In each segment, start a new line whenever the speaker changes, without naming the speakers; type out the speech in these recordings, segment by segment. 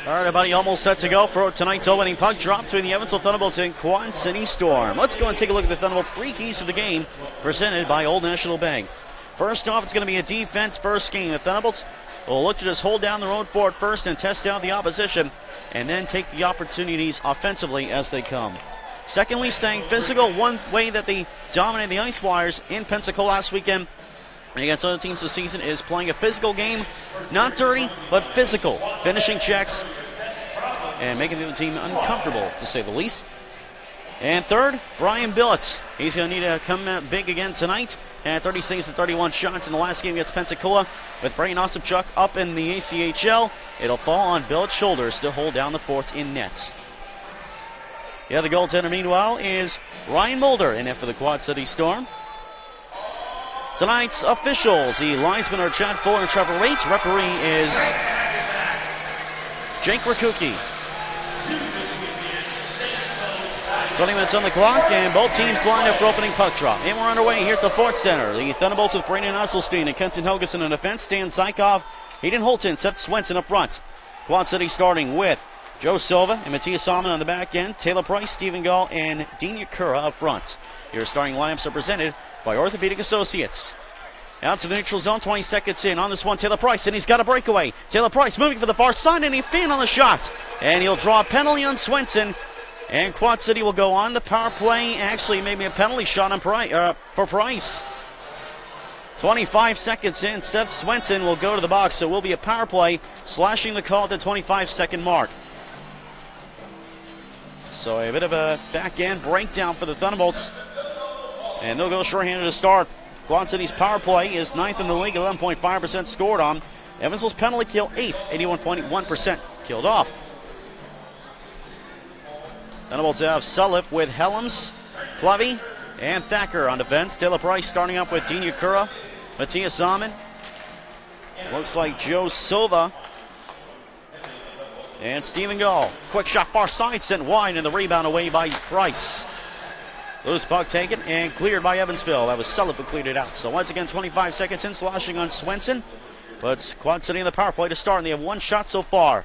All right, everybody, almost set to go for tonight's opening puck drop between the Evansville Thunderbolts and Quad City Storm. Let's go and take a look at the Thunderbolts' 3 keys to the game presented by Old National Bank. First off, it's going to be a defense-first game. The Thunderbolts will look to just hold down the road for it first and test out the opposition, and then take the opportunities offensively as they come. Secondly, staying physical. One way that they dominated the Ice Flyers in Pensacola last weekend and against other teams this season is playing a physical game. Not dirty, but physical. Finishing checks and making the other team uncomfortable, to say the least. And third, Brian Billett. He's going to need to come out big again tonight. Had 30 saves and 31 shots in the last game against Pensacola. With Brian Ostapchuk up in the ACHL, it'll fall on Billett's shoulders to hold down the fort in net. The other goaltender, meanwhile, is Ryan Mulder in it for the Quad City Storm. Tonight's officials, the linesmen are Chad Fuller and Trevor Waite. Referee is Jake Rakuki. 20 minutes on the clock, and both teams line up for opening puck drop. And we're underway here at the Fort Center. The Thunderbolts with Brandon Usselstein and Kenton Helgeson in defense. Stan Zykov, Hayden Holton, Seth Swenson up front. Quad City starting with Joe Silva and Matthias Salmon on the back end. Taylor Price, Stephen Gall, and Dean Yakura up front. Your starting lineups are presented by Orthopedic Associates. Out to the neutral zone, 20 seconds in on this one, Taylor Price, and he's got a breakaway. Taylor Price moving for the far side, and he fan on the shot. And he'll draw a penalty on Swenson. And Quad City will go on the power play. Actually, maybe a penalty shot on for Price. 25 seconds in, Seth Swenson will go to the box, so it will be a power play, slashing the call at the 25-second mark. So a bit of a back-end breakdown for the Thunderbolts. And they'll go shorthanded to start. Quad City's power play is 9th in the league, 11.5% scored on. Evansville's penalty kill 8th, 81.1% killed off. Thunderbolts have Sulliff with Helms, Clevey, and Thacker on defense. Taylor Price starting up with Dean Yakura, Matthias Salmon. Looks like Joe Silva and Stephen Gall. Quick shot far side, sent wide, and the rebound away by Price. Loose puck taken and cleared by Evansville. That was Sulliff who cleared it out. So once again, 25 seconds in, slashing on Swenson. But it's Quad City in the power play to start, and they have one shot so far.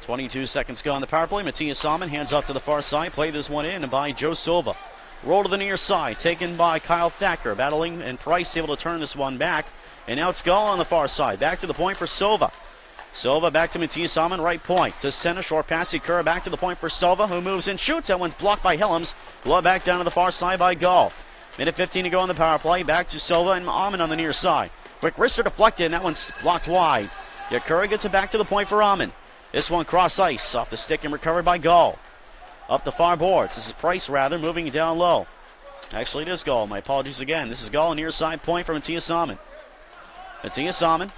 22 seconds gone on the power play. Matthias Salmon hands off to the far side. Play this one in by Joe Silva. Roll to the near side, taken by Kyle Thacker. Battling, and Price able to turn this one back. And now it's Gall on the far side. Back to the point for Silva. Silva back to Matthias Salmon, right point. To center, short pass, Yakura back to the point for Silva, who moves and shoots. That one's blocked by Helms. Blow back down to the far side by Gall. Minute 15 to go on the power play. Back to Silva and Amon on the near side. Quick wrister deflected, and that one's blocked wide. Yakura gets it back to the point for Amon. This one cross ice, off the stick and recovered by Gall. Up the far boards. This is Price, rather, moving down low. Actually, it is Gall. My apologies again. This is Gall, near side point for Matthias Salmon. Matthias Salmon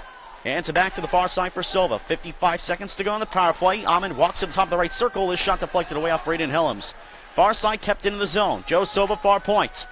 hands it back to the far side for Silva. 55 seconds to go on the power play. Amon walks to the top of the right circle. His shot deflected away off Braden Helms. Far side kept into the zone. Joe Silva, far point.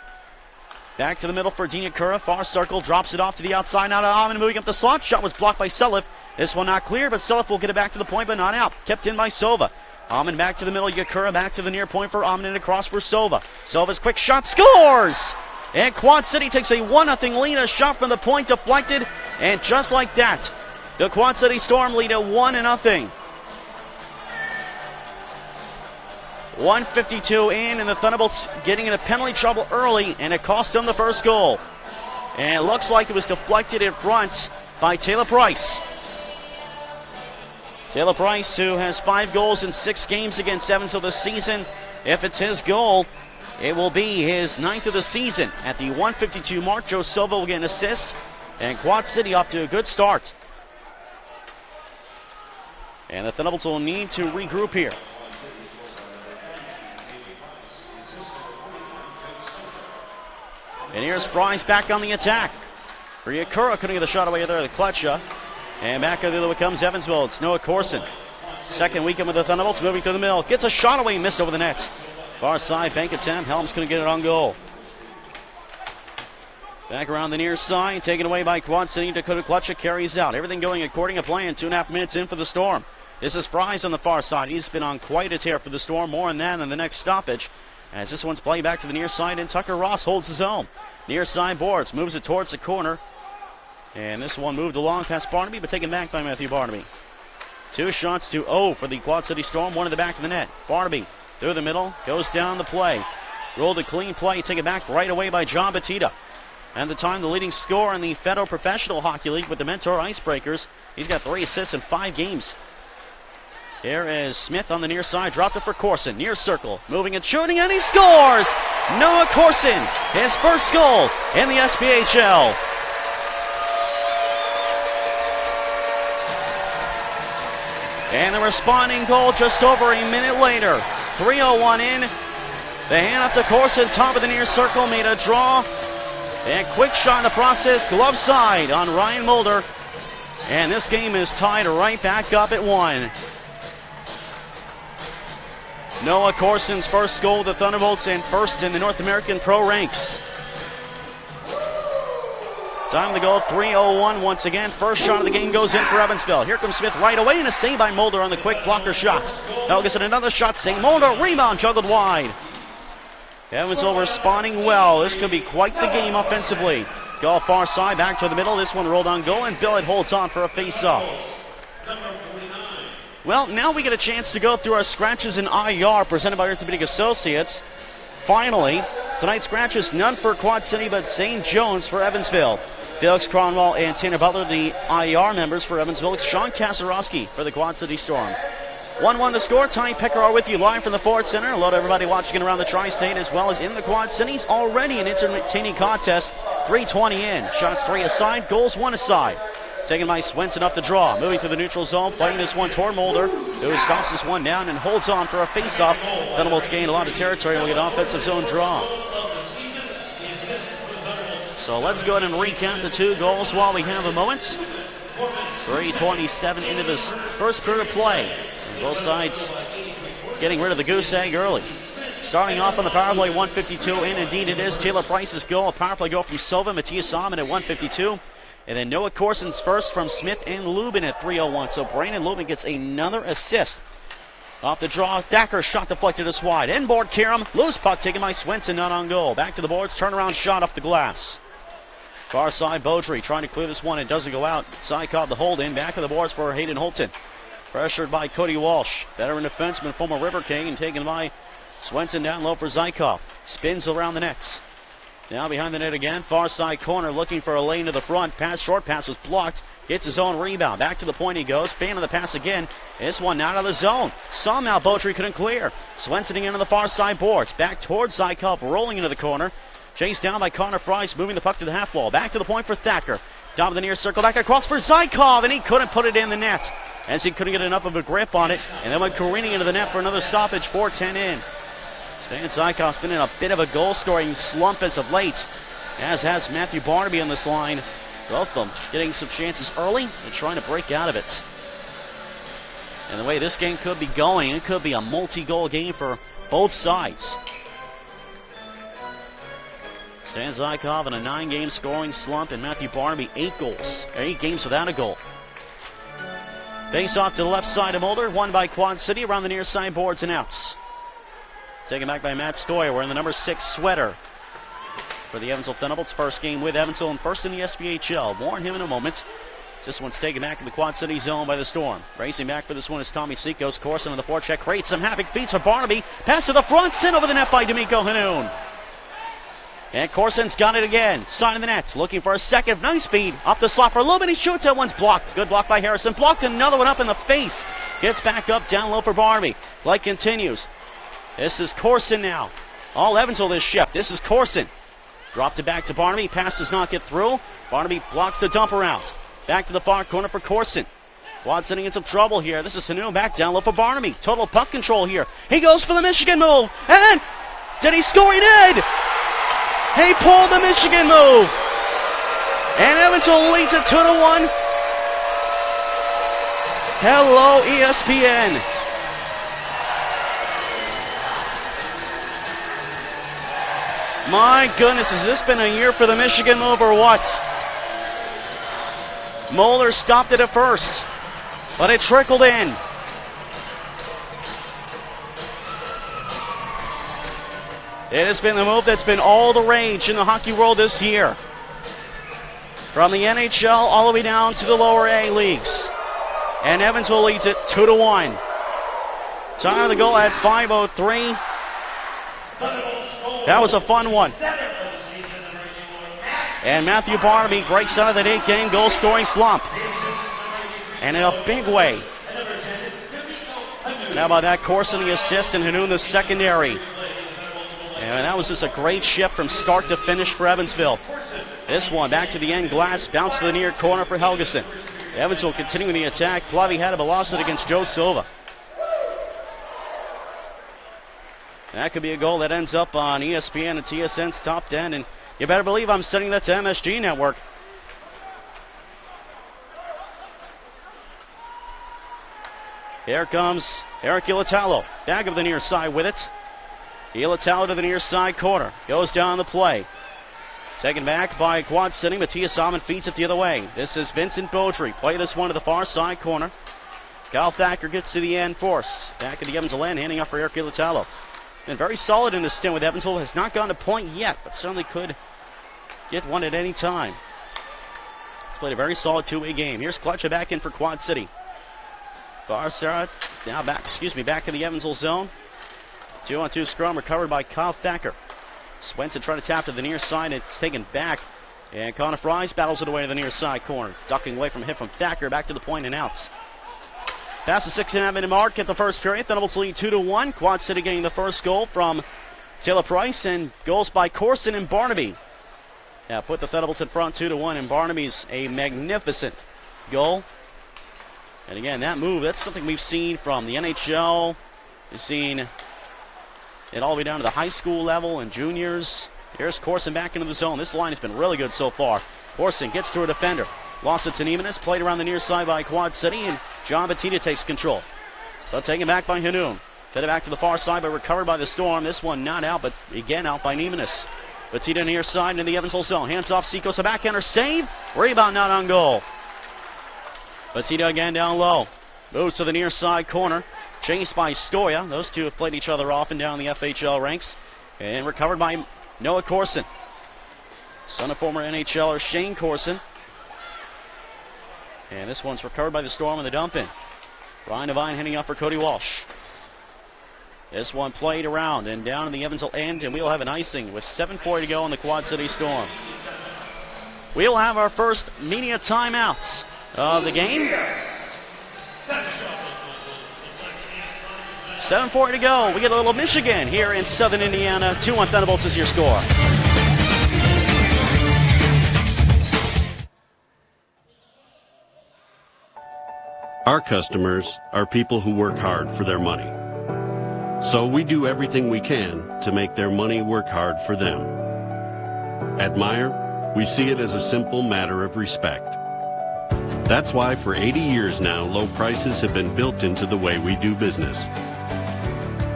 Back to the middle for Dean Yakura. Far circle, drops it off to the outside. Now to Amon moving up the slot. Shot was blocked by Sulliff. This one not clear, but Sulliff will get it back to the point, but not out. Kept in by Silva. Amon back to the middle. Yakura back to the near point for Amon and across for Silva. Silva's quick shot scores! And Quad City takes a 1-0 lead. A shot from the point deflected. And just like that, the Quad City Storm lead at 1-0. 1:52 in, and the Thunderbolts getting into penalty trouble early, and it cost them the first goal. And it looks like it was deflected in front by Taylor Price. Taylor Price, who has 5 goals in 6 games against Evansville this season. If it's his goal, it will be his 9th of the season. At the 1:52 mark, Joe Silva will get an assist, and Quad City off to a good start. And the Thunderbolts will need to regroup here. And here's Fries back on the attack. Yakura couldn't get the shot away there, the Kletscha. And back the other way comes Evansville. It's Noah Corson. Second weekend with the Thunderbolts, moving through the middle. Gets a shot away, missed over the net. Far side, bank attempt. Helms couldn't get it on goal. Back around the near side, taken away by Quad City. Dakota Kletscha carries out. Everything going according to plan. 2.5 minutes in for the Storm. This is Fries on the far side. He's been on quite a tear for the Storm. More on that in the next stoppage. As this one's played back to the near side, and Tucker Ross holds his own. Near side boards, moves it towards the corner. And this one moved along past Barnaby, but taken back by Matthew Barnaby. 2 shots to 0 for the Quad City Storm, 1 in the back of the net. Barnaby through the middle, goes down the play. Rolled a clean play, taken back right away by John Batista. At the time, the leading scorer in the Federal Professional Hockey League with the Mentor Icebreakers. He's got 3 assists in 5 games. Here is Smith on the near side, dropped it for Corson, near circle, moving and shooting, and he scores! Noah Corson, his first goal in the SPHL. And the responding goal just over a minute later. 3:01 in. The hand up to Corson, top of the near circle, made a draw. And quick shot in the process, glove side on Ryan Mulder. And this game is tied right back up at 1. Noah Corson's first goal of the Thunderbolts and first in the North American Pro ranks. Time to go, 3:01 once again. First shot of the game goes in for Evansville. Here comes Smith right away, and a save by Mulder on the quick blocker shot. Helgeson another shot, same Mulder, rebound juggled wide. Evansville responding well. This could be quite the game offensively. Goal far side, back to the middle. This one rolled on goal, and Billett holds on for a face-off. Well, now we get a chance to go through our scratches in IR presented by Orthopedic Associates. Finally, tonight's scratches, none for Quad City, but Zane Jones for Evansville. Felix Cronwall and Tanner Butler, the IR members for Evansville. Sean Kasarowski for the Quad City Storm. 1-1 the score. Tony Picker are with you live from the Ford Center. Hello to everybody watching around the Tri-State as well as in the Quad Cities. Already an entertaining contest. 3:20 in. Shots 3 aside, goals 1 aside. Taken by Swenson up the draw. Moving through the neutral zone, playing this one toward Mulder, who stops this one down and holds on for a face-off. Thunderbolts gain a lot of territory and we'll get an offensive zone draw. So let's go ahead and recap the 2 goals while we have a moment. 3:27 into this first period of play. And both sides getting rid of the goose egg early. Starting off on the power play, 1:52 in. Indeed it is Taylor Price's goal. A power play goal from Silva, Matthias Salmon at 1:52. And then Noah Corson's first from Smith and Lubin at 3:01. So Brandon Lubin gets another assist. Off the draw, Thacker shot deflected us wide. Inboard Karam, loose puck taken by Swenson, not on goal. Back to the boards, turnaround shot off the glass. Far side, Beaudry trying to clear this one. It doesn't go out. Zykov the hold in. Back of the boards for Hayden Holton. Pressured by Cody Walsh. Veteran defenseman, former River King, and taken by Swenson down low for Zykov. Spins around the nets. Now behind the net again. Far side corner looking for a lane to the front. Pass, short pass was blocked. Gets his own rebound. Back to the point he goes. Fan of the pass again. This one out of the zone. Somehow Beaudry couldn't clear. Swenson into the far side boards. Back towards Zykov, rolling into the corner. Chased down by Connor Price, moving the puck to the half wall. Back to the point for Thacker. Down to the near circle, back across for Zykov, and he couldn't put it in the net as he couldn't get enough of a grip on it, and then went careening into the net for another stoppage. 4:10 in. Stan Zykov's been in a bit of a goal-scoring slump as of late, as has Matthew Barnaby on this line. Both of them getting some chances early and trying to break out of it. And the way this game could be going, it could be a multi-goal game for both sides. Stan Zykov in a 9-game scoring slump, and Matthew Barnaby 8 goals. 8 games without a goal. Face off to the left side of Mulder, won by Quad City around the near side boards and outs. Taken back by Matt Stoyer, wearing the number 6 sweater for the Evansville Thunderbolts. First game with Evansville and first in the SPHL. More on him in a moment. This one's taken back in the Quad City zone by the Storm. Racing back for this one is Tommy Seekos. Corson on the forecheck, creates some havoc, feeds for Barnaby. Pass to the front, sent over the net by D'Amico Hanoun. And Corson's got it again. Side of the nets, looking for a second. Nice feed. Up the slot for Lubin. He shoots. That one's blocked. Good block by Harrison. Blocked another one up in the face. Gets back up, down low for Barnaby. Play continues. This is Corson now. All Evansville this shift. This is Corson. Dropped it back to Barnaby. Pass does not get through. Barnaby blocks the dump around. Back to the far corner for Corson. Quad sitting in some trouble here. This is Hanoun back down low for Barnaby. Total puck control here. He goes for the Michigan move. And did he score? He did! He pulled the Michigan move. And Evansville leads it 2-1. Hello, ESPN. My goodness, has this been a year for the Michigan move or what? Moeller stopped it at first, but it trickled in. It has been the move that's been all the rage in the hockey world this year. from the NHL all the way down to the lower A leagues. And Evansville leads it 2-1. Time of the goal at 5:03. That was a fun one. And Matthew Barnaby breaks out of that 8-game goal-scoring slump. And in a big way. And how about that? Corson the assist and Hanoun the secondary. And that was just a great shift from start to finish for Evansville. This one back to the end glass, bounce to the near corner for Helgeson. Evansville continuing the attack. Plavy had it, but lost it against Joe Silva. That could be a goal that ends up on ESPN and TSN's Top 10, and you better believe I'm sending that to MSG Network. Here comes Eric Ilatalo, back of the near side with it. Ilatalo to the near side corner, goes down the play. Taken back by Quad City. Matthias Salmon feeds it the other way. This is Vincent Beaudry. Play this one to the far side corner. Kyle Thacker gets to the end first. Back at the Evansville end, handing off for Eric Ilatalo. Been very solid in his stint with Evansville. Has not gotten a point yet, but certainly could get one at any time. He's played a very solid two-way game. Here's Clutcher back in for Quad City. Far side, now back in the Evansville zone. 2-on-2 scrum recovered by Kyle Thacker. Swenson trying to tap to the near side. It's taken back. And Connor Fries battles it away to the near side corner. Ducking away from a hit from Thacker. Back to the point and outs. Past the 6.5-minute mark at the first period. Thunderbolts lead 2-1. Quad City getting the first goal from Taylor Price. And goals by Corson and Barnaby. Yeah, put the Thunderbolts in front 2-1. And Barnaby's a magnificent goal. And again, that move, that's something we've seen from the NHL. We've seen it all the way down to the high school level and juniors. Here's Corson back into the zone. This line has been really good so far. Corson gets through a defender. Lost it to Neimanis. Played around the near side by Quad City. And John Battista takes control. But taken back by Hanoun. Fed it back to the far side, but recovered by the Storm. This one not out, but again out by Neimanis. Battista near side into the Evansville zone. Hands off Seacos. A backhander save. Rebound not on goal. Battista again down low. Moves to the near side corner. Chased by Stoya. Those two have played each other off and down the FHL ranks. And recovered by Noah Corson. Son of former NHLer Shane Corson. And this one's recovered by the Storm in the dump in. Ryan Devine heading up for Cody Walsh. This one played around and down in the Evansville end, and we'll have an icing with 7:40 to go on the Quad City Storm. We'll have our first media timeouts of the game. 7:40 to go. We get a little Michigan here in Southern Indiana. 2-1 Thunderbolts is your score.
Our customers are people who work hard for their money. So we do everything we can to make their money work hard for them. At Meijer, we see it as a simple matter of respect. That's why for 80 years now, low prices have been built into the way we do business.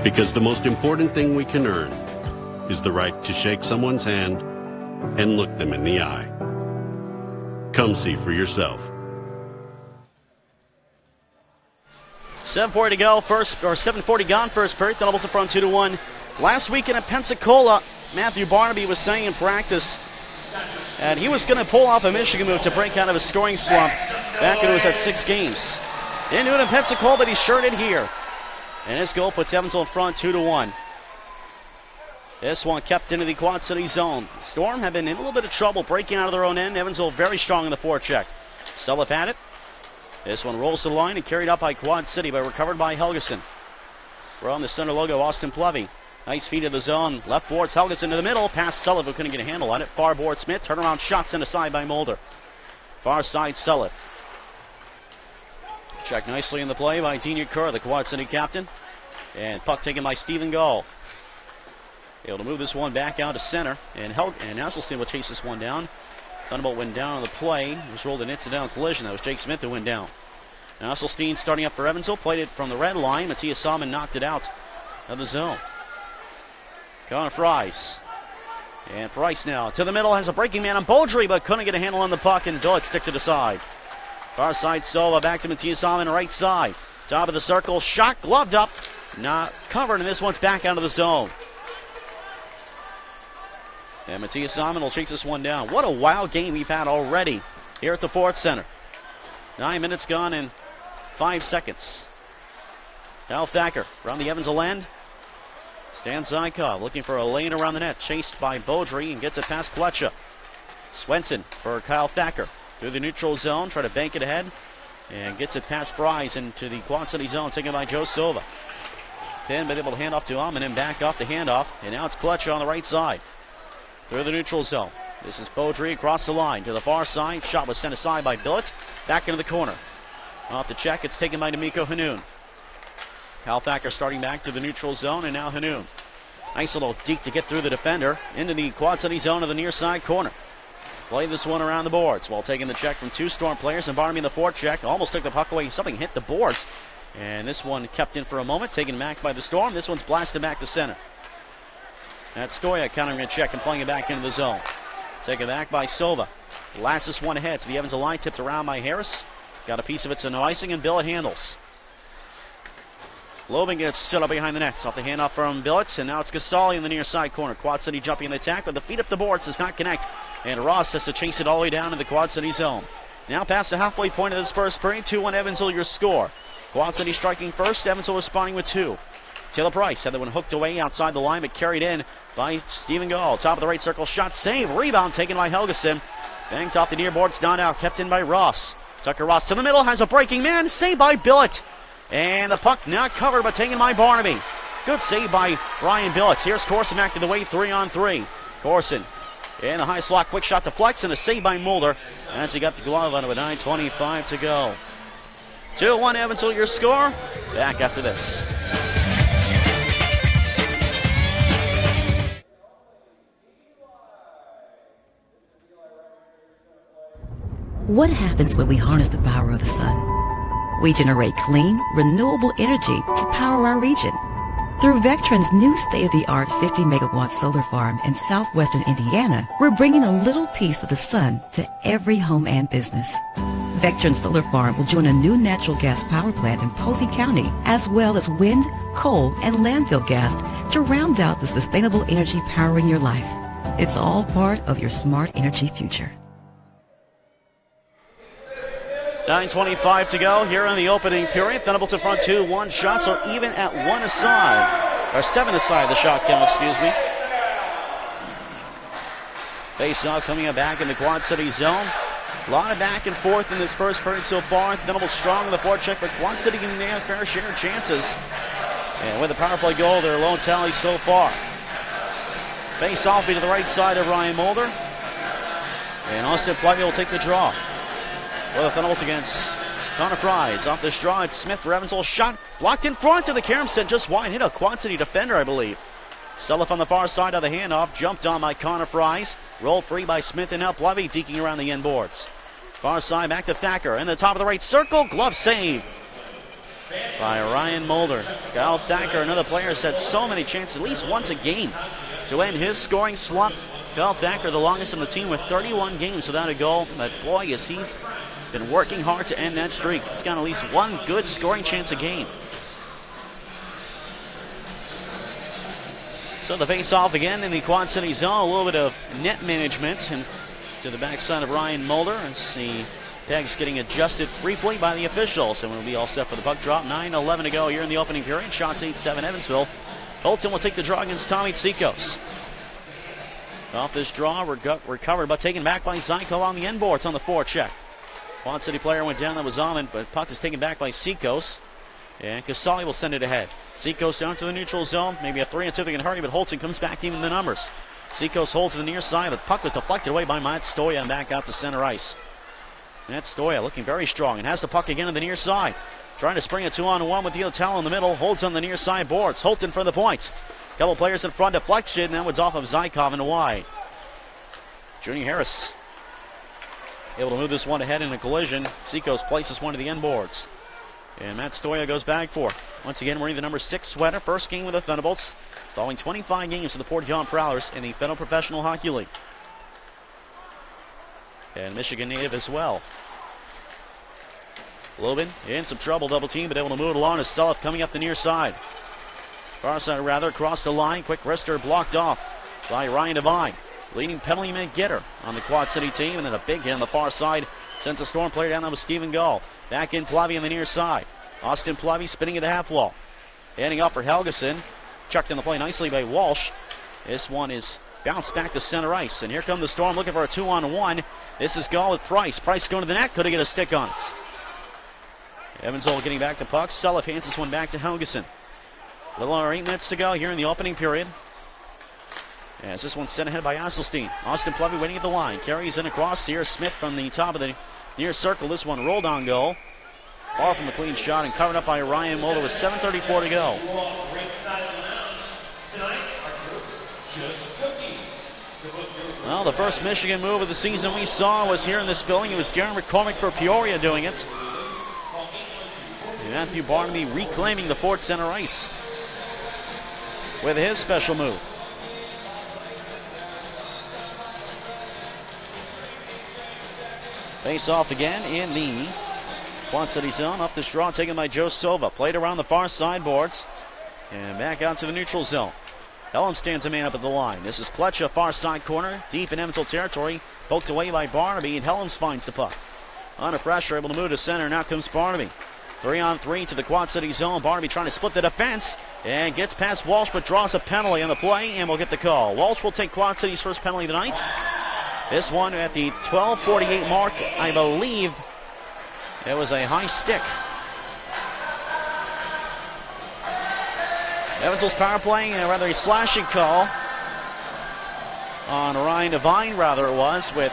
Because the most important thing we can earn is the right to shake someone's hand and look them in the eye. Come see for yourself.
7:40 to go, 7:40 gone, first period. Thunderbolts in front 2-1. Last weekend at Pensacola, Matthew Barnaby was saying in practice that he was going to pull off a Michigan move to break out of a scoring slump back when it was at 6 games. Didn't do it in Pensacola, but he sure did here. And his goal puts Evansville in front 2-1. This one kept into the Quad City zone. Storm have been in a little bit of trouble breaking out of their own end. Evansville very strong in the forecheck. Sulliff had it. This one rolls to the line and carried up by Quad City, but recovered by Helgeson. From the center logo, Austin Plavy. Nice feed of the zone. Left boards Helgeson to the middle. Past Sulliff, who couldn't get a handle on it. Far board Smith. Turnaround shot sent aside by Mulder. Far side Sulliff. Checked nicely in the play by Dean Kerr, the Quad City captain. And puck taken by Stephen Gall. Able to move this one back out to center. And Hasselstein will chase this one down. Thunderbolt went down on the play. It was rolled an incidental collision. That was Jake Smith who went down. Now Hasselstein starting up for Evansville. Played it from the red line. Matthias Salmon knocked it out of the zone. Connor Fries. And Price now to the middle. Has a breaking man on Beaudry, but couldn't get a handle on the puck. And Dodd stick to the side. Far side Silva back to Matthias Salmon, right side. Top of the circle. Shot gloved up. Not covered. And this one's back out of the zone. And Matthias Salmon will chase this one down. What a wild game we've had already here at the Ford Center. 9 minutes gone and 5 seconds. Kyle Thacker from the Evansville end. Stan Zykov looking for a lane around the net. Chased by Beaudry and gets it past Kletcha. Swenson for Kyle Thacker. Through the neutral zone. Try to bank it ahead. And gets it past Fries into the Quad City zone. Taken by Joe Silva. Penn been able to hand off to him and then back off the handoff. And now it's Kletcha on the right side. Through the neutral zone. This is Beaudry across the line to the far side. Shot was sent aside by Billett. Back into the corner. Off the check. It's taken by D'Amico Hanoun. Kyle Thacker starting back to the neutral zone, and now Hanoun. Nice little deke to get through the defender into the Quad City zone of the near side corner. Play this one around the boards while taking the check from two Storm players, and Barnaby in the forecheck. Almost took the puck away. Something hit the boards, and this one kept in for a moment, taken back by the Storm. This one's blasted back to center. That's Stoya countering a check and playing it back into the zone. Taken back by Silva. Blasts this one ahead to the Evansville line, tipped around by Harris. Got a piece of it to no icing, and Billett handles. Lobin gets stood up behind the net. Off the handoff from Billett, and now it's Casali in the near side corner. Quad City jumping in the attack, but the feet up the boards does not connect. And Ross has to chase it all the way down to the Quad City zone. Now past the halfway point of this first period, 2-1 Evansville, your score. Quad City striking first, Evansville responding with 2. Taylor Price had that one hooked away outside the line, but carried in by Stephen Gall. Top of the right circle, shot, save, rebound taken by Helgeson. Banked off the near boards, not out, kept in by Ross. Tucker Ross to the middle, has a breaking man, saved by Billett. And the puck not covered, but taken by Barnaby. Good save by Ryan Billett. Here's Corson back to the way, 3-on-3. Corson in the high slot, quick shot to flex, and a save by Mulder as he got the glove on it with 9:25 to go. 2-1 Evansville, your score. Back after this.
What happens when we harness the power of the sun? We generate clean, renewable energy to power our region. Through Vectron's new state-of-the-art 50-megawatt solar farm in southwestern Indiana, we're bringing a little piece of the sun to every home and business. Vectron Solar Farm will join a new natural gas power plant in Posey County, as well as wind, coal, and landfill gas to round out the sustainable energy powering your life. It's all part of your smart energy future.
9:25 to go here in the opening period. Thunderbolts in front 2-1. Shots are even at 1 aside. Or 7 aside the shot count, excuse me. Face-off coming up back in the Quad City zone. A lot of back and forth in this first period so far. Thunderbolts strong in the forecheck, but Quad City getting their fair share of chances. And with a power play goal, their lone tally so far. Face-off be to the right side of Ryan Mulder. And Austin Pluggy will take the draw. Well, the Thunderbolts against Connor Fries. Off this draw, it's Smith for Evansville. Shot blocked in front to the carom set just wide. Hit a Quad City defender, I believe. Selleff on the far side of the handoff. Jumped on by Connor Fries. Rolled free by Smith, and now Plevy deking around the end boards. Far side back to Thacker. In the top of the right circle. Glove save by Ryan Mulder. Kyle Thacker, another player, has had so many chances, at least once a game, to end his scoring slump. Kyle Thacker, the longest on the team with 31 games without a goal. But boy, is he been working hard to end that streak. He's got at least one good scoring chance a game. So the face-off again in the Quad City zone. A little bit of net management and to the backside of Ryan Mulder. As the pegs getting adjusted briefly by the officials. And we'll be all set for the puck drop. 9:11 to go here in the opening period. Shots 8-7 Evansville. Holton will take the draw against Tommy Tsikos. Off this draw, recovered but taken back by Zyko on the end boards on the forecheck. Quad City player went down, that was Almond, but puck is taken back by Tsikos. And Casali will send it ahead. Tsikos down to the neutral zone. Maybe a 3-2 they can hurry, but Holton comes back even the numbers. Tsikos holds to the near side, but puck was deflected away by Matt Stoya and back out to center ice. Matt Stoya looking very strong and has the puck again on the near side. Trying to spring a 2-on-1 with Yotell in the middle. Holds on the near side boards. Holton for the point. Couple players in front, deflection, and that was off of Zykov and wide. Junior Harris able to move this one ahead in a collision. Tsikos places one to the end boards. And Matt Stoya goes back for it. Once again, wearing the number 6 sweater. First game with the Thunderbolts, following 25 games for the Port Huron Prowlers in the Federal Professional Hockey League. And Michigan native as well. Lobin in some trouble, double team, but able to move it along as Selleff coming up the near side. Far side rather, across the line. Quick wrister blocked off by Ryan Devine. leading penalty minute getter on the Quad City team. And then a big hit on the far side sends the Storm player down. That was Stephen Gall. Back in Plavy on the near side. Austin Plavy spinning at the half wall. Handing off for Helgeson. Chucked in the play nicely by Walsh. This one is bounced back to center ice. And here come the Storm looking for a 2-on-1. This is Gall with Price. Price going to the net. Couldn't get a stick on it. Evansville getting back the puck. Selleff hands this one back to Helgeson. A little under 8 minutes to go here in the opening period. As this one's sent ahead by Asselstein. Austin Plavy waiting at the line. Carries in across here. Smith from the top of the near circle. This one rolled on goal. Far from a clean shot and covered up by Ryan Mulder with 7:34 to go. Well, the first Michigan move of the season we saw was here in this building. It was Garen McCormick for Peoria doing it. And Matthew Barnaby reclaiming the Fort Center ice with his special move. Face off again in the Quad City zone. Up this draw taken by Joe Silva. Played around the far side boards. And back out to the neutral zone. Helm stands a man up at the line. This is Kletcha, far side corner, deep in Evansville territory. Poked away by Barnaby, and Helms finds the puck. Under pressure, able to move to center. Now comes Barnaby. 3-on-3 to the Quad City zone. Barnaby trying to split the defense and gets past Walsh, but draws a penalty on the play and will get the call. Walsh will take Quad City's first penalty of the night. This one at the 12:48 mark, I believe it was a high stick. Evansville's power play, a rather slashing call on Ryan Devine, rather it was, with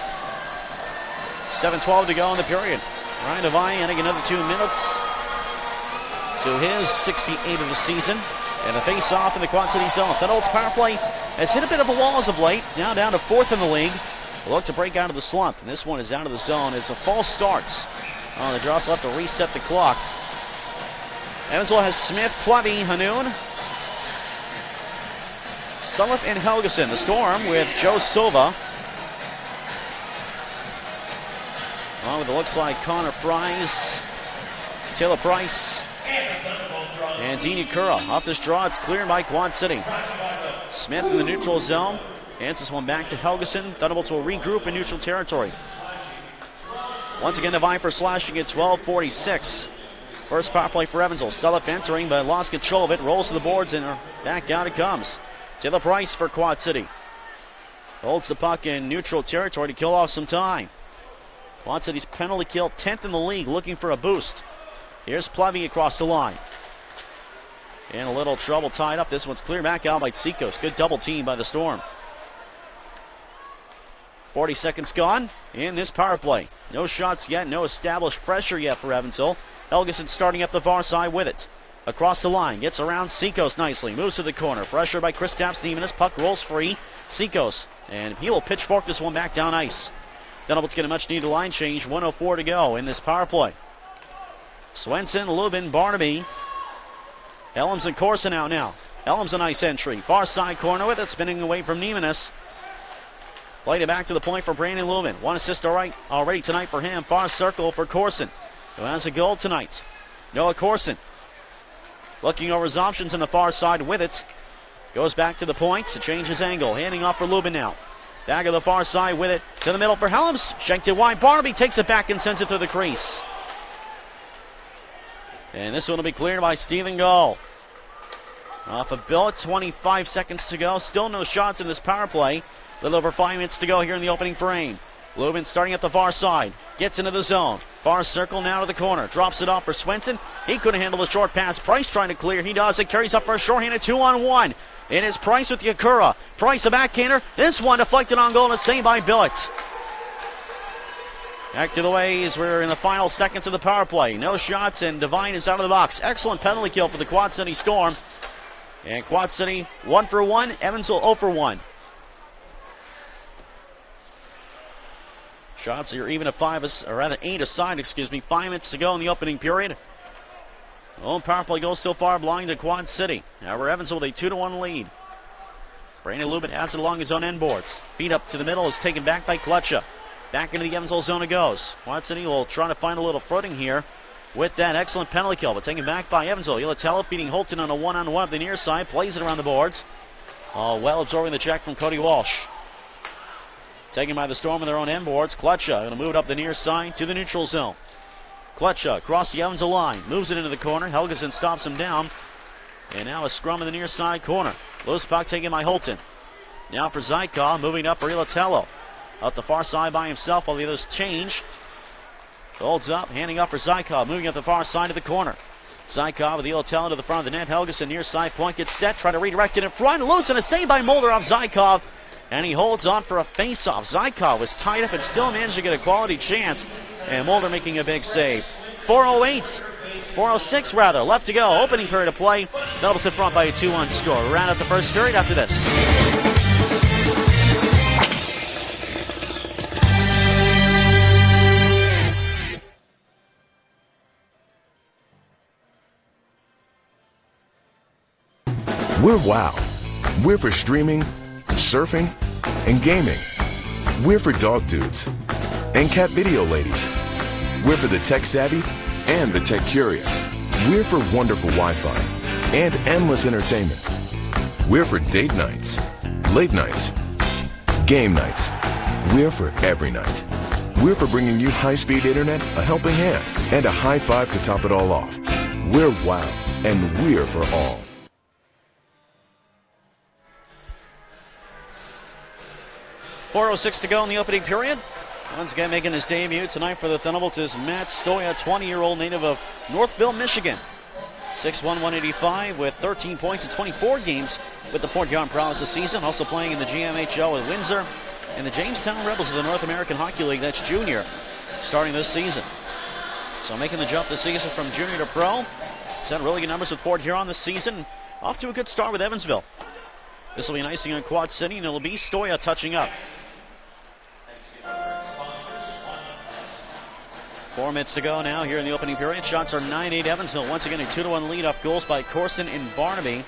7:12 to go in the period. Ryan Devine adding another 2 minutes to his 68 of the season. And a face-off in the Quad City zone. Thunderbolts power play has hit a bit of a wall as of late, now down to 4th in the league. A look to break out of the slump, and this one is out of the zone. It's a false start. Oh, the draws will have to reset the clock. Evansville has Smith, Plavy, Hanoun, Selleff, and Helgeson. The Storm with Joe Silva. Along with it looks like Connor Price, Taylor Price, and Dean Ukura. Off this draw, it's cleared by Quad City. Smith in the neutral zone. Hands this one back to Helgeson. Thunderbolts will regroup in neutral territory. Once again, Devine for slashing at 12:46. First power play for Evansville. Selleff entering, but lost control of it. Rolls to the boards, and back out it comes. Taylor Price for Quad City. Holds the puck in neutral territory to kill off some time. Quad City's penalty kill, 10th in the league, looking for a boost. Here's Plavy across the line. In a little trouble tied up. This one's clear back out by Tsikos. Good double team by the Storm. 40 seconds gone in this power play. No shots yet, no established pressure yet for Evansville. Helgeson starting up the far side with it. Across the line, gets around Tsikos nicely. Moves to the corner. Pressure by Kristaps Nemenis. Puck rolls free. Tsikos, and he will pitchfork this one back down ice. Thunderbolts get a much-needed line change. 1:04 to go in this power play. Swenson, Lubin, Barnaby. Helms and Corson out now. Helms a nice entry. Far side corner with it, spinning away from Nemenis. Played it back to the point for Brandon Lubin. One assist already tonight for him. Far circle for Corson, who has a goal tonight. Noah Corson looking over his options on the far side with it. Goes back to the point to change his angle. Handing off for Lubin now. Back of the far side with it. To the middle for Helms. Shanked it wide. Barnaby takes it back and sends it through the crease. And this one will be cleared by Stephen Gall. Off a bill, 25 seconds to go. Still no shots in this power play. A little over 5 minutes to go here in the opening frame. Lubin starting at the far side. Gets into the zone. Far circle now to the corner. Drops it off for Swenson. He couldn't handle the short pass. Price trying to clear. He does it. Carries up for a shorthanded 2-on-1. It is Price with Ukura. Price a backhander. This one deflected on goal and a save by Billett. Back to the ways. We're in the final seconds of the power play. No shots, and Devine is out of the box. Excellent penalty kill for the Quad City Storm. And Quad City 1 for 1. Evansville 0 for 1. Shots are even at 8 aside, 5 minutes to go in the opening period. Lone power play goal so far belonging to Quad City. However, Evansville with a 2-1 lead. Brandon Lubin has it along his own end boards. Feed up to the middle is taken back by Kletcha. Back into the Evansville zone it goes. Quad City will try to find a little footing here with that excellent penalty kill, but taken back by Evansville. Ilatella feeding Holton on a 1-on-1 up the near side. Plays it around the boards. Well absorbing the check from Cody Walsh. taken by the Storm in their own end boards. Klutcha going to move it up the near side to the neutral zone. Klutcha across the Evansville line, moves it into the corner. Helgeson stops him down. And now a scrum in the near side corner. Loose puck taken by Holton. Now for Zykov, moving up for Ilatello. Up the far side by himself while the others change. Holds up, handing up for Zykov, moving up the far side of the corner. Zykov with Ilatello to the front of the net. Helgeson near side point gets set, try to redirect it in front. Loose and a save by Mulder off Zykov. And he holds on for a face-off. Zykov was tied up and still managed to get a quality chance. And Mulder making a big save. 4:06 rather, left to go. Opening period of play. Thunderbolts in front by a 2-1 score. We'll round out the first period after this.
We're WOW. We're for streaming, surfing, and gaming. We're for dog dudes and cat video ladies. We're for the tech savvy and the tech curious. We're for wonderful Wi-Fi and endless entertainment. We're for date nights, late nights, game nights. We're for every night. We're for bringing you high-speed internet, a helping hand, and a high five to top it all off. We're WOW, and we're for all.
.406 to go in the opening period. Once again making his debut tonight for the Thunderbolts is Matt Stoya, 20-year-old native of Northville, Michigan. 6'1", 185 with 13 points in 24 games with the Port Huron Prowess this season. Also playing in the GMHL with Windsor and the Jamestown Rebels of the North American Hockey League. That's junior starting this season. So making the jump this season from junior to pro. He's had really good numbers with Port Huron this season. Off to a good start with Evansville. This will be an icing on Quad City, and it'll be Stoya touching up. 4 minutes to go now here in the opening period. Shots are 9-8 Evansville. Once again, a 2-1 lead off goals by Corson and Barnaby.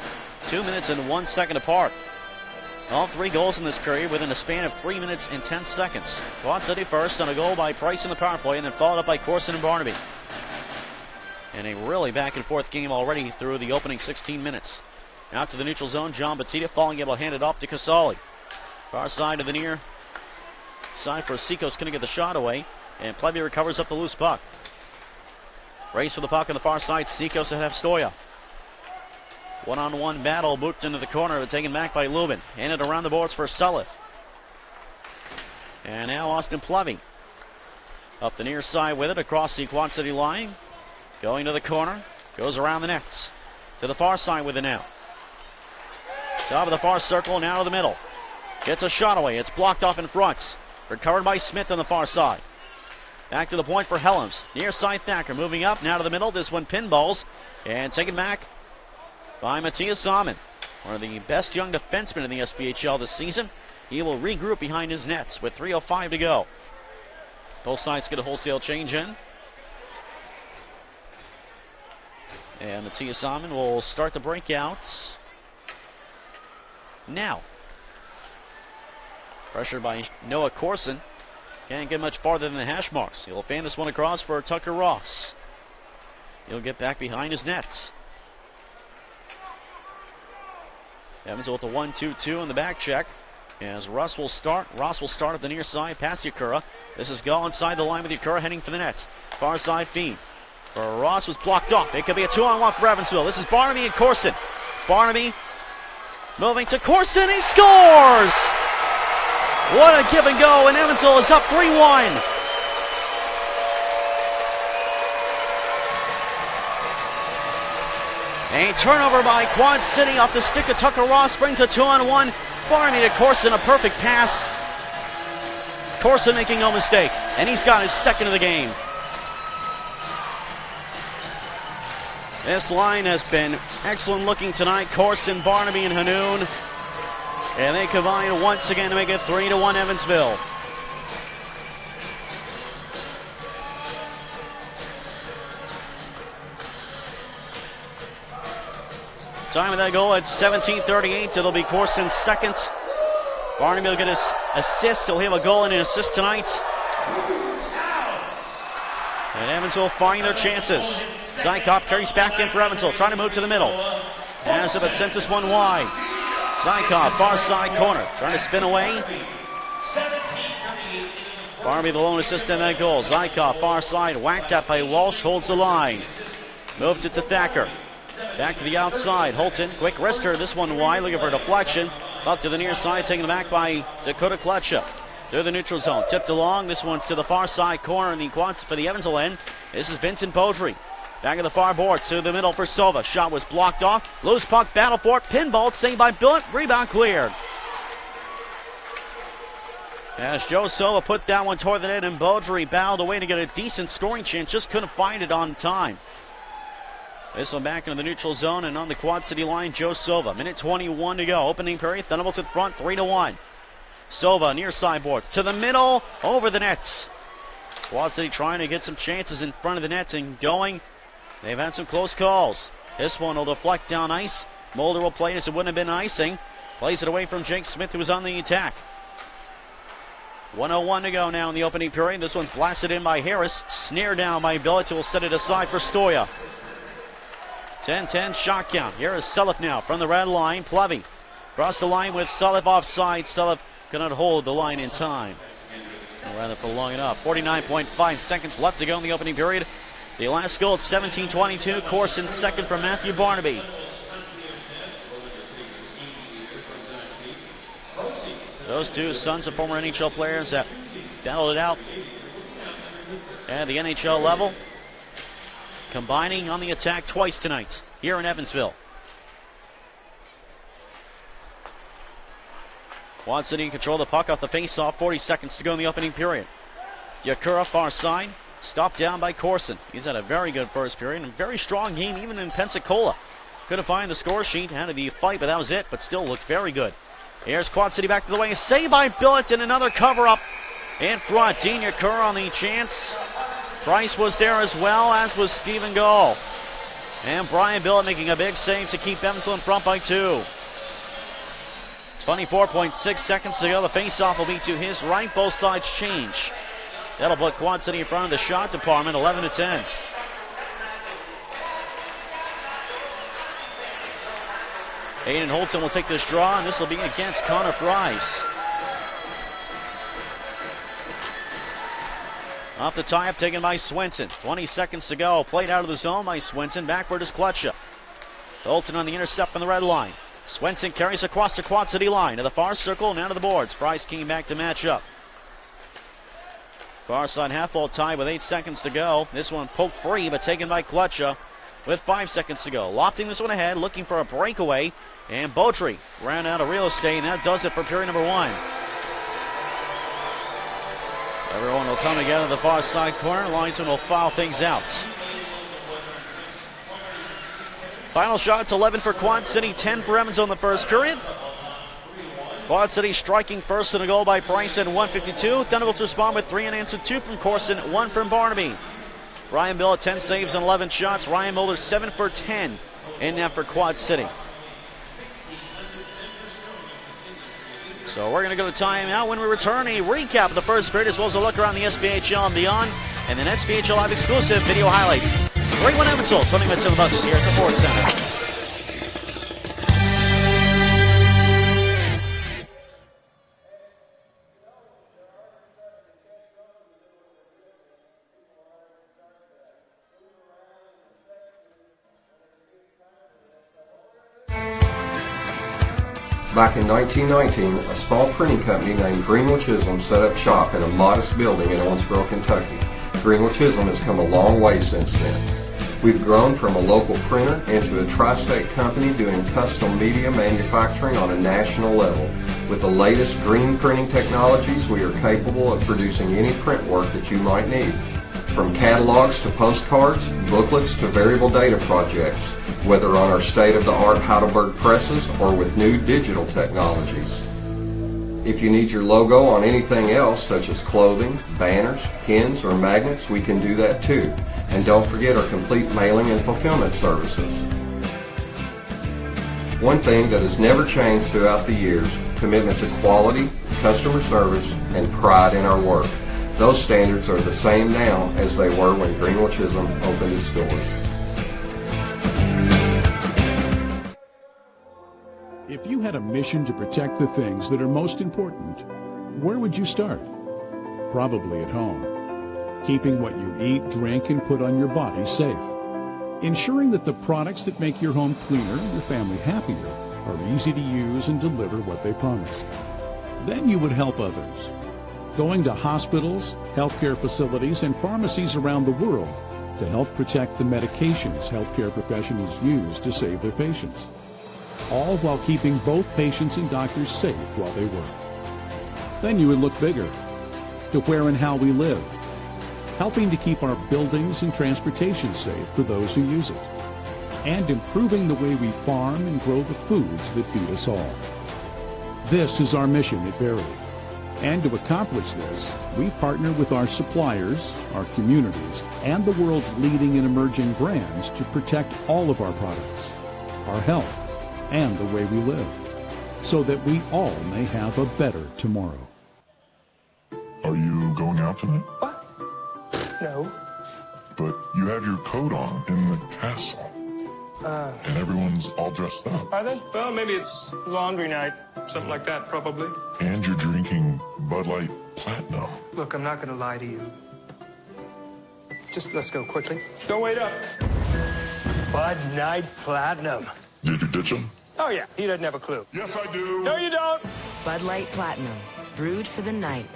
2 minutes and 1 second apart. All 3 goals in this period within a span of 3 minutes and 10 seconds. Quad City first on a goal by Price in the power play, and then followed up by Corson and Barnaby. And a really back-and-forth game already through the opening 16 minutes. Out to the neutral zone, John Batista falling able to hand it off to Casali. Far side of the near side for Sikos, couldn't get the shot away. And Plevy recovers up the loose puck. Race for the puck on the far side. Sikos ahead of Stoya. One-on-one battle. Moved into the corner, but taken back by Lubin. Handed around the boards for Sulliff. And now Austin Plevy. Up the near side with it across the Quad City line. Going to the corner. Goes around the nets. To the far side with it now. Top of the far circle, now to the middle. Gets a shot away. It's blocked off in front. Recovered by Smith on the far side. Back to the point for Helms. Near side Thacker moving up. Now to the middle. This one pinballs. And taken back by Matthias Salmon. One of the best young defensemen in the SPHL this season. He will regroup behind his nets with 3:05 to go. Both sides get a wholesale change in. And Matthias Salmon will start the breakouts now. Pressured by Noah Corson. Can't get much farther than the hash marks. He'll fan this one across for Tucker Ross. He'll get back behind his nets. Evansville with the 1-2-2 in the back check. As Ross will start at the near side past Yakura. This is Gall inside the line with Yakura heading for the net. Far side feed for Ross was blocked off. It could be a 2-on-1 for Evansville. This is Barnaby and Corson. Barnaby moving to Corson. He scores! What a give and go, and Evansville is up 3-1. A turnover by Quad City off the stick of Tucker Ross brings a 2-on-1. Barnaby to Corson, a perfect pass. Corson making no mistake, and he's got his second of the game. This line has been excellent looking tonight. Corson, Barnaby, and Hanoun. And they combine once again to make it 3-1 Evansville. Time of that goal at 17:38. It'll be Corson's second. Barnaby will get his assist. He'll have a goal and an assist tonight. And Evansville finding their chances. Zykov carries back in for Evansville, trying to move to the middle. As if it sends this one wide. Zykov, far side corner, trying to spin away. Barnaby, the lone assist in that goal. Zykov, far side, whacked up by Walsh, holds the line. Moved it to Thacker. Back to the outside. Holton, quick wrister. This one wide, looking for a deflection. Up to the near side, taken back by Dakota Kletcha. Through the neutral zone. Tipped along. This one's to the far side corner in the quads for the Evansville end. This is Vincent Beaudry. Back of the far boards to the middle for Sova. Shot was blocked off. Loose puck, battle for it. Pinball, saved by Billet. Rebound cleared. As Joe Sova put that one toward the net, and Beaudry battled away to get a decent scoring chance. Just couldn't find it on time. This one back into the neutral zone and on the Quad City line, Joe Sova. Minute 21 to go. Opening period. Thunderbolts in front, 3-1. Sova near sideboard to the middle, over the nets. Quad City trying to get some chances in front of the nets and going. They've had some close calls. This one will deflect down ice. Mulder will play it as it wouldn't have been icing. Plays it away from Jake Smith, who was on the attack. 1:01 to go now in the opening period. This one's blasted in by Harris. Snared down by Billet, who will set it aside for Stoya. 10-10 shot count. Here is Sulliff now from the red line. Plevy across the line with Sulliff offside. Sulliff cannot hold the line in time. Or rather for long enough. 49.5 seconds left to go in the opening period. The last goal at 17:22. Corson second from Matthew Barnaby. Those two sons of former NHL players that battled it out at the NHL level, combining on the attack twice tonight here in Evansville. Quad City in control of the puck off the face-off. 40 seconds to go in the opening period. Yakura far side, stopped down by Corson. He's had a very good first period and a very strong game even in Pensacola. Couldn't find the score sheet, had the fight, but that was it, but still looked very good. Here's Quad City back to the way. Saved by Billet and another cover-up in front. Dean Yakura on the chance. Price was there as well, as was Stephen Gall. And Brian Billet making a big save to keep Evansville in front by 2. 24.6 seconds to go. The face-off will be to his right. Both sides change. That'll put Quad City in front of the shot department, 11-10. Aiden Holton will take this draw, and this will be against Connor Fries. Off the tie-up taken by Swenson. 20 seconds to go. Played out of the zone by Swenson. Backward is Kletcha. Holton on the intercept from the red line. Swenson carries across the Quad City line to the far circle and out of the boards. Fries came back to match up. Far side half-full tie with 8 seconds to go. This one poked free, but taken by Kletcha with 5 seconds to go. Lofting this one ahead, looking for a breakaway. And Beaudry ran out of real estate, and that does it for period number 1. Everyone will come together to the far side corner. Linesman will foul things out. Final shots, 11 for Quad City, 10 for Evansville in the first period. Quad City striking first in a goal by Price at 1:52. Thunderbolts respond with 3 unanswered, 2 from Corson, 1 from Barnaby. Brian Billet, 10 saves and 11 shots. Ryan Mulder, 7 for 10 in net for Quad City. So we're going to go to timeout. When we return, a recap of the first period as well as a look around the SPHL and beyond, and then SPHL Live exclusive video highlights. Great one, Evansville, 20 minutes to the Bucks here at the Ford Center.
Back in 1919, a small printing company named Greenwood Chisholm set up shop in a modest building in Owensboro, Kentucky. Greenwood Chisholm has come a long way since then. We've grown from a local printer into a tri-state company doing custom media manufacturing on a national level. With the latest green printing technologies, we are capable of producing any print work that you might need. From catalogs to postcards, booklets to variable data projects, whether on our state-of-the-art Heidelberg presses or with new digital technologies. If you need your logo on anything else, such as clothing, banners, pins, or magnets, we can do that too. And don't forget our complete mailing and fulfillment services. One thing that has never changed throughout the years, commitment to quality, customer service, and pride in our work. Those standards are the same now as they were when Greenwood Chisholm opened its doors.
If you had a mission to protect the things that are most important, where would you start? probably at home. Keeping what you eat, drink, and put on your body safe. Ensuring that the products that make your home cleaner and your family happier are easy to use and deliver what they promised. Then you would help others. Going to hospitals, healthcare facilities, and pharmacies around the world to help protect the medications healthcare professionals use to save their patients. All while keeping both patients and doctors safe while they work. Then you would look bigger. To where and how we live. Helping to keep our buildings and transportation safe for those who use it. And improving the way we farm and grow the foods that feed us all. This is our mission at Berry. And to accomplish this, we partner with our suppliers, our communities, and the world's leading and emerging brands to protect all of our products, our health, and the way we live, so that we all may have a better tomorrow.
Are you going out tonight?
What? No.
But you have your coat on in the castle. And everyone's all dressed up.
Are they? Well, maybe it's laundry night. Something like that, probably.
And you're drinking Bud Light Platinum.
Look, I'm not going to lie to you. Just let's go quickly. Don't wait up. Bud Light Platinum.
Did you ditch him?
Oh, yeah. He doesn't have a clue.
Yes, I do.
No, you don't.
Bud Light Platinum. Brewed for the night.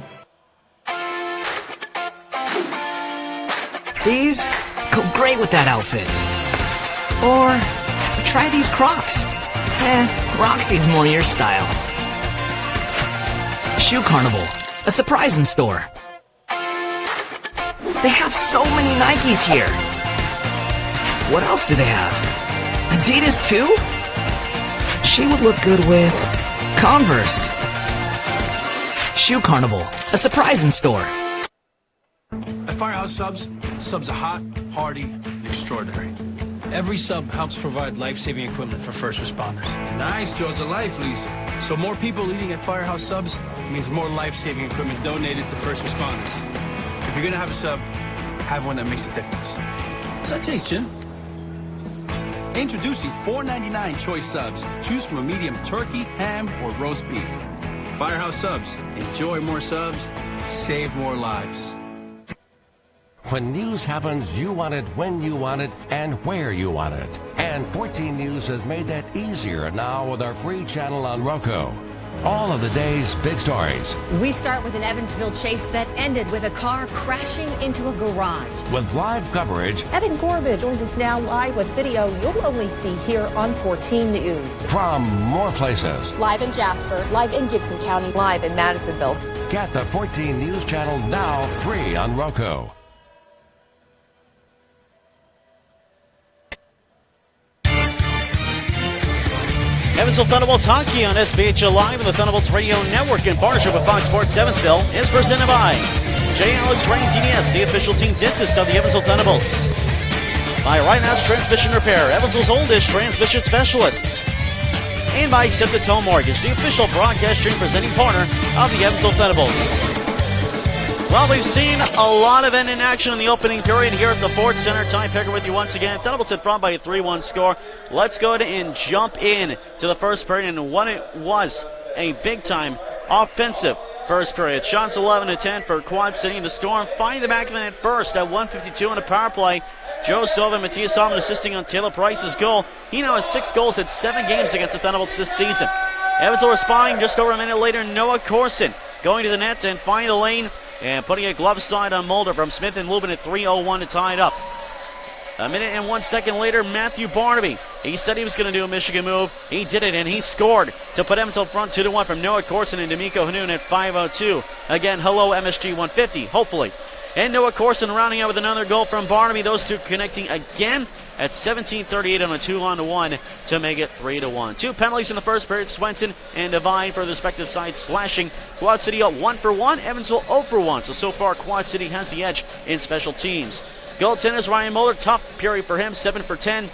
These go great with that outfit. Or try these Crocs. Roxy's more your style. Shoe Carnival, a surprising store. They have so many Nikes here. What else do they have? Adidas too? She would look good with Converse. Shoe Carnival, a surprising store.
At Firehouse Subs, subs are hot, hearty, and extraordinary. Every sub helps provide life-saving equipment for first responders. Nice, jaws of life, Lisa. So more people eating at Firehouse Subs means more life-saving equipment donated to first responders. If you're gonna have a sub, have one that makes a difference. How's that taste, Jim? Introducing $4.99 choice subs. Choose from a medium turkey, ham, or roast beef. Firehouse Subs. Enjoy more subs. Save more lives.
When news happens, you want it when you want it and where you want it. And 14 News has made that easier now with our free channel on Roku. All of the day's big stories.
We start with an Evansville chase that ended with a car crashing into a garage.
With live coverage.
Evan Corbett joins us now live with video you'll only see here on 14 News.
From more places.
Live in Jasper, live in Gibson County, live in Madisonville.
Get the 14 News channel now free on Roku.
Evansville Thunderbolts hockey on SBHL Live and the Thunderbolts Radio Network in partnership with Fox Sports Evansville is presented by J. Alex Rain DDS, the official team dentist of the Evansville Thunderbolts. By Right Now's Transmission Repair, Evansville's oldest transmission specialists. And by Accepted Home Mortgage, the official broadcasting presenting partner of the Evansville Thunderbolts. Well, we've seen a lot of end in action in the opening period here at the Ford Center. Ty Picker with you once again. Thunderbolts in front by a 3-1 score. Let's go ahead and jump in to the first period and what it was a big-time offensive first period. Shots 11-10 for Quad City. The Storm finding the back of the net first at 1:52 on a power play. Joe Silva and Matthias Salmon assisting on Taylor Price's goal. He now has 6 goals at 7 games against the Thunderbolts this season. Evansville responding just over a minute later. Noah Corson going to the net and finding the lane and putting a glove side on Mulder from Smith and Lubin at 3:01 to tie it up. A minute and 1 second later, Matthew Barnaby. He said he was going to do a Michigan move. He did it, and he scored to put Evansville front 2-1 from Noah Corson and D'Amico Hanoun at 5:02. Again, hello MSG 150, hopefully. And Noah Corson rounding out with another goal from Barnaby. Those two connecting again at 17:38 on a 2-1 to make it 3-1. 2 penalties in the first period. Swenson and Devine for the respective sides slashing. Quad City up 1-for-1. Evansville 0-for-1. So far, Quad City has the edge in special teams. Goaltenders Ryan Muller, tough period for him, 7-for-10.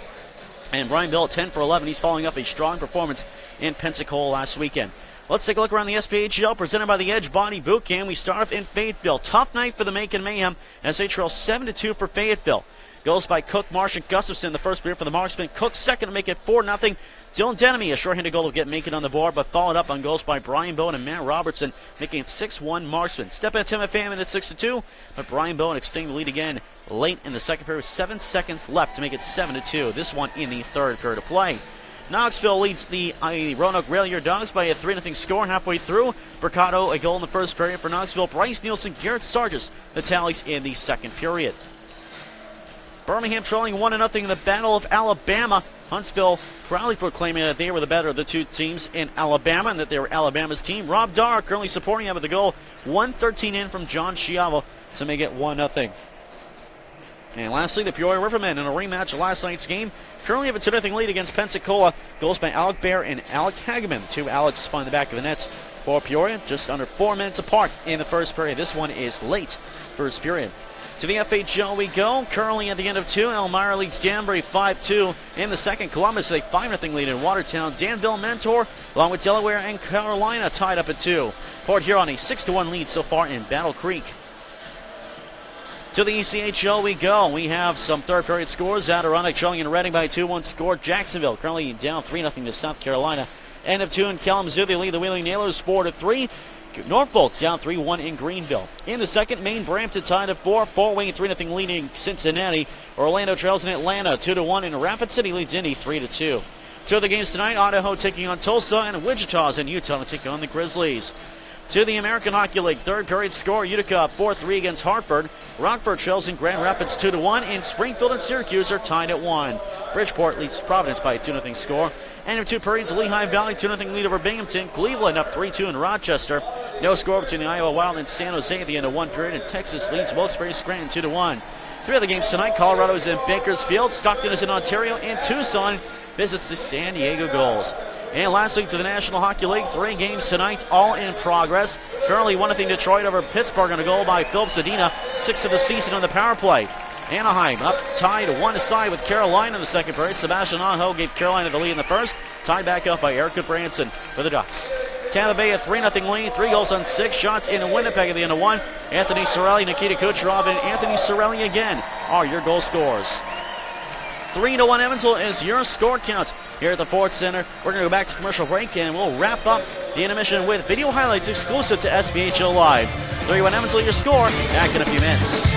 And Brian Bill at 10-for-11. He's following up a strong performance in Pensacola last weekend. Let's take a look around the SPHL, presented by the Edge Body Boot Camp. We start off in Fayetteville. Tough night for the Macon Mayhem as they trail 7-2 for Fayetteville. goes by Cook, Marsh, and Gustafson. The first period for the Marksmen. Cook second to make it 4-0. Dylan Denemy, a short-handed goal to make it on the board, but followed up on goals by Brian Bowen and Matt Robertson, making it 6-1 Marksmen. Step in Tim Famine at 6-2, but Brian Bowen extending the lead again late in the second period with 7 seconds left to make it 7-2. This one in the third period of play. Knoxville leads the Roanoke Railier Dogs by a 3-0 score halfway through. Mercado, a goal in the first period for Knoxville. Bryce Nielsen, Garrett Sargis, the tallies in the second period. Birmingham trailing 1-0 in the Battle of Alabama. Huntsville proudly proclaiming that they were the better of the two teams in Alabama and that they were Alabama's team. Rob Darr currently supporting them with the goal. 1:13 in from John Schiavo to make it 1-0. And lastly, the Peoria Rivermen in a rematch of last night's game currently have a 2-0 lead against Pensacola. Goals by Alec Bear and Alec Hageman. Two Alex find the back of the nets for Peoria, just under 4 minutes apart in the first period. This one is late first period. To the FHL we go. Currently at the end of 2, Elmira leads Danbury 5-2. In the second, Columbus with a 5-0 lead in Watertown. Danville Mentor, along with Delaware and Carolina, tied up at 2. Port Huron a 6-1 lead so far in Battle Creek. To the ECHL we go. We have some third period scores. Adirondack trailing in Reading by a 2-1 score. Jacksonville currently down 3-0 to South Carolina. End of 2 in Kalamazoo. They lead the Wheeling Nailers 4-3. Norfolk down 3-1 in Greenville. In the second, Maine Brampton tied at 4. Fort Wayne 3-0 leading Cincinnati. Orlando trails in Atlanta 2-1, and Rapid City leads Indy 3-2. Two of the games tonight, Idaho taking on Tulsa, and Wichita's in Utah to take on the Grizzlies. To the American Hockey League, third period score, Utica 4-3 against Hartford. Rockford trails in Grand Rapids 2-1, and Springfield and Syracuse are tied at 1. Bridgeport leads Providence by a 2-0 score. End of 2 periods, Lehigh Valley 2-0 lead over Binghamton. Cleveland up 3-2 in Rochester. No score between the Iowa Wild and San Jose at the end of 1 period, and Texas leads Wilkes-Barre Scranton 2-1. Three other games tonight, Colorado is in Bakersfield, Stockton is in Ontario, and Tucson visits the San Diego Gulls. And lastly, to the National Hockey League, 3 games tonight, all in progress. Currently 1-0 Detroit over Pittsburgh on a goal by Philip Zadina, 6th of the season on the power play. Anaheim up tied 1-1 with Carolina in the second period. Sebastian Aho gave Carolina the lead in the first, tied back up by Erica Branson for the Ducks. Tampa Bay a 3-0 lead, 3 goals on 6 shots in Winnipeg at the end of 1. Anthony Cirelli, Nikita Kucherov, and Anthony Cirelli again are your goal scorers. 3-1 Evansville is your score count here at the Ford Center. We're going to go back to commercial break, and we'll wrap up the intermission with video highlights exclusive to SBHL Live. 3-1 Evansville, your score. Back in a few minutes.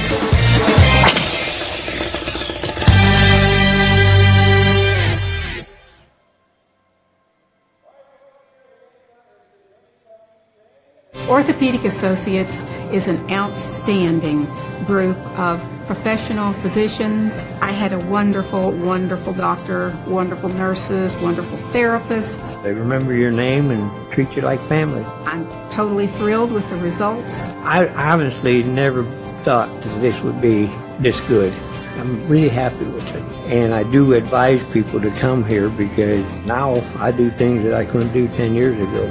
Orthopedic Associates is an outstanding group of professional physicians. I had a wonderful, wonderful doctor, wonderful nurses, wonderful therapists.
They remember your name and treat you like family.
I'm totally thrilled with the results.
I honestly never thought that this would be this good. I'm really happy with it. And I do advise people to come here because now I do things that I couldn't do 10 years ago.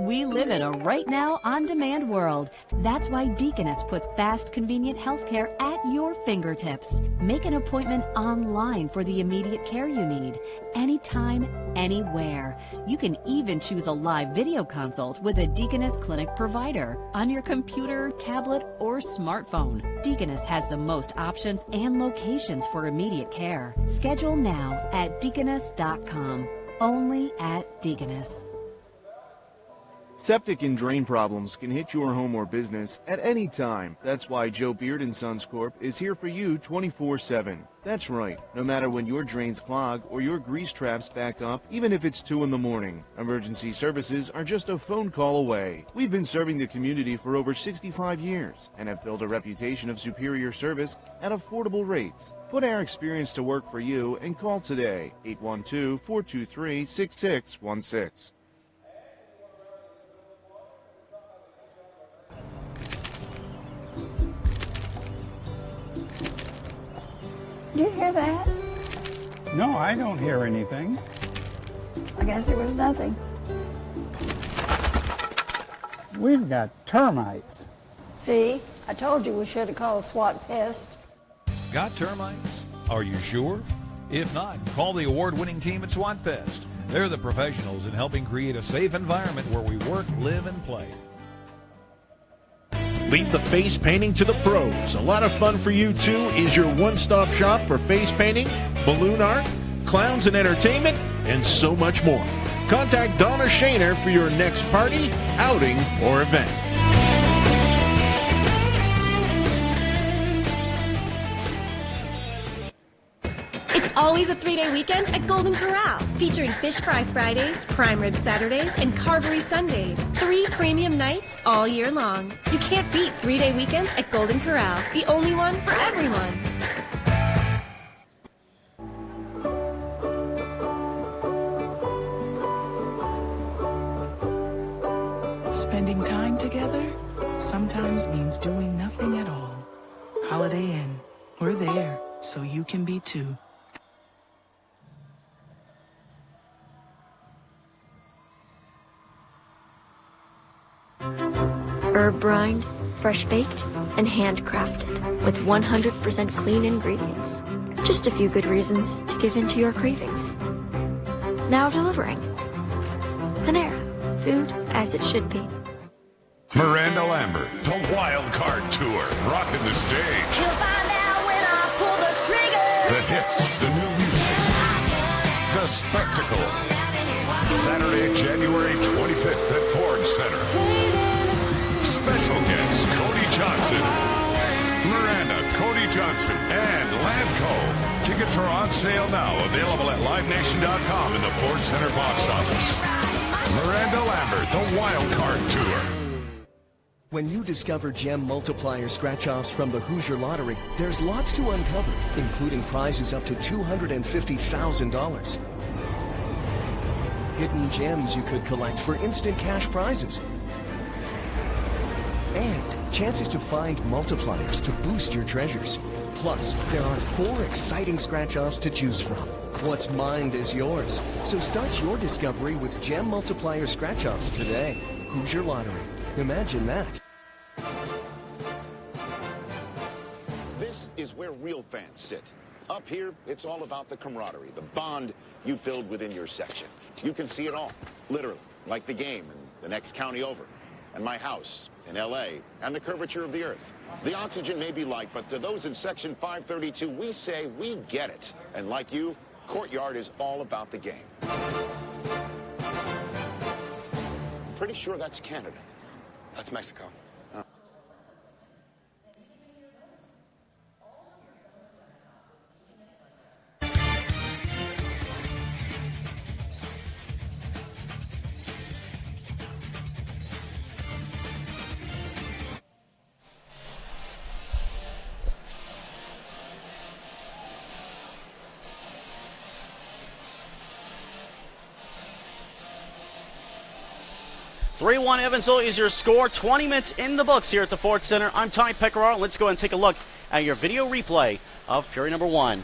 We live in a right now on-demand world. That's why Deaconess puts fast, convenient healthcare at your fingertips. Make an appointment online for the immediate care you need. Anytime, anywhere. You can even choose a live video consult with a Deaconess Clinic provider on your computer, tablet, or smartphone. Deaconess has the most options and locations for immediate care. Schedule now at deaconess.com. Only at Deaconess.
Septic and drain problems can hit your home or business at any time. That's why Joe Beard & Sons Corp. is here for you 24/7. That's right. No matter when your drains clog or your grease traps back up, even if it's 2 in the morning, emergency services are just a phone call away. We've been serving the community for over 65 years and have built a reputation of superior service at affordable rates. Put our experience to work for you and call today, 812-423-6616.
Did you hear that?
No, I don't hear anything.
I guess it was nothing.
We've got termites.
See, I told you we should have called SWAT Pest.
Got termites? Are you sure? If not, call the award-winning team at SWAT Pest. They're the professionals in helping create a safe environment where we work, live, and play.
Leave the face painting to the pros. A lot of fun for you, too, is your one-stop shop for face painting, balloon art, clowns and entertainment, and so much more. Contact Donna Shaner for your next party, outing, or event.
It's always a 3-day weekend at Golden Corral, featuring Fish Fry Fridays, Prime Rib Saturdays, and Carvery Sundays. 3 premium nights all year long. You can't beat 3-day weekends at Golden Corral, the only one for everyone.
Spending time together sometimes means doing nothing at all. Holiday Inn, we're there so you can be too.
Herb brined, fresh baked, and handcrafted with 100% clean ingredients. Just a few good reasons to give in to your cravings. Now delivering. Panera, food as it should be.
Miranda Lambert, the Wild Card Tour, rocking the stage.
You'll find out when I pull the trigger.
The hits, the new music, the spectacle. Saturday, January 25th at Ford Center. Special guest, Cody Johnson. Miranda, Cody Johnson, and Lamco. Tickets are on sale now, available at LiveNation.com in the Ford Center box office. Miranda Lambert, the Wild Card Tour.
When you discover gem multiplier scratch-offs from the Hoosier Lottery, there's lots to uncover, including prizes up to $250,000. Hidden gems you could collect for instant cash prizes. And chances to find multipliers to boost your treasures. Plus, there are 4 exciting scratch-offs to choose from. What's mined is yours. So start your discovery with gem multiplier scratch-offs today. Hoosier Lottery. Imagine that.
This is where real fans sit. Up here, it's all about the camaraderie, the bond you build within your section. You can see it all, literally, like the game in the next county over, and my house in L.A., and the curvature of the earth. The oxygen may be light, but to those in Section 532, we say we get it. And like you, Courtyard is all about the game. I'm pretty sure that's Canada.
That's Mexico.
(3-1) Evansville is your score. 20 minutes in the books here at the Ford Center. I'm Ty Pecoraro. Let's go and take a look at your video replay of period number 1.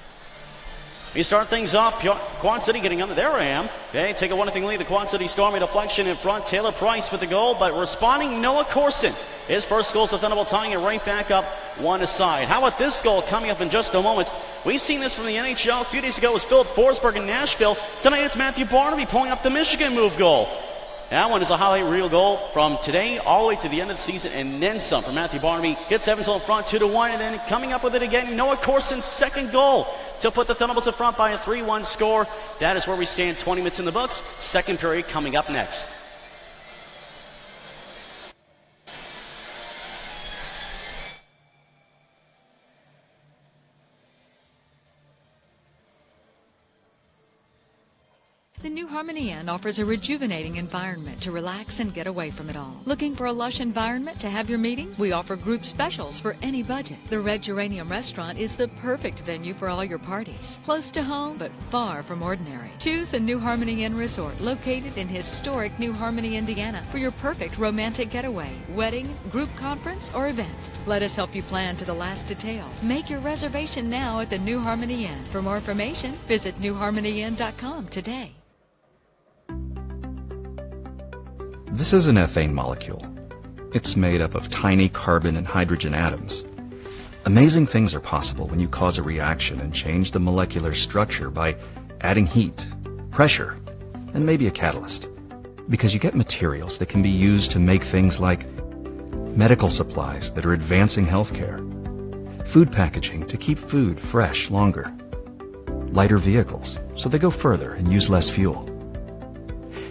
We start things off. Quad City getting under. There I am. Okay, take a 1-0 lead. The Quad City Storm, a deflection in front. Taylor Price with the goal, but responding Noah Corson. His first goal, so Thunderbolt tying it right back up 1-0. How about this goal coming up in just a moment? We've seen this from the NHL. A few days ago it was Philip Forsberg in Nashville. Tonight it's Matthew Barnaby pulling up the Michigan move goal. That one is a highlight reel goal from today all the way to the end of the season and then some for Matthew Barnaby. Gets Evansville in front 2-1, and then coming up with it again, Noah Corson's second goal to put the Thunderbolts in front by a 3-1 score. That is where we stand. 20 minutes in the books. Second period coming up next.
The new Harmony Inn offers a rejuvenating environment to relax and get away from it all. Looking for a lush environment to have your meeting? We offer group specials for any budget. The Red Geranium Restaurant is the perfect venue for all your parties. Close to home, but far from ordinary. Choose the New Harmony Inn Resort, located in historic New Harmony, Indiana, for your perfect romantic getaway, wedding, group conference, or event. Let us help you plan to the last detail. Make your reservation now at the New Harmony Inn. For more information, visit newharmonyinn.com today.
This is an ethane molecule. It's made up of tiny carbon and hydrogen atoms. Amazing things are possible when you cause a reaction and change the molecular structure by adding heat, pressure, and maybe a catalyst. Because you get materials that can be used to make things like medical supplies that are advancing healthcare, food packaging to keep food fresh longer, lighter vehicles so they go further and use less fuel.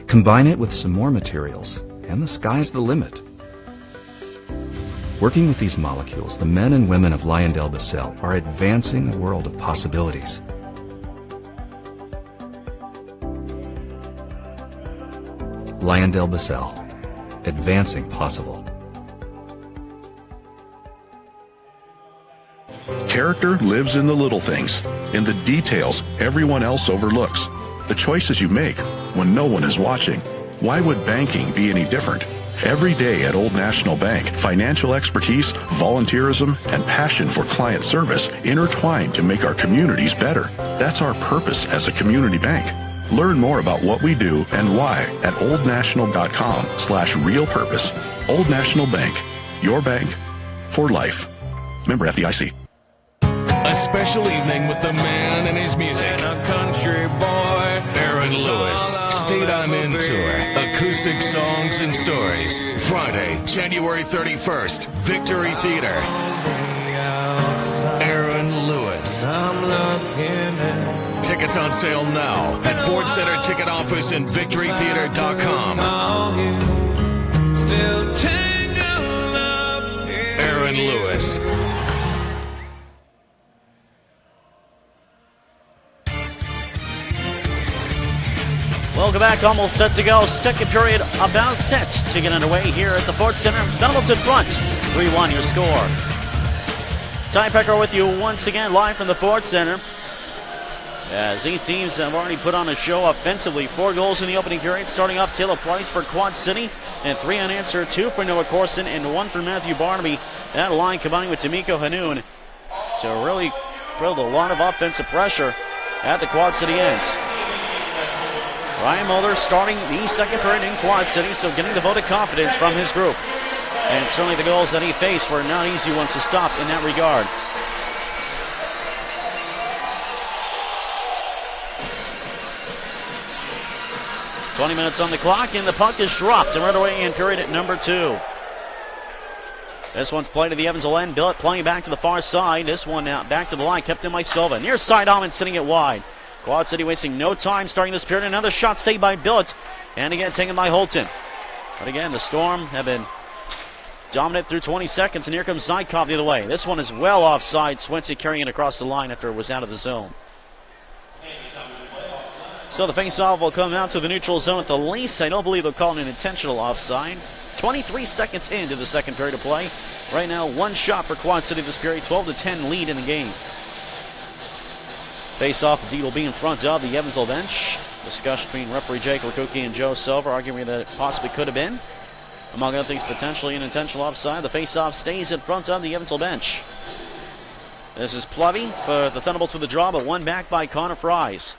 Combine it with some more materials, and the sky's the limit. Working with these molecules, the men and women of LyondellBasell are advancing a world of possibilities. LyondellBasell, advancing possible.
Character lives in the little things, in the details everyone else overlooks, the choices you make when no one is watching. Why would banking be any different? Every day at Old National Bank, financial expertise, volunteerism, and passion for client service intertwine to make our communities better. That's our purpose as a community bank. Learn more about what we do and why at oldnational.com/real purpose. Old National Bank, your bank for life. Member FDIC.
A special evening with the man and his music. And a country boy, Aaron Lewis. State I'm Into It. Acoustic songs and stories. Friday, January 31st, Victory Theater. Aaron Lewis. Tickets on sale now at Ford Center Ticket Office and VictoryTheater.com. Aaron Lewis.
Welcome back. Almost set to go. Second period about set to get underway here at the Ford Center. Thunderbolts in front. 3-1 your score. Ty Pecker with you once again live from the Ford Center. As these teams have already put on a show offensively. 4 goals in the opening period. Starting off, Taylor Price for Quad City. And 3 unanswered. 2 for Noah Corson and 1 for Matthew Barnaby. That line combining with D'Amico Hanoun to really build a lot of offensive pressure at the Quad City ends. Ryan Mulder starting the second period in Quad City, so getting the vote of confidence from his group. And certainly the goals that he faced were not easy ones to stop in that regard. "20 minutes on the clock, and the puck is dropped and right away in period at number 2. This one's played to the Evansville end. Billett playing back to the far side. This one out back to the line, kept in by Silva. Near side, Almond sitting it wide. Quad City wasting no time starting this period. Another shot saved by Billett. And again taken by Holton. But again, the Storm have been dominant through 20 seconds. And here comes Zykov the other way. This one is well offside. Swenson carrying it across the line after it was out of the zone. So the faceoff will come out to the neutral zone at the least. I don't believe they'll call it an intentional offside. 23 seconds into the second period of play. Right now, 1 shot for Quad City this period. 12-10 lead in the game. Face-off, indeed, will be in front of the Evansville bench. Discussion between referee Jake Rakuki and Joe Silver, arguing that it possibly could have been. Among other things, potentially an intentional offside. The face-off stays in front of the Evansville bench. This is Plevy for the Thunderbolts with the draw, but 1 back by Connor Fries.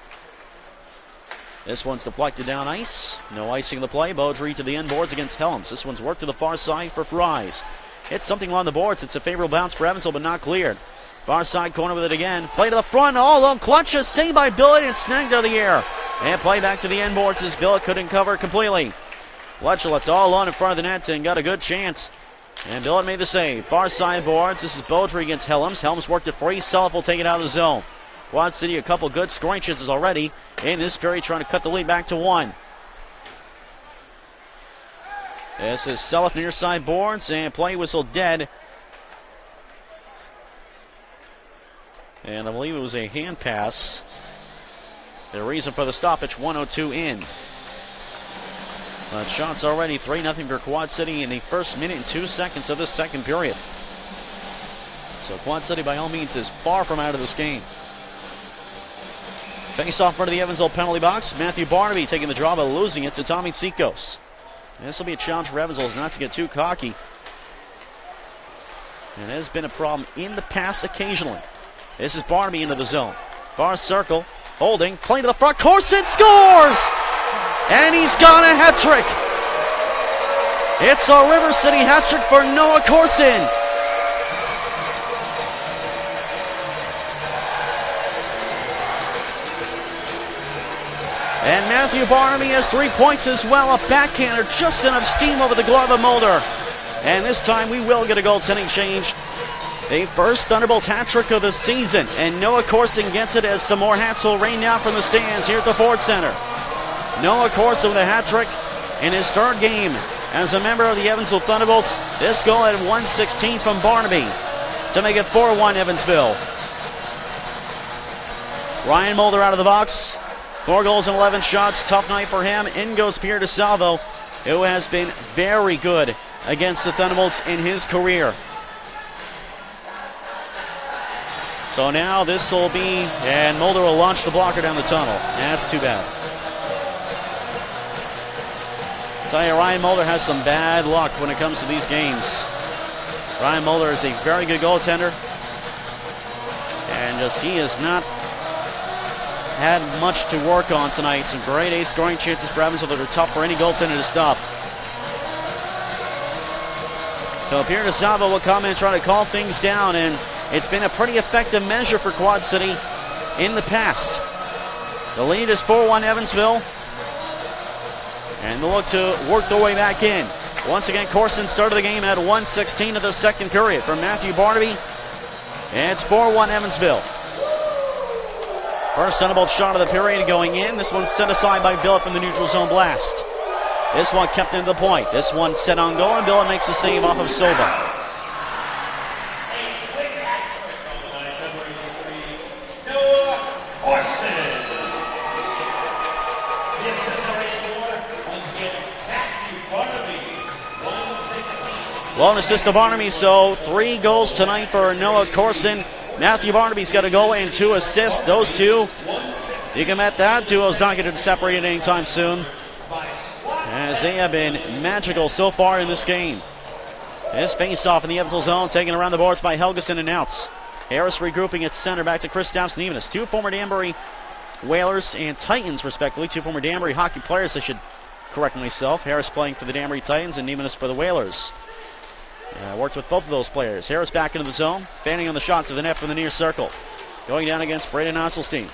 This one's deflected down ice. No icing in the play. Beaudry to the end boards against Helms. This one's worked to the far side for Fries. Hits something along the boards. It's a favorable bounce for Evansville, but not cleared. Far side corner with it again. Play to the front. All alone. Clutch is saved by Billett and snagged out of the air. And play back to the end boards as Billett couldn't cover completely. Fletcher left all alone in front of the net and got a good chance. And Billett made the save. Far side boards. This is Beaudry against Helms. Helms worked it free. Self will take it out of the zone. Quad City a couple good scoring chances already in this period, trying to cut the lead back to 1. This is Self near side boards and play whistle dead. And I believe it was a hand pass. The reason for the stoppage, 1:02 in. But shots already 3-0 for Quad City in the first minute and 2 seconds of the second period. So Quad City by all means is far from out of this game. Face off front of the Evansville penalty box. Matthew Barnaby taking the draw but losing it to Tommy Sikos. This will be a challenge for Evansville not to get too cocky. And it has been a problem in the past occasionally. This is Barnaby into the zone. Far circle, holding, playing to the front. Corson scores! And he's got a hat trick. It's a River City hat trick for Noah Corson. And Matthew Barnaby has 3 points as well. A backhander, just enough steam over the glove of Mulder. And this time we will get a goaltending change. The first Thunderbolts hat trick of the season. And Noah Corson gets it as some more hats will rain down from the stands here at the Ford Center. Noah Corson with a hat trick in his third game as a member of the Evansville Thunderbolts. This goal at 1:16 from Barnaby to make it 4-1 Evansville. Ryan Mulder out of the box. 4 goals and 11 shots. Tough night for him. In goes Pierre DeSalvo, who has been very good against the Thunderbolts in his career. So now this will be, and Mulder will launch the blocker down the tunnel. That's too bad. I'll tell you, Ryan Mulder has some bad luck when it comes to these games. Ryan Mulder is a very good goaltender, and just he has not had much to work on tonight. Some great ace scoring chances for Evansville that are tough for any goaltender to stop. So Pierre DeSalvo will come in and try to calm things down, and it's been a pretty effective measure for Quad City in the past. The lead is 4-1 Evansville, and they'll look to work their way back in. Once again, Corson started the game at 1:16 of the second period. For Matthew Barnaby, it's 4-1 Evansville. First Thunderbolt shot of the period going in. This one set aside by Billett from the neutral zone blast. This one kept into the point. This one set on goal, and Billett makes the save off of Sova. Lone assist to Barnaby, so 3 goals tonight for Noah Corson. Matthew Barnaby's got a goal and 2 assists. Those two, you can bet that duo's not going to separate anytime soon, as they have been magical so far in this game. This face-off in the Evansville zone, taken around the boards by Helgeson and Outs. Harris regrouping at center, back to Chris Stapps and Evanis. 2 former Danbury Whalers and Titans, respectively. 2 former Danbury hockey players, I should correct myself. Harris playing for the Danbury Titans and Evanis for the Whalers. Worked with both of those players. Harris back into the zone, fanning on the shot to the net from the near circle. Going down against Braden Osselstein.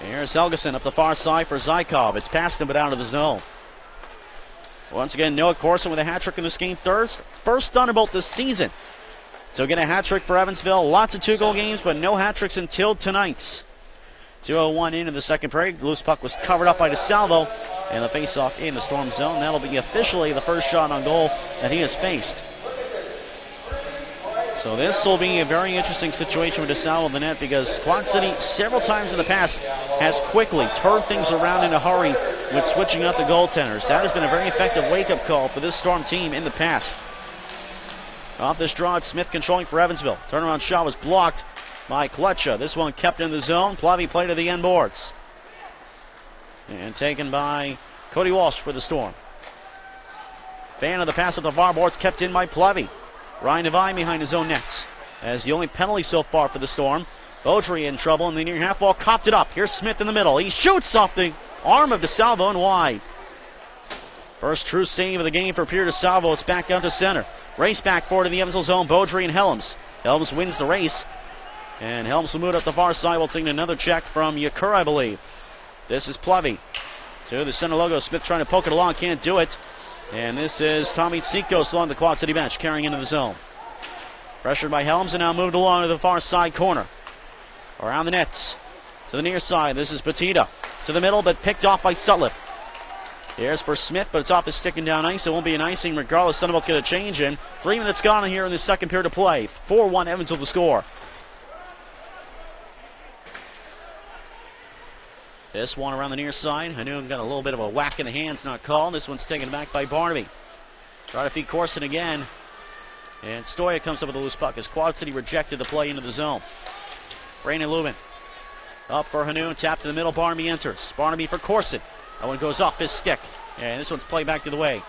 Here's Helgeson up the far side for Zykov. It's past him but out of the zone. Once again, Noah Corson with a hat trick in this game. First Thunderbolt this season. So again, a hat trick for Evansville. Lots of 2-goal games, but no hat tricks until tonight's. 2:01 into the second period. Loose puck was covered up by DeSalvo, and the face-off in the Storm zone. That'll be officially the first shot on goal that he has faced. So this will be a very interesting situation with DeSalvo in the net, because Quad City several times in the past has quickly turned things around in a hurry with switching out the goaltenders. That has been a very effective wake-up call for this Storm team in the past. Off this draw, it's Smith controlling for Evansville. Turnaround shot was blocked by Klutcha. This one kept in the zone. Plavy played to the end boards. And taken by Cody Walsh for the Storm. Fan of the pass at the far boards, kept in by Plavy. Ryan Devine behind his own nets, as the only penalty so far for the Storm. Beaudry in trouble in the near half wall, copped it up. Here's Smith in the middle. He shoots off the arm of DeSalvo and wide. First true save of the game for Pierre DeSalvo. It's back out to center. Race back forward in the Evansville zone. Beaudry and Helms. Helms wins the race, and Helms will move up the far side. We'll take another check from Yakur, I believe. This is Plavy to the center logo. Smith trying to poke it along, can't do it. And this is Tommy Tsikos along the Quad City bench, carrying into the zone. Pressured by Helms, and now moved along to the far side corner. Around the nets to the near side. This is Petita to the middle, but picked off by Sutliff. Here's for Smith, but it's off his stick and down ice. It won't be an icing regardless. Thunderbolt's going to change in. 3 minutes gone here in the second period of play. 4-1 Evansville to score. This one around the near side. Hanoum got a little bit of a whack in the hands, not called. This one's taken back by Barnaby. Try to feed Corson again. And Stoya comes up with a loose puck as Quad City rejected the play into the zone. Brandon Lubin up for Hanoum. Tap to the middle. Barnaby enters. Barnaby for Corson. That one goes off his stick. And this one's played back to the way.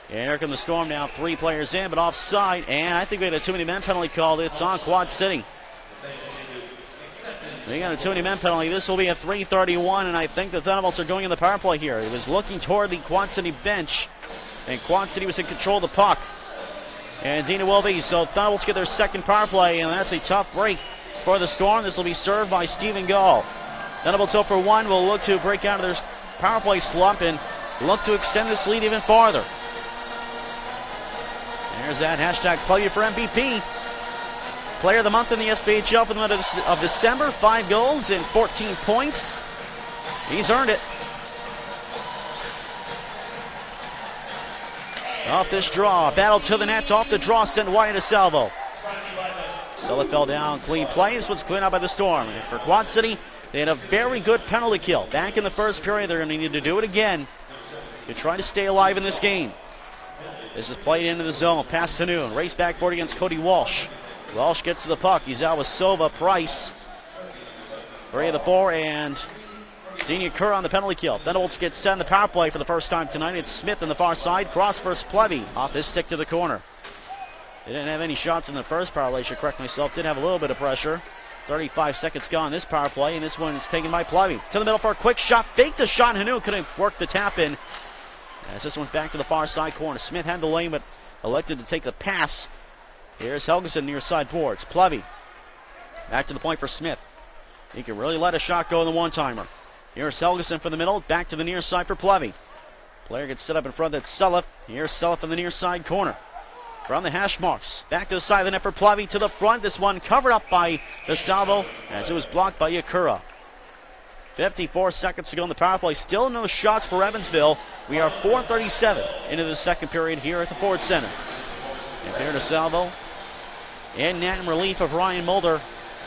And here come the Storm now. 3 players in, but offside. And I think we had a too many men penalty called. It's on Quad City. They got a too many men penalty. This will be a 3:31, and I think the Thunderbolts are going in the power play here. He was looking toward the Quad City bench, and Quad City was in control of the puck. And Dina will be. So Thunderbolts get their second power play, and that's a tough break for the Storm. This will be served by Stephen Gall. Thunderbolts 0 for 1 will look to break out of their power play slump and look to extend this lead even farther. There's that hashtag play for MVP. Player of the month in the SPHL for the month of December. 5 goals and 14 points. He's earned it. Off this draw, battle to the net, off the draw, sent wide to Salvo. Sulla fell down, clean play. This one's cleaned out by the Storm. And for Quad City, they had a very good penalty kill. Back in the first period, they're going to need to do it again to try to stay alive in this game. This is played into the zone, past Hanoun, race back forward against Cody Walsh. Walsh gets to the puck, he's out with Sova, Price. 3 of the 4, and Dina Kerr on the penalty kill. Thunderbolts get set in the power play for the first time tonight. It's Smith on the far side. Cross first Plevy off his stick to the corner. They didn't have any shots in the first power play, I should correct myself. Did have a little bit of pressure. 35 seconds gone this power play, and this one is taken by Plevy. To the middle for a quick shot. Faked the shot. Hanu couldn't work the tap in. As this one's back to the far side corner. Smith had the lane, but elected to take the pass. Here's Helgeson near side boards. Plevy back to the point for Smith. He can really let a shot go in the one-timer. Here's Helgeson from the middle, back to the near side for Plevy. Player gets set up in front, that's Selleff. Here's Selleff in the near side corner. From the hash marks, back to the side of the net for Plevy to the front. This one covered up by the Salvo as it was blocked by Yakura. 54 seconds to go in the power play. Still no shots for Evansville. We are 4:37 into the second period here at the Ford Center. And here to Salvo. In net in relief of Ryan Mulder.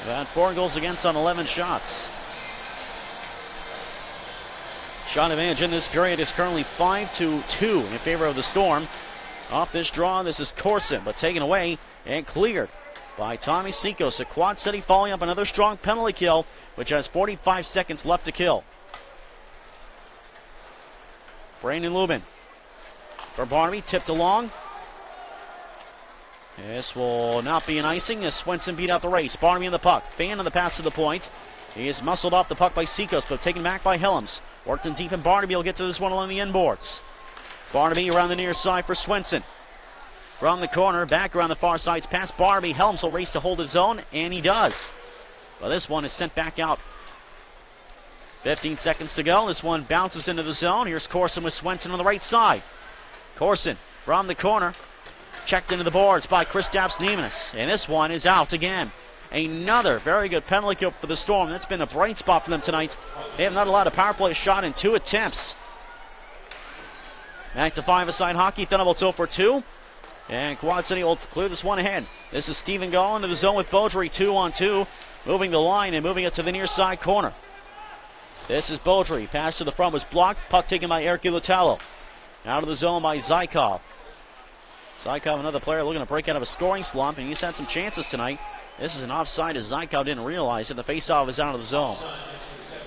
About 4 goals against on 11 shots. Shot advantage in this period is currently 5-2 in favor of the Storm. Off this draw, this is Corson, but taken away and cleared by Tommy Sikos. A Quad City following up another strong penalty kill, which has 45 seconds left to kill. Brandon Lubin for Barnaby, tipped along. This will not be an icing as Swenson beat out the race. Barnaby in the puck, Fan on the pass to the point. He is muscled off the puck by Sikos, but taken back by Helms. Worked in deep, and Barnaby will get to this one along the end boards. Barnaby around the near side for Swenson. From the corner, back around the far sides, past Barnaby. Helms will race to hold his own, and he does. Well, this one is sent back out. 15 seconds to go. This one bounces into the zone. Here's Corson with Swenson on the right side. Corson from the corner. Checked into the boards by Kristaps Neimanis. And this one is out again. Another very good penalty kill for the Storm. That's been a bright spot for them tonight. They have not allowed a power play shot in 2 attempts. Back to 5-a-side hockey. Thunderbolts 0 for 2. And Quad City will clear this one ahead. This is Stephen Gall into the zone with Beaudry, 2-on-2. Moving the line and moving it to the near side corner. This is Beaudry. Pass to the front was blocked. Puck taken by Eric Gilatello. Out of the zone by Zykov. Zykov, another player looking to break out of a scoring slump, and he's had some chances tonight. This is an offside as Zykov didn't realize it. The faceoff is out of the zone.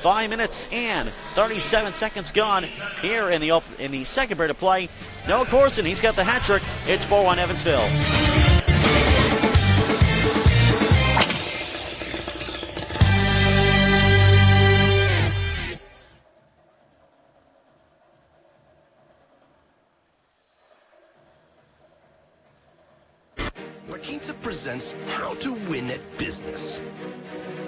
5 minutes and 37 seconds gone here in the second period of play. Noah Corson, he's got the hat trick. It's 4-1 Evansville.
La Quinta presents How to Win at Business.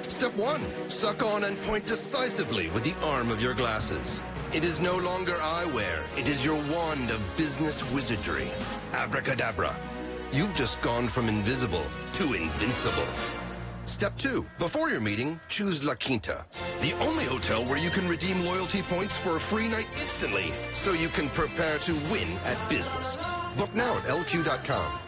Step 1. Suck on and point decisively with the arm of your glasses. It is no longer eyewear. It is your wand of business wizardry. Abracadabra. You've just gone from invisible to invincible. Step 2. Before your meeting, choose La Quinta, the only hotel where you can redeem loyalty points for a free night instantly, so you can prepare to win at business. Book now at lq.com.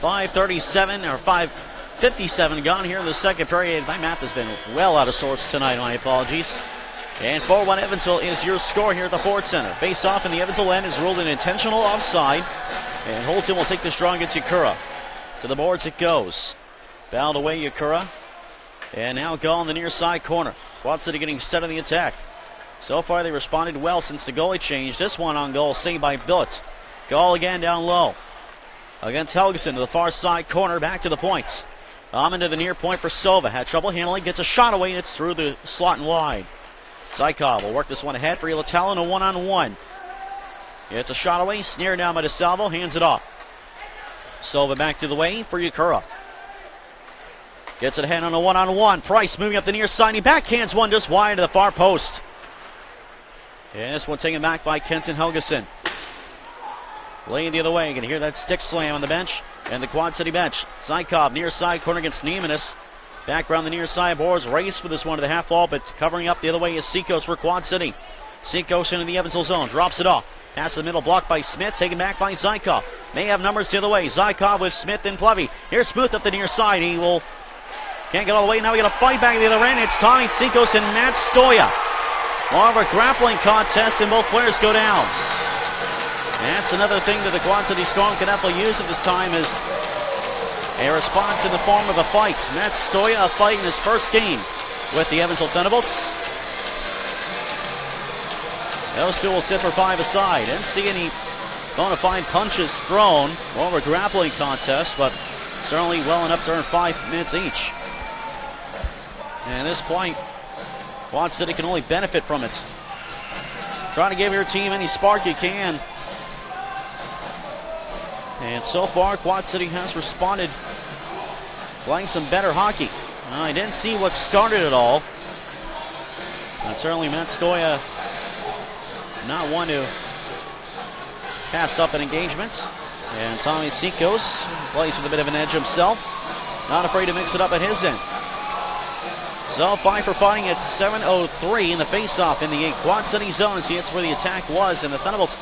5:37 or 5:57 gone here in the second period. My math has been well out of sorts tonight. My apologies. And 4-1 Evansville is your score here at the Ford Center. Face off in the Evansville end is ruled an intentional offside. And Holton will take this draw against Yakura. To the boards it goes. Bowed away Yakura. And now Gall in the near side corner. Quad City getting set on the attack. So far they responded well since the goalie changed. This one on goal saved by Billet. Gall again down low. Against Helgeson to the far side corner, back to the points. Into the near point for Sova. Had trouble handling, gets a shot away, and it's through the slot and wide. Zykov will work this one ahead for Ilatalo in a one-on-one. It's a shot away, snared down by DeSalvo, hands it off. Sova back to the way for Yakura. Gets it ahead on a one-on-one. Price moving up the near side, he backhands one just wide to the far post. And this one taken back by Kenton Helgeson. Laying the other way. You can hear that stick slam on the bench. And the Quad City bench. Zykov near side corner against Neimanis. Back around the near side. Boers race for this one to the half wall, but covering up the other way is Seacoast for Quad City. Seacoast into the Evansville zone. Drops it off. Pass to the middle, blocked by Smith. Taken back by Zykov. May have numbers the other way. Zykov with Smith and Plevy. Here's Smoot up the near side. He will... Can't get all the way. Now we got a fight back at the other end. It's Tommy Seacoast and Matt Stoya. More of a grappling contest, and both players go down. That's another thing that the Quad City Storm can definitely use at this time is a response in the form of a fight. Matt Stoya, a fight in his first game with the Evansville Thunderbolts. Those two will sit for 5 aside. Didn't see any bona fide punches thrown. More of a grappling contest, but certainly well enough to earn 5 minutes each. And at this point, Quad City can only benefit from it. Trying to give your team any spark you can. And so far, Quad City has responded, playing some better hockey. I didn't see what started it all. But certainly Matt Stoya, not one to pass up an engagement. And Tommy Seacoast plays with a bit of an edge himself. Not afraid to mix it up at his end. So 5 for fighting at 7:03 in the face-off in the Quad City zone. See, that's where the attack was, and the Thunderbolts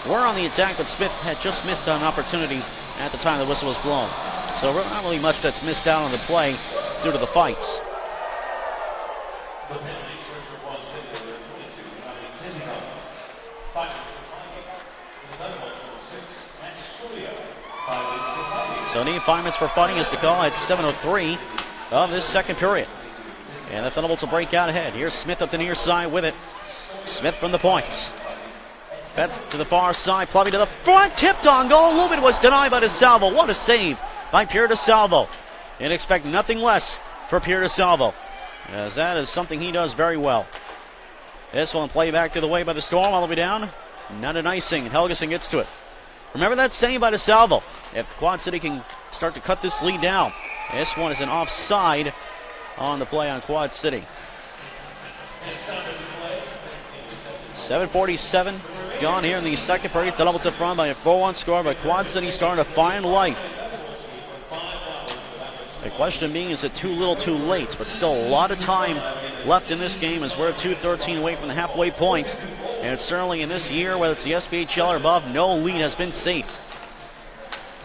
were on the attack, but Smith had just missed an opportunity at the time the whistle was blown. So not really much that's missed out on the play due to the fights. So need 5 minutes for fighting is the call at 7:03 of this second period. And the Thunderbolts will break out ahead. Here's Smith up the near side with it. Smith from the points. That's to the far side. Plummy to the front. Tipped on goal. Lubin was denied by DeSalvo. What a save by Pierre DeSalvo. And expect nothing less for Pierre DeSalvo, as that is something he does very well. This one played back to the way by the Storm all the way down. Not an icing, and Helgeson gets to it. Remember that save by DeSalvo. If Quad City can start to cut this lead down. This one is an offside on the play on Quad City. 7:47 gone here in the second period. The Thunderbolts up front by a 4-1 score, but Quad City starting to find life. The question being, is it too little too late? But still a lot of time left in this game as we're 2:13 away from the halfway point. And certainly in this year, whether it's the SPHL or above, no lead has been safe.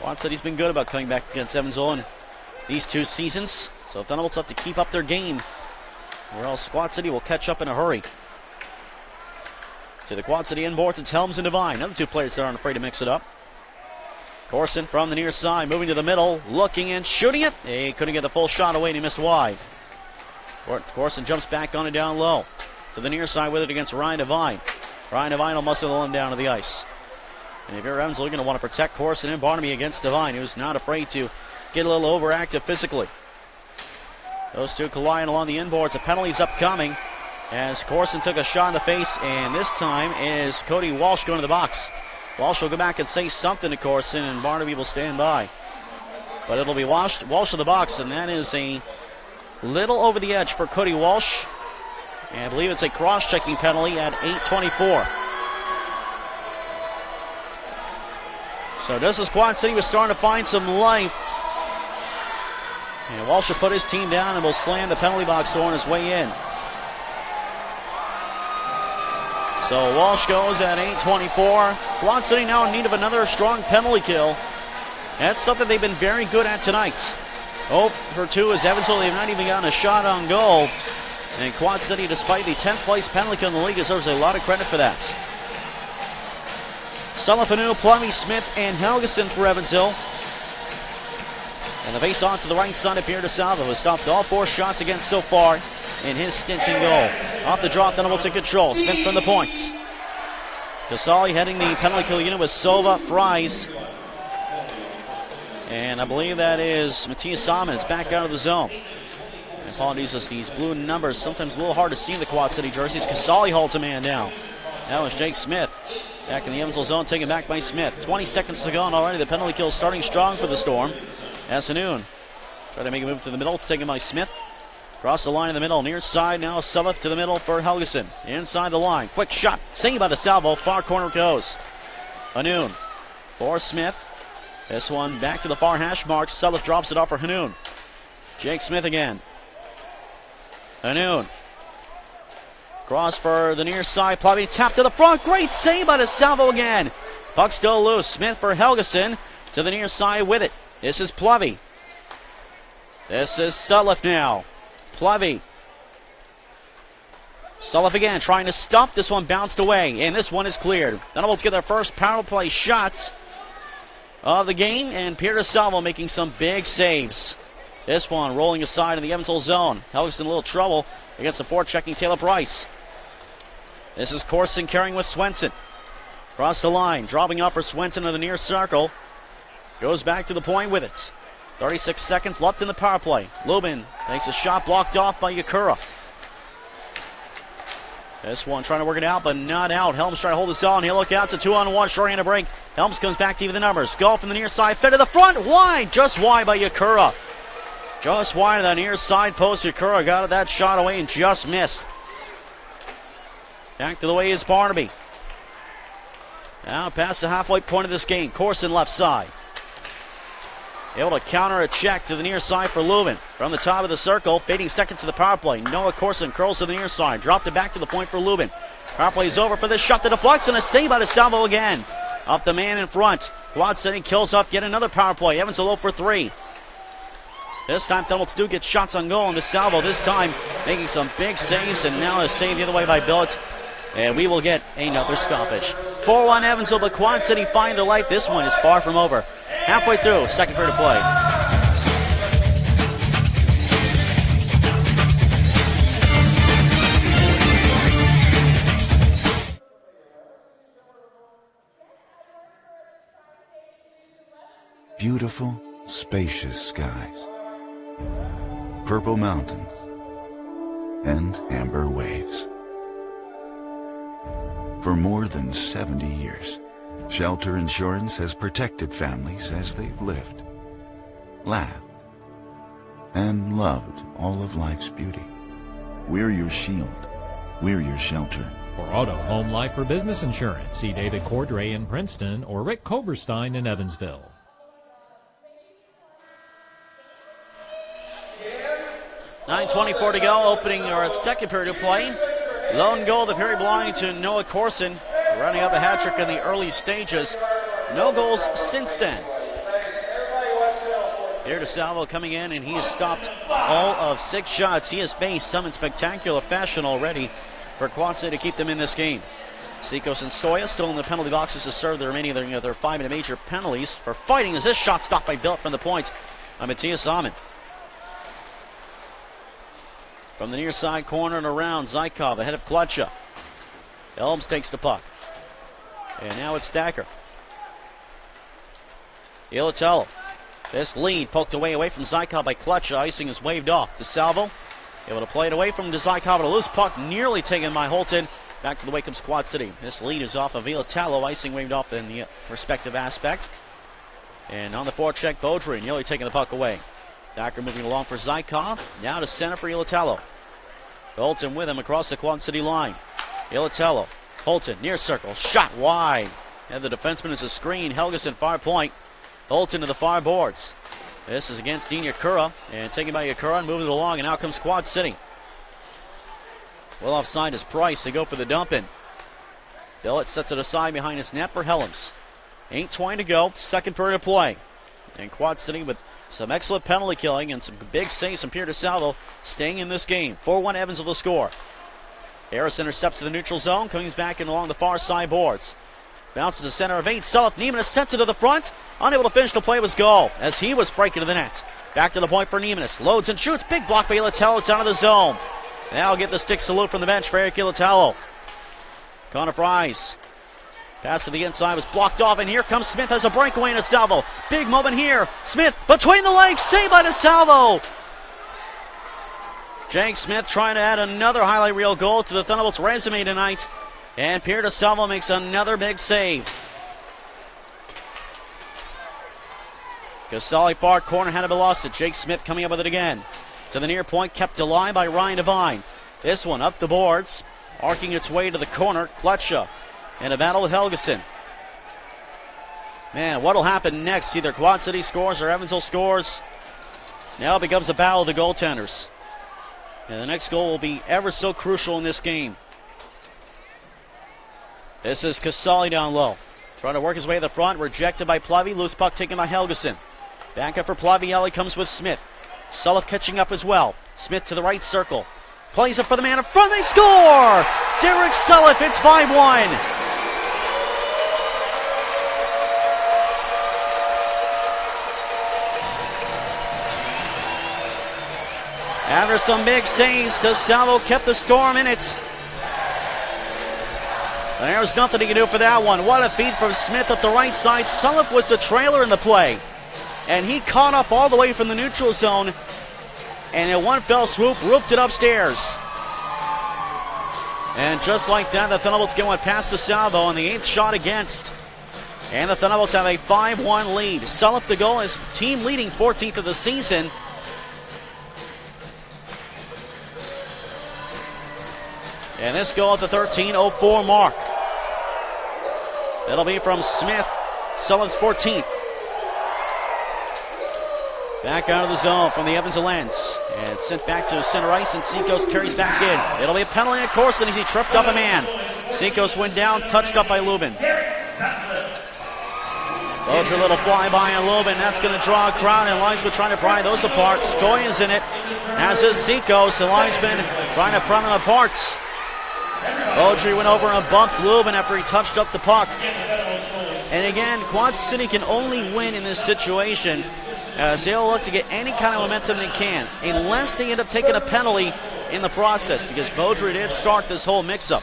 Quad City's been good about coming back against Evansville in these 2 seasons. So Thunderbolts have to keep up their game, or else Quad City will catch up in a hurry. To the Quad City inboards, it's Helms and Devine. Another 2 players that aren't afraid to mix it up. Corson from the near side, moving to the middle, looking and shooting it. He couldn't get the full shot away, and he missed wide. Corson jumps back on it down low. To the near side with it against Ryan Devine. Ryan Devine will muscle him down to the ice. And if you're Evansville, you're going to want to protect Corson and Barnaby against Devine, who's not afraid to get a little overactive physically. Those 2 colliding along the inboards. A penalty's upcoming as Corson took a shot in the face, and this time is Cody Walsh going to the box. Walsh will go back and say something to Corson, and Barnaby will stand by. But it'll be Walsh to the box, and that is a little over the edge for Cody Walsh. And I believe it's a cross-checking penalty at 8:24. So just as Quad City was starting to find some life, and Walsh will put his team down and will slam the penalty box door on his way in. So Walsh goes at 8:24. Quad City now in need of another strong penalty kill. That's something they've been very good at tonight. 0 for 2 is Evansville. They've not even gotten a shot on goal. And Quad City, despite the 10th place penalty kill in the league, deserves a lot of credit for that. Sullivan, Plummy, Smith, and Helgeson for Evansville. And the face off to the right side of Pierre DeSalvo, has stopped all 4 shots against so far in his stint in goal. Off the draw, Thunderbolts in control. Smith from the points. Casali heading the penalty kill unit with Sova, Fries. And I believe that is Matthias Salmon. It's back out of the zone. And apologies as these blue numbers, sometimes a little hard to see in the Quad City jerseys. Casali holds a man down. That was Jake Smith. Back in the Evansville zone, taken back by Smith. 20 seconds to go, and already the penalty kill starting strong for the Storm. Asanoon try to make a move to the middle. It's taken by Smith. Across the line in the middle, near side now. Selleff to the middle for Helgeson. Inside the line, quick shot, saved by the Salvo. Far corner goes. Anoon for Smith. This one back to the far hash mark. Sullivan drops it off for Hanoun. Jake Smith again. Hanoun. Cross for the near side. Plumby tapped to the front. Great save by DeSalvo again. Puck still loose. Smith for Helgeson to the near side with it. This is Plumby. This is Sullivan now. Plumby. Sullivan again trying to stop. This one bounced away, and this one is cleared. Thunderbolts get their first power play shots of the game, and Pierre DeSalvo making some big saves. This one rolling aside in the Evansville zone. Helgeson in a little trouble against the forechecking Taylor Price. This is Corson carrying with Swenson. Across the line, dropping off for Swenson to the near circle. Goes back to the point with it. 36 seconds left in the power play. Lubin takes a shot blocked off by Yakura. This one trying to work it out, but not out. Helms trying to hold his own. He'll look out to 2-on-1, shorthanded break. Helms comes back to even the numbers. Goal from the near side, fed to the front, wide, just wide by Yakura. Just wide of the near side post. Yakura got that shot away and just missed. Back to the way is Barnaby. Now past the halfway point of this game. Corson left side. Able to counter a check to the near side for Lubin. From the top of the circle, fading seconds to the power play. Noah Corson curls to the near side. Dropped it back to the point for Lubin. Power play is over for this shot that deflects, and a save by DeSalvo again. Off the man in front. Quad City kills off yet another power play. Evansville 0 for 3. This time Thunderbolts do get shots on goal, and DeSalvo this time making some big saves, and now a save the other way by Billett. And we will get another stoppage. 4-1 Evansville, but Quad City find their life. This one is far from over. Halfway through, second period of play.
Beautiful, spacious skies, purple mountains, and amber waves. For more than 70 years, Shelter Insurance has protected families as they've lived, laughed, and loved all of life's beauty. We're your shield. We're your shelter.
For auto, home, life, or business insurance, see David Cordray in Princeton or Rick Koberstein in Evansville.
9:24 to go, opening our second period of play. Lone goal to Perry belonging to Noah Corson, running up a hat trick in the early stages. No goals since then. Here DeSalvo coming in, and he has stopped all of 6 shots. He has faced some in spectacular fashion already for Quad City to keep them in this game. Sikos and Stoya still in the penalty boxes to serve the remaining of their 5-minute major penalties for fighting as this shot stopped by Bill from the point by Matthias Salmon. From the near side corner and around, Zykov ahead of Klutcha. Elms takes the puck. And now it's Stacker. Ilatello. This lead poked away from Zykov by Klutcha. Icing is waved off. DeSalvo able to play it away from Zykov. A loose puck nearly taken by Holton. Back to the Wake Up Quad City. This lead is off of Ilatello. Icing waved off in the respective aspect. And on the forecheck, Beaudry nearly taking the puck away. Thacker moving along for Zykov. Now to center for Ilatello. Holton with him across the Quad City line. Ilatello. Holton near circle. Shot wide. And the defenseman is a screen. Helgeson far point. Holton to the far boards. This is against Dean Yakura. And taken by Yakura and moving it along. And out comes Quad City. Well offside is Price. They go for the dump in. Billett sets it aside behind his net for Helms. 8:20 to go. Second period of play. And Quad City with some excellent penalty killing and some big saves from Pierre DeSalvo staying in this game. 4-1 Evansville to score. Harris intercepts to the neutral zone, comes back in along the far side boards. Bounces to center of 8. Sullivan Neiman sets it to the front. Unable to finish the play was goal as he was breaking to the net. Back to the point for Neiman. Loads and shoots. Big block by Ilatello. It's out of the zone. Now get the stick salute from the bench for Eric Ilatello. Connor Fries. Pass to the inside was blocked off, and here comes Smith as a breakaway to DeSalvo. Big moment here. Smith between the legs, saved by DeSalvo. Jake Smith trying to add another highlight reel goal to the Thunderbolts' resume tonight. And Pierre DeSalvo makes another big save. Casali far corner had to be lost it. Jake Smith coming up with it again. To the near point, kept alive by Ryan Devine. This one up the boards, arcing its way to the corner. Klutcha in a battle with Helgeson. Man, what'll happen next? Either Quad City scores or Evansville scores. Now it becomes a battle of the goaltenders. And the next goal will be ever so crucial in this game. This is Casali down low. Trying to work his way to the front. Rejected by Plavy. Loose puck taken by Helgeson. Back up for Plavielli comes with Smith. Sulliff catching up as well. Smith to the right circle. Plays it for the man in front. They score! Derek Sulliff, it's 5-1. After some big saves, DeSalvo kept the Storm in it. There's nothing he can do for that one. What a feed from Smith at the right side. Sulliff was the trailer in the play. And he caught up all the way from the neutral zone. And in one fell swoop, roofed it upstairs. And just like that, the Thunderbolts get one past DeSalvo on the 8th shot against. And the Thunderbolts have a 5-1 lead. Sulliff the goal is team leading 14th of the season. And this goal at the 13:04 mark. That'll be from Smith, Sulliff's 14th. Back out of the zone from the Evansville ends. And sent back to center ice, and Seacoast carries back in. It'll be a penalty at Corson as he tripped up a man. Seacoast went down, touched up by Lubin. Bocher, a little flyby on Lubin. That's going to draw a crowd, and linesman trying to pry those apart. Stoyan's in it, as is Seacoast. The linesman trying to pry them apart. Bocher went over and bumped Lubin after he touched up the puck. And again, Quad City can only win in this situation as they'll look to get any kind of momentum they can, unless they end up taking a penalty in the process, because Bocher did start this whole mix-up.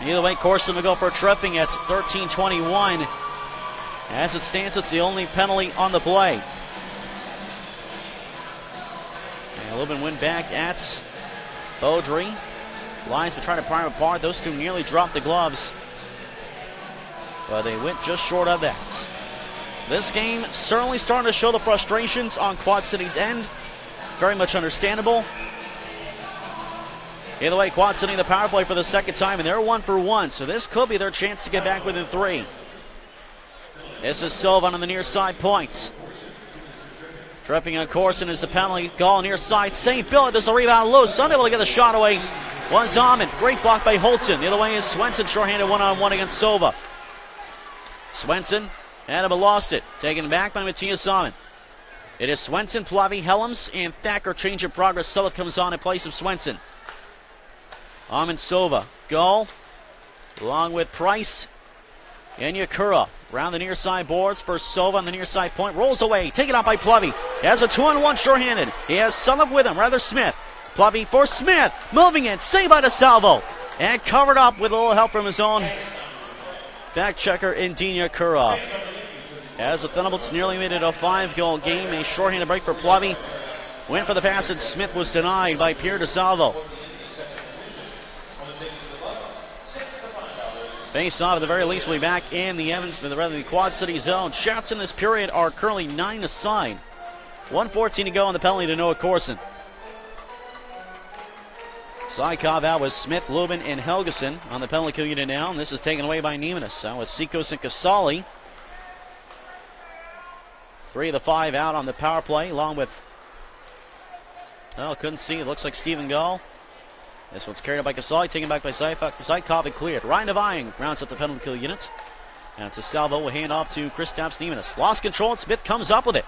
Either way, Corson will go for tripping at 13:21. As it stands, it's the only penalty on the play. And Lubin went back at Beaudry. Lions were trying to pry him apart. Those two nearly dropped the gloves, but they went just short of that. This game certainly starting to show the frustrations on Quad City's end. Very much understandable. Either way, Quad City in the power play for the second time, and they're 1 for 1, so this could be their chance to get back within 3. This is Sylvan on the near side points. Tripping on Corson is the penalty. Goal near side. St. Bill does a rebound loose. Unable to get the shot away was Ahmed. Great block by Holton. The other way is Swenson, shorthanded one-on-one against Sova. Swenson had him, lost it. Taken back by Matthias Ahmed. It is Swenson, Plavy, Helms, and Thacker. Change in progress. Sulliff comes on in place of Swenson. Ahmed Sova. Goal. Along with Price and Yakura. Around the near side boards for Sova on the near side point. Rolls away. Taken out by Plavy. He has a 2-on-1 shorthanded. He has Sulliff with him. Rather Smith. Plavy for Smith. Moving in. Saved by DeSalvo. And covered up with a little help from his own back checker in Yakura. As the Thunderbolts nearly made it a 5-goal game. A shorthanded break for Plavy. Went for the pass, and Smith was denied by Pierre DeSalvo. Face off at the very least will be back in the the Quad City zone. Shots in this period are currently 9 aside. 1:14 to go on the penalty to Noah Corson. Zykov out with Smith, Lubin, and Helgeson on the penalty kill unit now. And this is taken away by Neimanis. Out with Seacoast and Casali. 3 of the 5 out on the power play, along with, well, couldn't see. It looks like Stephen Gall. This one's carried up by Casali, taken back by Zykov and cleared. Ryan Devine rounds up the penalty kill unit. And DeSalvo will hand off to Kristaps Neimanis. Lost control, and Smith comes up with it.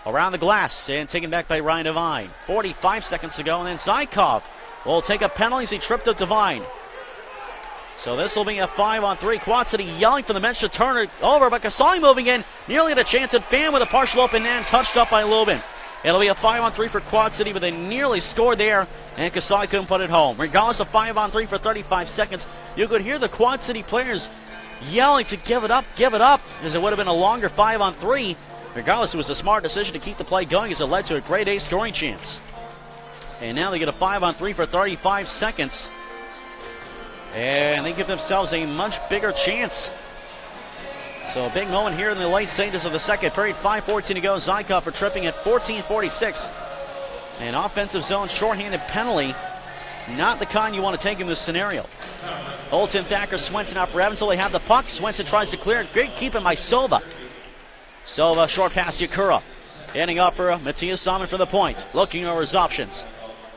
Around the glass, and taken back by Ryan Devine. 45 seconds to go, and then Zykov will take a penalty as he tripped up Devine. So this will be a 5-on-3. Quad City yelling for the bench to turn it over, but Casali moving in. Nearly had a chance at Fan with a partial open net, touched up by Lubin. It'll be a 5-on-3 for Quad City, but they nearly scored there, and Casali couldn't put it home. Regardless of 5-on-3 for 35 seconds, you could hear the Quad City players yelling to give it up, as it would have been a longer 5-on-3. Regardless, it was a smart decision to keep the play going as it led to a grade A scoring chance. And now they get a 5-on-3 for 35 seconds. And they give themselves a much bigger chance. So a big moment here in the late stages of the second period. 5:14 to go. Zykov for tripping at 14:46. An offensive zone shorthanded penalty not the kind you want to take in this scenario. Holton, Thacker, Swenson out for Evansville. They have the puck. Swenson tries to clear it. Great keeping by Silva. Silva, short pass to Yakura. Handing off for Matthias Salmon for the point. Looking over his options.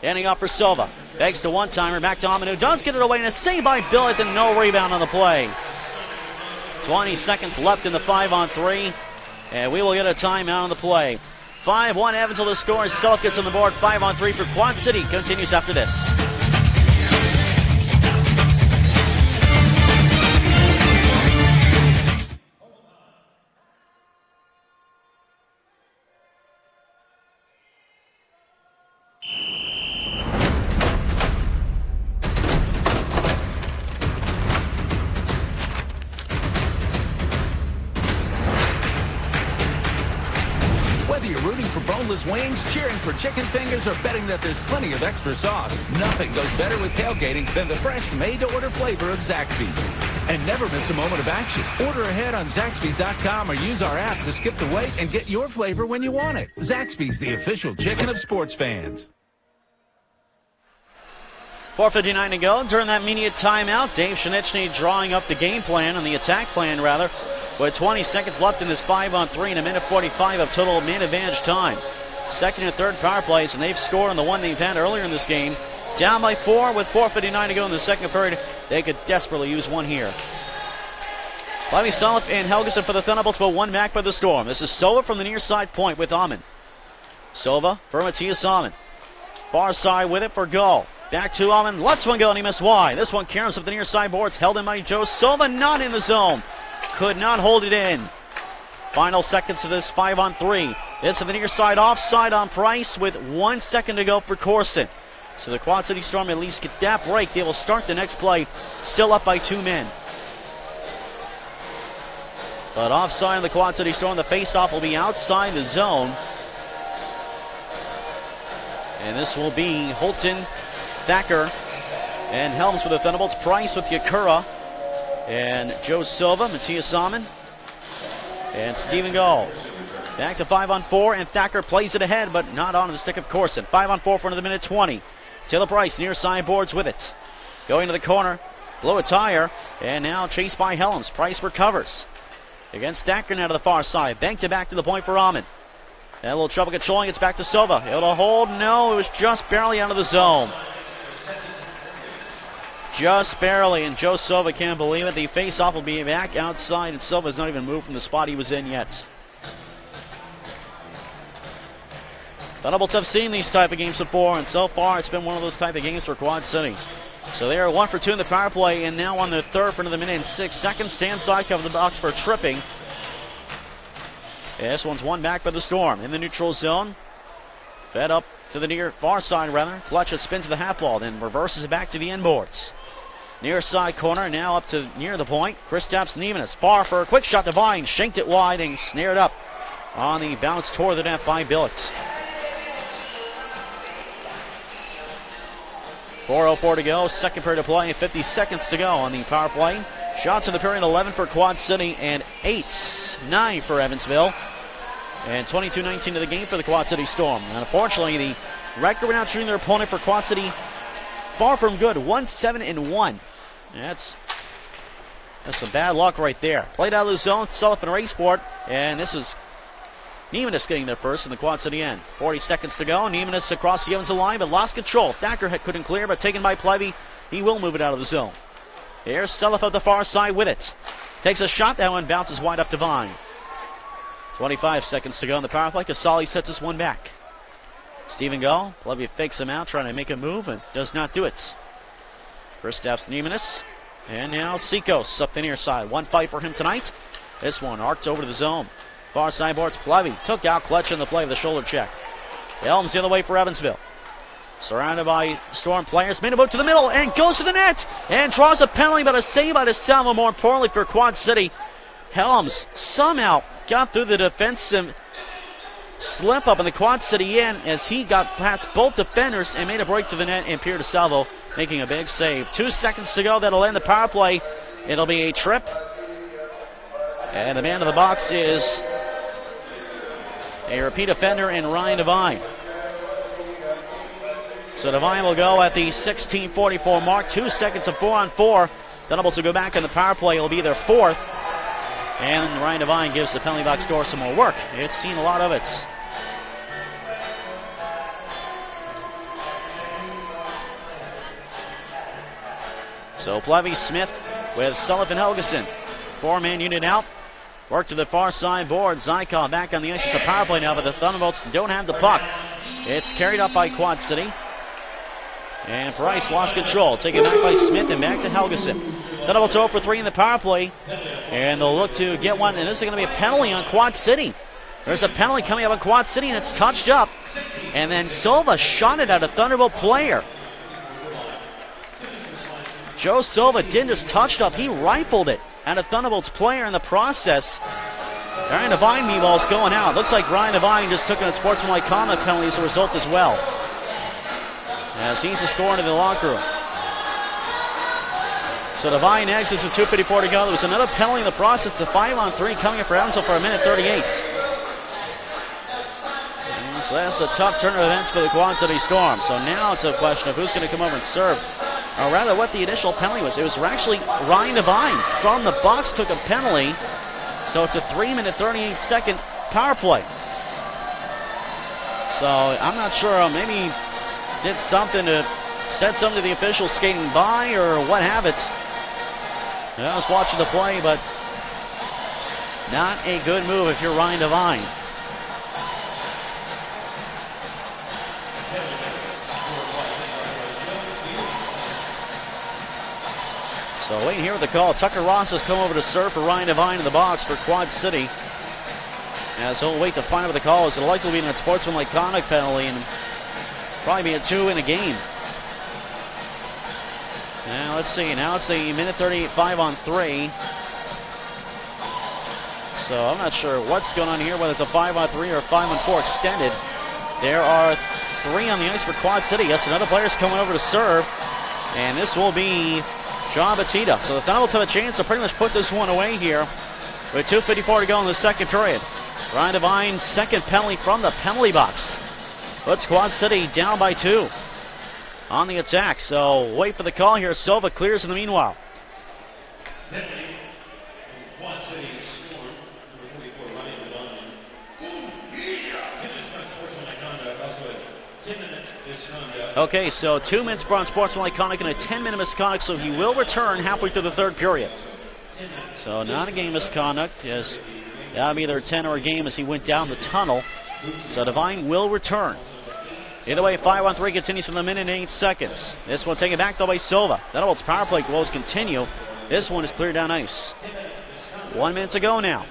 Handing off for Silva. Begs to one-timer. Back to Amon, who does get it away. And a save by Billett and no rebound on the play. 20 seconds left in the 5-on-3. And we will get a timeout on the play. 5-1 Evansville to score. Self gets on the board. 5-on-3 for Quad City. Continues after this.
Wings, cheering for chicken fingers, or betting that there's plenty of extra sauce, nothing goes better with tailgating than the fresh, made-to-order flavor of Zaxby's. And never miss a moment of action. Order ahead on Zaxby's.com or use our app to skip the wait and get your flavor when you want it. Zaxby's, the official chicken of sports fans.
4:59 to go during that immediate timeout. Dave Shinichny drawing up the game plan, and the attack plan, rather, with 20 seconds left in this 5-on-3 and a minute 45 of total man advantage time. Second and third power plays, and they've scored on the one they've had earlier in this game. Down by 4 with 4:59 to go in the second period. They could desperately use one here. Bobby Solif and Helgeson for the Thunderbolts, but one back by the Storm. This is Silva from the near side point with Amon. Silva for Matthias Amon. Far side with it for Gull. Back to Amon. Lets one go, and he missed wide. This one carries up the near side boards. Held in by Joe Silva. Not in the zone. Could not hold it in. Final seconds of this 5-on-3. This is the near side offside on Price with 1 second to go for Corson. So the Quad City Storm at least get that break. They will start the next play still up by 2 men. But offside on the Quad City Storm. The faceoff will be outside the zone. And this will be Holton, Thacker, and Helms for the Thunderbolts. Price with Yakura. And Joe Silva, Matthias Amon, and Stephen Gall. Back to 5-on-4, and Thacker plays it ahead, but not onto the stick of Corson. 5-on-4 for another minute 20. Taylor Price near side boards with it. Going to the corner, blow a tire, and now chased by Helms. Price recovers. Against Thacker now to the far side. Banked it back to the point for Amon. Had a little trouble controlling. It's back to Silva. Able to hold. No, it was just barely out of the zone. Just barely, and Joe Silva can't believe it. The face-off will be back outside, and Silva's not even moved from the spot he was in yet. Thunderbolts have seen these type of games before, and so far it's been one of those type of games for Quad City. So they are 1 for 2 in the power play, and now on the third for another minute and 6 seconds. Stand side cover the box for tripping. And this one's won back by the Storm in the neutral zone. Fed up to the near far side, rather. Clutch it, spins to the half wall, then reverses it back to the end boards. Near side corner, now up to near the point. Kristaps Neimanis, far for a quick shot to Vine. Shanked it wide and snared up on the bounce toward the net by Billett. 4:04 to go, second period of play, 50 seconds to go on the power play. Shots in the period, 11 for Quad City and 9 for Evansville. And 22-19 to the game for the Quad City Storm. And unfortunately, the record without shooting their opponent for Quad City, far from good, 1-7-1. That's some bad luck right there. Played out of the zone, Sullivan race for it, and this is Neimanis getting there first in the Quad City end. 40 seconds to go. Neimanis across the Evansville line, but lost control. Thacker couldn't clear, but taken by Plevy. He will move it out of the zone. Here's Sullivan at the far side with it. Takes a shot. That one bounces wide up to Vine. 25 seconds to go on the power play. Casali sets this one back. Stephen Gall. Plevy fakes him out, trying to make a move, and does not do it. Kristaps Neimanis. And now Sikos up the near side. One fight for him tonight. This one arced over to the zone. Far side boards. Plevy took out Clutch in the play of the shoulder check. Helms the other way for Evansville. Surrounded by Storm players. Made a move to the middle and goes to the net. And draws a penalty, but a save by DeSalvo. More importantly for Quad City. Helms somehow got through the defensive slip up in the Quad City end as he got past both defenders and made a break to the net, and Pierre DeSalvo making a big save. 2 seconds to go. That'll end the power play. It'll be a trip. And the man of the box is a repeat offender in Ryan Devine. So Devine will go at the 16:44 mark. 2 seconds of 4-on-4. Thunderbolts will go back in the power play. It'll be their fourth. And Ryan Devine gives the penalty box door some more work. It's seen a lot of it. So Plevy, Smith with Sullivan, Helgeson. 4-man unit out. Work to the far side board. Zykov back on the ice. It's a power play now, but the Thunderbolts don't have the puck. It's carried up by Quad City. And Price lost control. Taken back by Smith and back to Helgeson. Thunderbolts 0 for 3 in the power play. And they'll look to get one. And this is going to be a penalty on Quad City. There's a penalty coming up on Quad City, and it's touched up. And then Silva shot it at a Thunderbolt player. Joe Silva didn't just touch it up. He rifled it at a Thunderbolts player in the process. Ryan Devine, meanwhile, is going out. Looks like Ryan Devine just took an unsportsmanlike conduct penalty as a result as well, as he's a score into the locker room. So Devine exits with 2:54 to go. There was another penalty in the process. It's a 5-on-3 coming up for Evansville for 1:38. So that's a tough turn of events for the Quad City Storm. So now it's a question of who's going to come over and serve, or rather what the initial penalty was. It was actually Ryan Devine from the box took a penalty. So it's a 3-minute, 38-second power play. So I'm not sure, maybe did something to, said something to the officials skating by or what have it. I was watching the play, but not a good move if you're Ryan Devine. So waiting here with the call. Tucker Ross has come over to serve for Ryan Devine in the box for Quad City. As he'll wait to find out what the call is. It'll likely be an unsportsmanlike conduct penalty and probably be a 2 in a game. Now let's see. Now it's a 1:38, 5-on-3. So I'm not sure what's going on here, whether it's a 5-on-3 or a 5-on-4 extended. There are 3 on the ice for Quad City. Yes, another player's coming over to serve. And this will be John Batista. So the Thunderbolts have a chance to pretty much put this one away here with 2:54 to go in the second period. Ryan Devine's second penalty from the penalty box puts Quad City down by 2 on the attack. So wait for the call here. Silva clears in the meanwhile. Okay, so 2 minutes for unsportsmanlike conduct and a 10-minute misconduct, so he will return halfway through the third period. So not a game misconduct, as that'll be either a 10 or a game as he went down the tunnel. So Devine will return. Either way, 5-on-3 continues for the 1 minute and 8 seconds. This one taken back though by Silva. Thunderbolts power play goals continue. This one is cleared down ice. 1 minute to go now.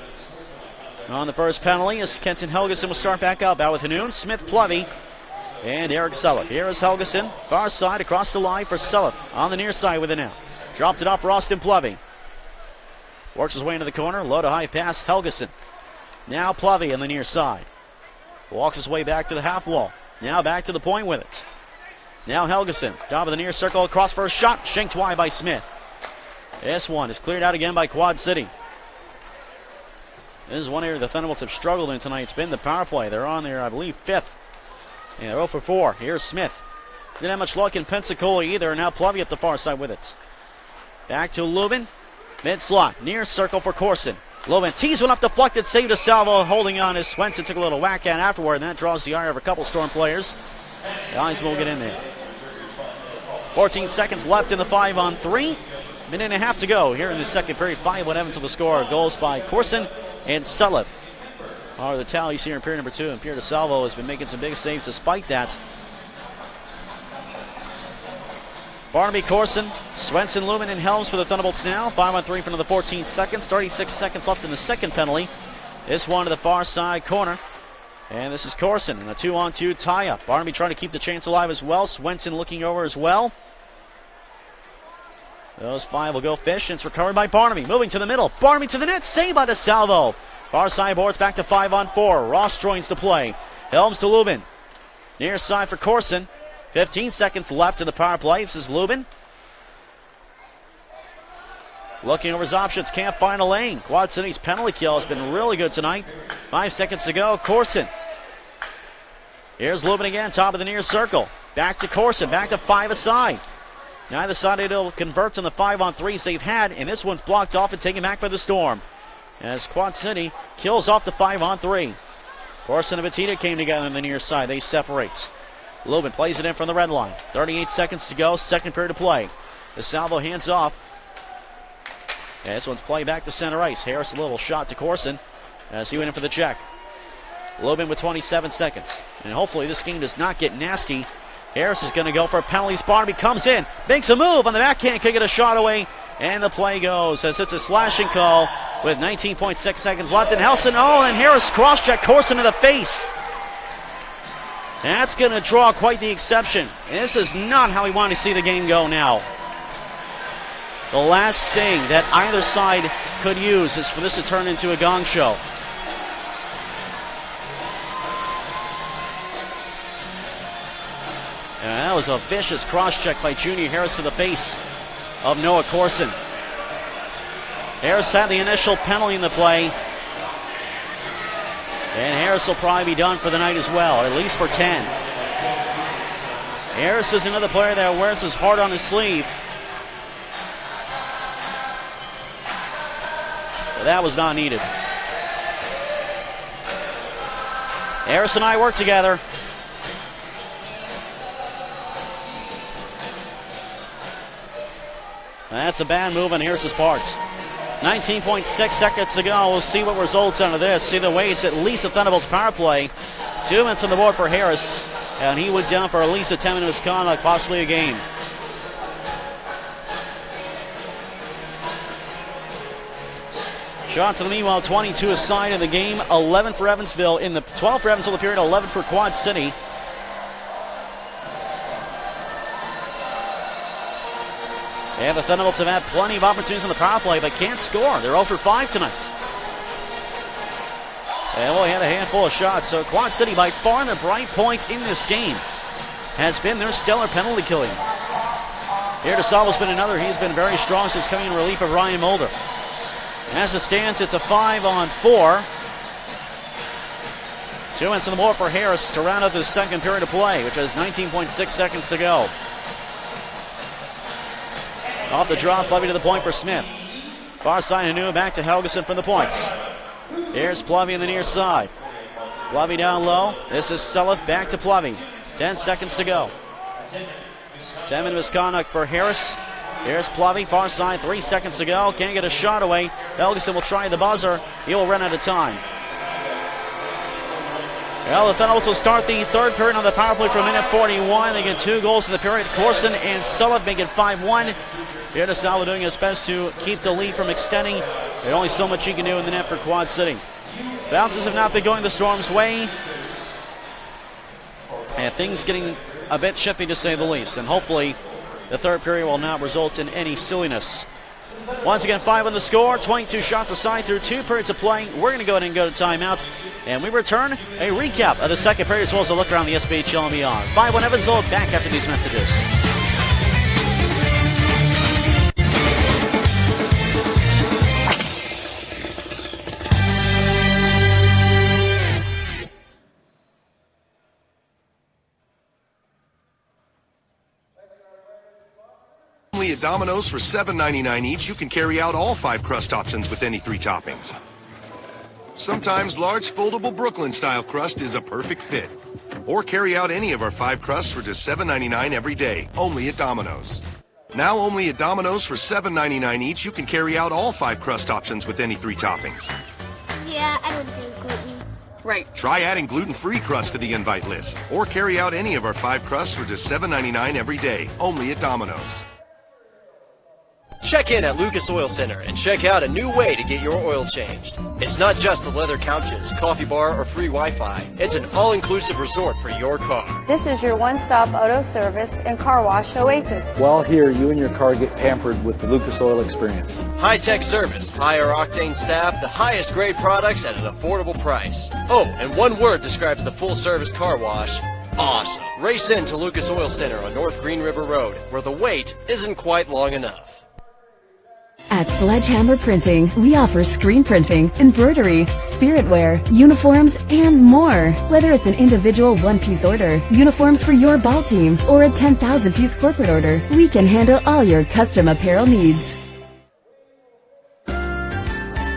On the first penalty, as Kenton Helgeson will start back out. Out with Hanoun, Smith, Plevy, and Eric Selleck. Here is Helgeson, far side across the line for Selleck. On the near side with it now. Dropped it off for Austin Plevy. Works his way into the corner, low to high pass, Helgeson. Now Plevy on the near side. Walks his way back to the half wall. Now back to the point with it. Now Helgeson, top of the near circle, across for a shot, shanked wide by Smith. This one is cleared out again by Quad City. This is one area the Thunderbolts have struggled in tonight. It's been the power play. They're on there, I believe, 5th. And they're 0 for 4. Here's Smith. Didn't have much luck in Pensacola either. Now Plevy up the far side with it. Back to Lubin. Mid-slot. Near circle for Corson. Lubin tees one up, deflected, saved to Salvo, holding on as Swenson took a little whack at afterward, and that draws the ire of a couple Storm players. The eyes will get in there. 14 seconds left in the 5-on-3. Minute and a half to go here in the second period. 5-1 Evansville the score. Goals by Corson and Selleck are the tallies here in period number 2. And Pierre DeSalvo has been making some big saves despite that. Barnaby, Corson, Swenson, Lumen, and Helms for the Thunderbolts now. 5-on-3 for another 14 seconds. 36 seconds left in the second penalty. This one to the far side corner. And this is Corson in a 2-on-2 tie-up. Barnaby trying to keep the chance alive as well. Swenson looking over as well. Those 5 will go fish, and it's recovered by Barnaby. Moving to the middle. Barnaby to the net. Saved by DeSalvo. Far side boards back to 5-on-4. Ross joins the play. Helms to Lubin. Near side for Corson. 15 seconds left in the power play. This is Lubin. Looking over his options. Can't find a lane. Quad City's penalty kill has been really good tonight. 5 seconds to go. Corson. Here's Lubin again. Top of the near circle. Back to Corson, back to 5 aside. Neither side able to convert on the 5-on-3s they've had, and this one's blocked off and taken back by the Storm. As Quad City kills off the 5-on-3. Corson and Batita came together on the near side. They separate. Lubin plays it in from the red line. 38 seconds to go, second period to play. DeSalvo hands off. And this one's played back to center ice. Harris a little shot to Corson as he went in for the check. Lubin with 27 seconds. And hopefully this game does not get nasty. Harris is going to go for a penalty spot. He comes in, makes a move on the backhand, can get a shot away, and the play goes as it's a slashing call with 19.6 seconds left. And Helson, and Harris cross-check Corson in the face. That's going to draw quite the exception. And this is not how we want to see the game go now. The last thing that either side could use is for this to turn into a gong show. And that was a vicious cross-check by Junior Harris to the face of Noah Corson. Harris had the initial penalty in the play. And Harris will probably be done for the night as well, at least for 10. Harris is another player that wears his heart on his sleeve. But that was not needed. Harris and I work together. That's a bad move on Harris's part. 19.6 seconds to go. We'll see what results out of this. Either way, it's at least a Thunderbolts power play. 2 minutes on the board for Harris, and he went down for at least a 10-minute misconduct, possibly a game. Shots in the meanwhile, 22 aside in the game, 11 for Evansville in the 12 for Evansville the period, 11 for Quad City. And the Thunderbolts have had plenty of opportunities on the power play, but can't score. They're 0 for 5 tonight. And only had a handful of shots, so Quad City by far the bright point in this game has been their stellar penalty killing. Here DeSalvo's been another. He's been very strong since coming in relief of Ryan Mulder. As it stands, it's a 5-on-4. 2 minutes on the board for Harris to round out the second period of play, which has 19.6 seconds to go. Off the drop, Plovey to the point for Smith. Far side, Hanu back to Helgeson for the points. Here's Plovey on the near side. Plovey down low. This is Selleff back to Plovey. 10 seconds to go. 10-minute misconduct for Harris. Here's Plovey, far side, 3 seconds to go. Can't get a shot away. Helgeson will try the buzzer. He will run out of time. Well, the Thunderbolts will start the third period on the power play for a minute 41. They get 2 goals in the period. Corson and Selleff make it 5-1. Here DeSalvo doing his best to keep the lead from extending. There's only so much he can do in the net for Quad City. Bounces have not been going the Storm's way. And things getting a bit chippy to say the least. And hopefully the third period will not result in any silliness. Once again, 5 on the score, 22 shots aside through 2 periods of play. We're going to go ahead and go to timeout. And we return a recap of the second period as well as a look around the SPHL and beyond. 5-1 Evansville back after these messages.
Only at Domino's for $7.99 each, you can carry out all 5 crust options with any 3 toppings. Sometimes large foldable Brooklyn-style crust is a perfect fit. Or carry out any of our 5 crusts for just $7.99 every day, only at Domino's. Now only at Domino's for $7.99 each, you can carry out all 5 crust options with any 3 toppings.
Yeah, I don't do gluten. Right.
Try adding gluten-free crust to the invite list. Or carry out any of our 5 crusts for just $7.99 every day, only at Domino's.
Check in at Lucas Oil Center and check out a new way to get your oil changed. It's not just the leather couches, coffee bar, or free Wi-Fi. It's an all-inclusive resort for your car.
This is your one-stop auto service and car wash oasis.
While here, you and your car get pampered with the Lucas Oil experience.
High-tech service, higher-octane staff, the highest-grade products at an affordable price. Oh, and one word describes the full-service car wash: awesome. Race in to Lucas Oil Center on North Green River Road, where the wait isn't quite long enough.
At Sledgehammer Printing, we offer screen printing, embroidery, spirit wear, uniforms, and more. Whether it's an individual one-piece order, uniforms for your ball team, or a 10,000-piece corporate order, we can handle all your custom apparel needs.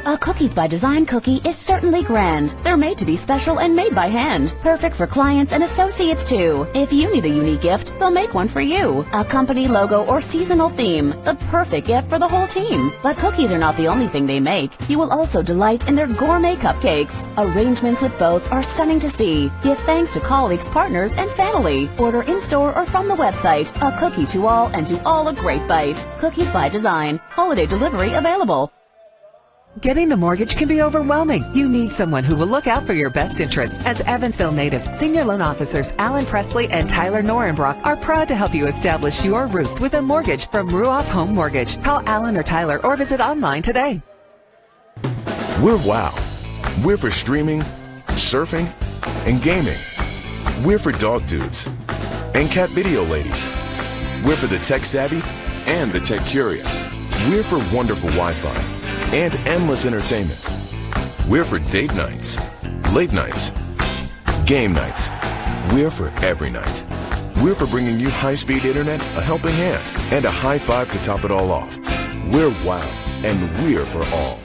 A Cookies by Design cookie is certainly grand. They're made to be special and made by hand. Perfect for clients and associates too. If you need a unique gift, they'll make one for you. A company logo or seasonal theme. The perfect gift for the whole team. But cookies are not the only thing they make. You will also delight in their gourmet cupcakes. Arrangements with both are stunning to see. Give thanks to colleagues, partners, and family. Order in-store or from the website. A cookie to all and to all a great bite. Cookies by Design. Holiday delivery available.
Getting a mortgage can be overwhelming. You need someone who will look out for your best interests. As Evansville natives, senior loan officers Alan Presley and Tyler Norenbrock are proud to help you establish your roots with a mortgage from Ruoff Home Mortgage. Call Alan or Tyler or visit online today.
We're WOW. We're for streaming, surfing, and gaming. We're for dog dudes and cat video ladies. We're for the tech savvy and the tech curious. We're for wonderful Wi-Fi and endless entertainment. We're for date nights, late nights, game nights. We're for every night. We're for bringing you high-speed internet, a helping hand, and a high five to top it all off. We're WOW, and we're for all.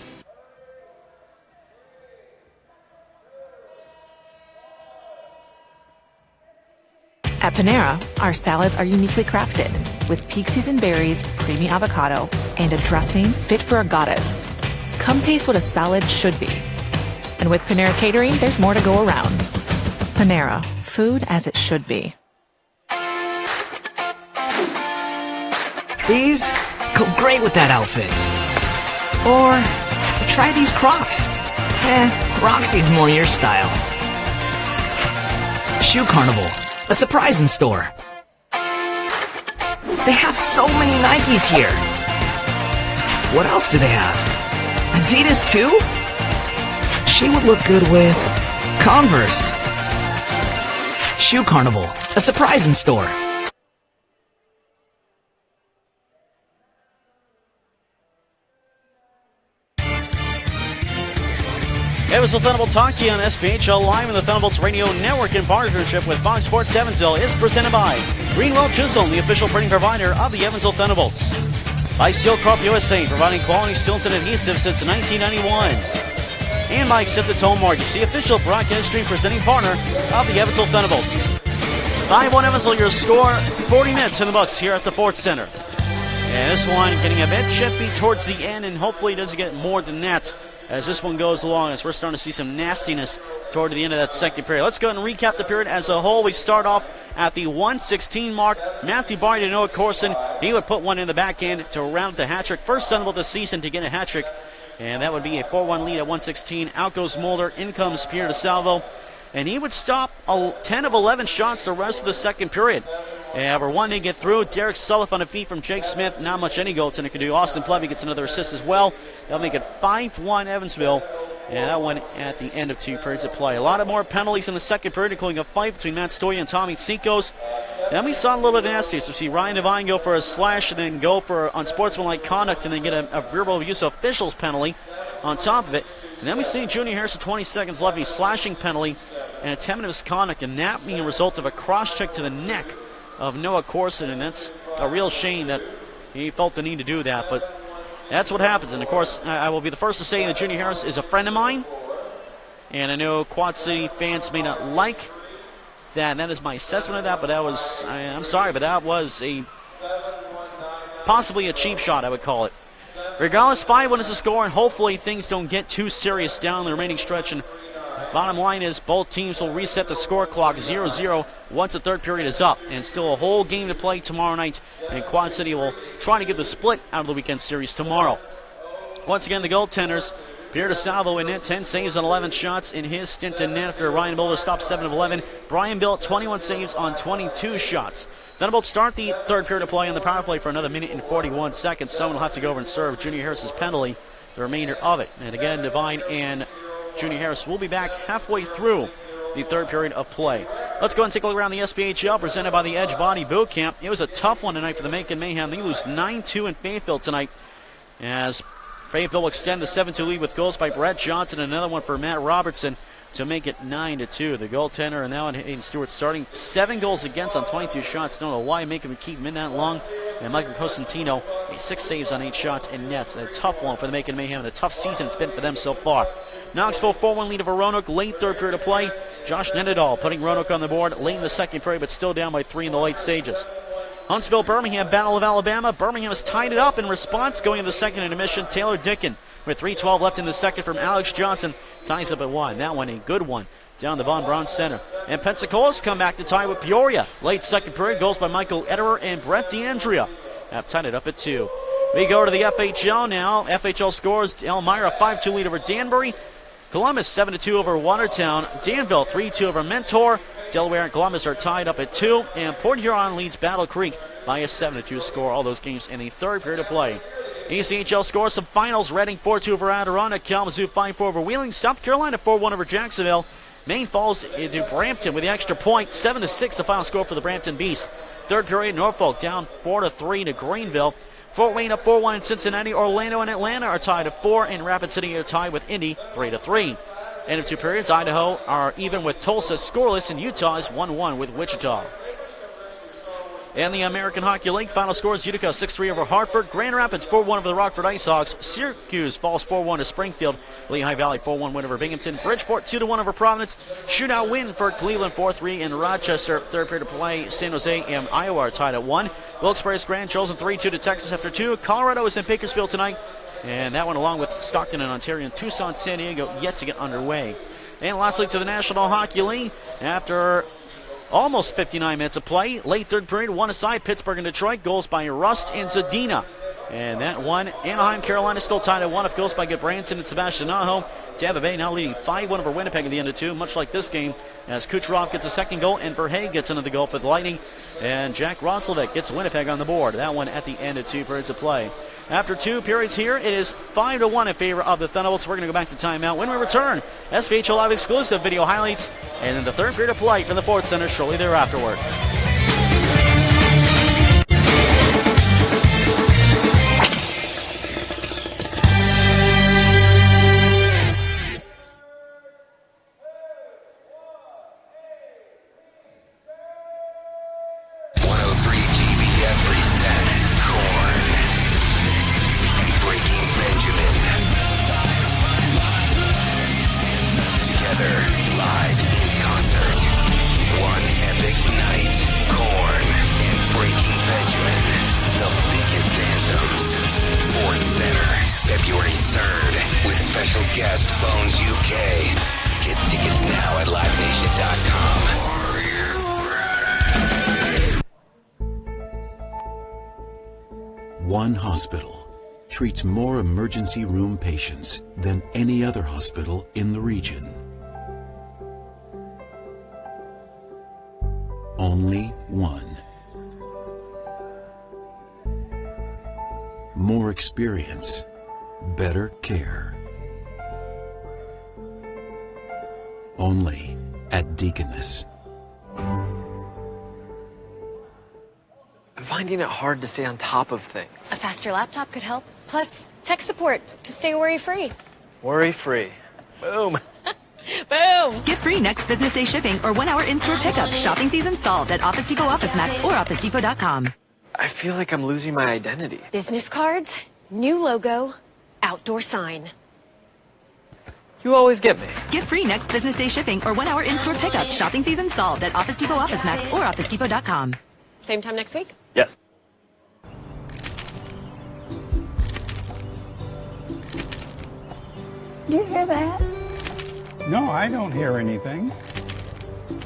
At Panera, our salads are uniquely crafted with peak season berries, creamy avocado, and a dressing fit for a goddess. Come taste what a salad should be. And with Panera Catering, there's more to go around. Panera, food as it should be.
These go great with that outfit. Or try these Crocs. Roxy's more your style. Shoe Carnival, a surprise in store. They have so many Nikes here. What else do they have? Adidas too? She would look good with Converse. Shoe Carnival, a surprise in store.
Evansville Thunderbolts hockey on SPHL Live and the Thunderbolts Radio Network in partnership with Fox Sports Evansville is presented by Greenwell Chisholm, the official printing provider of the Evansville Thunderbolts. By Steel Corp USA, providing quality sealants and adhesives since 1991. And by Acceptance Home Mortgage, the official broadcast stream presenting partner of the Evansville Thunderbolts. 5-1 Evansville, your score, 40 minutes in the books here at the Ford Center. And this one getting a bit chippy towards the end, and hopefully it doesn't get more than that as this one goes along, as we're starting to see some nastiness toward the end of that second period. Let's go ahead and recap the period as a whole. We start off at the 1:16 mark. Matthew Barney to Noah Corson. He would put one in the back end to round the hat trick. First Thunderbolt this season to get a hat trick, and that would be a 4-1 lead at 1:16. Out goes Mulder. In comes Pierre DeSalvo, and he would stop 10 of 11 shots the rest of the second period. And we're one to get through. Derek Sulliff on a feed from Jake Smith. Not much any goaltender can do. Austin Plevy gets another assist as well. That'll make it 5-1 Evansville. And that one at the end of 2 periods of play. A lot of more penalties in the second period, including a fight between Matt Stoya and Tommy Senkos. Then we saw a little bit of nasty. So we see Ryan Devine go for a slash and then go for unsportsmanlike conduct and then get a verbal use of officials penalty on top of it. And then we see Junior Harris with 20 seconds left. He's slashing penalty and a 10-minute misconduct, and that being a result of a cross check to the neck of Noah Corson, and that's a real shame that he felt the need to do that, but that's what happens. And of course, I will be the first to say that Junior Harris is a friend of mine, and I know Quad City fans may not like that, and that is my assessment of that, but that was, I'm sorry, but that was possibly a cheap shot, I would call it. Regardless, 5-1 is the score, and hopefully things don't get too serious down the remaining stretch. And bottom line is both teams will reset the score clock 0-0 once the third period is up. And still a whole game to play tomorrow night. And Quad City will try to get the split out of the weekend series tomorrow. Once again, the goaltenders, Pierre DeSalvo in net, 10 saves on 11 shots in his stint in net after Ryan Mulder stopped 7 of 11. Brian Bill, 21 saves on 22 shots. Thunderbolts start the third period of play on the power play for another minute and 41 seconds. Someone will have to go over and serve Junior Harris's penalty, the remainder of it. And again, Devine and Junior Harris will be back halfway through the third period of play. Let's go and take a look around the SPHL presented by the Edge Body Boot Camp. It was a tough one tonight for the Macon Mayhem. They lose 9-2 in Fayetteville tonight. as Fayetteville will extend the 7-2 lead with goals by Brett Johnson and another one for Matt Robertson to make it 9-2. The goaltender, and now Hayden Stewart starting 7 goals against on 22 shots. Don't know why make him keep him in that long. And Michael Cosentino, 6 saves on 8 shots in nets. A tough one for the Macon Mayhem, and a tough season it's been for them so far. Knoxville 4-1 lead over Roanoke, late third period of play. Josh Nenadal putting Roanoke on the board late in the second period, but still down by 3 in the late stages. Huntsville, Birmingham, Battle of Alabama. Birmingham has tied it up in response going into the second intermission. Taylor Dickin with 3:12 left in the second from Alex Johnson. Ties up at 1. That one a good one down the Von Braun center. And Pensacola's come back to tie with Peoria. Late second period, goals by Michael Ederer and Brett DeAndrea have tied it up at 2. We go to the FHL now. FHL scores Elmira 5-2 lead over Danbury. Columbus 7-2 over Watertown. Danville 3-2 over Mentor. Delaware and Columbus are tied up at 2. And Port Huron leads Battle Creek by a 7-2 score. All those games in the third period of play. ECHL scores some finals. Reading 4-2 over Adirondack. Kalamazoo 5-4 over Wheeling. South Carolina 4-1 over Jacksonville. Maine falls into Brampton with the extra point. 7-6 the final score for the Brampton Beast. Third period, Norfolk down 4-3 to Greenville. Fort Wayne up 4-1 in Cincinnati. Orlando and Atlanta are tied at 4, and Rapid City are tied with Indy 3-3. End of 2 periods, Idaho are even with Tulsa scoreless, and Utah is 1-1 with Wichita. And the American Hockey League final scores: Utica 6-3 over Hartford, Grand Rapids 4-1 over the Rockford IceHawks, Syracuse falls 4-1 to Springfield, Lehigh Valley 4-1 win over Binghamton, Bridgeport 2-1 over Providence, shootout win for Cleveland 4-3 in Rochester. Third period of play, San Jose and Iowa are tied at 1. Wilkes-Barre Grand chosen 3-2 to Texas after 2. Colorado is in Bakersfield tonight, and that one along with Stockton and Ontario and Tucson, San Diego yet to get underway. And lastly to the National Hockey League, after almost 59 minutes of play. Late third period, one aside, Pittsburgh and Detroit. Goals by Rust and Zadina. And that one, Anaheim, Carolina still tied at 1. If goals by Branson and Sebastian Aho. Tampa Bay now leading 5-1 over Winnipeg at the end of 2, much like this game, as Kucherov gets a second goal and Verhey gets another goal for the Lightning. And Jack Roslovic gets Winnipeg on the board. That one at the end of 2 periods of play. After 2 periods here, it is 5-1 in favor of the Thunderbolts. We're going to go back to timeout. When we return, SPHL Live exclusive video highlights, and then the third period of play from the Ford Center shortly thereafterward.
One hospital treats more emergency room patients than any other hospital in the region. Only one. More experience, better care. Only at Deaconess.
I'm finding it hard to stay on top of things.
A faster laptop could help. Plus, tech support to stay worry-free.
Worry-free. Boom.
Boom!
Get free next business day shipping or 1 hour in-store pickup. Shopping season solved at Office Depot, Office Max, or OfficeDepot.com.
I feel like I'm losing my identity.
Business cards, new logo, outdoor sign.
You always get me.
Get free next business day shipping or 1 hour in-store pickup. Shopping season solved at Office Depot, Office Max, or OfficeDepot.com.
Same time next week?
Yes.
Did you hear that?
No, I don't hear anything.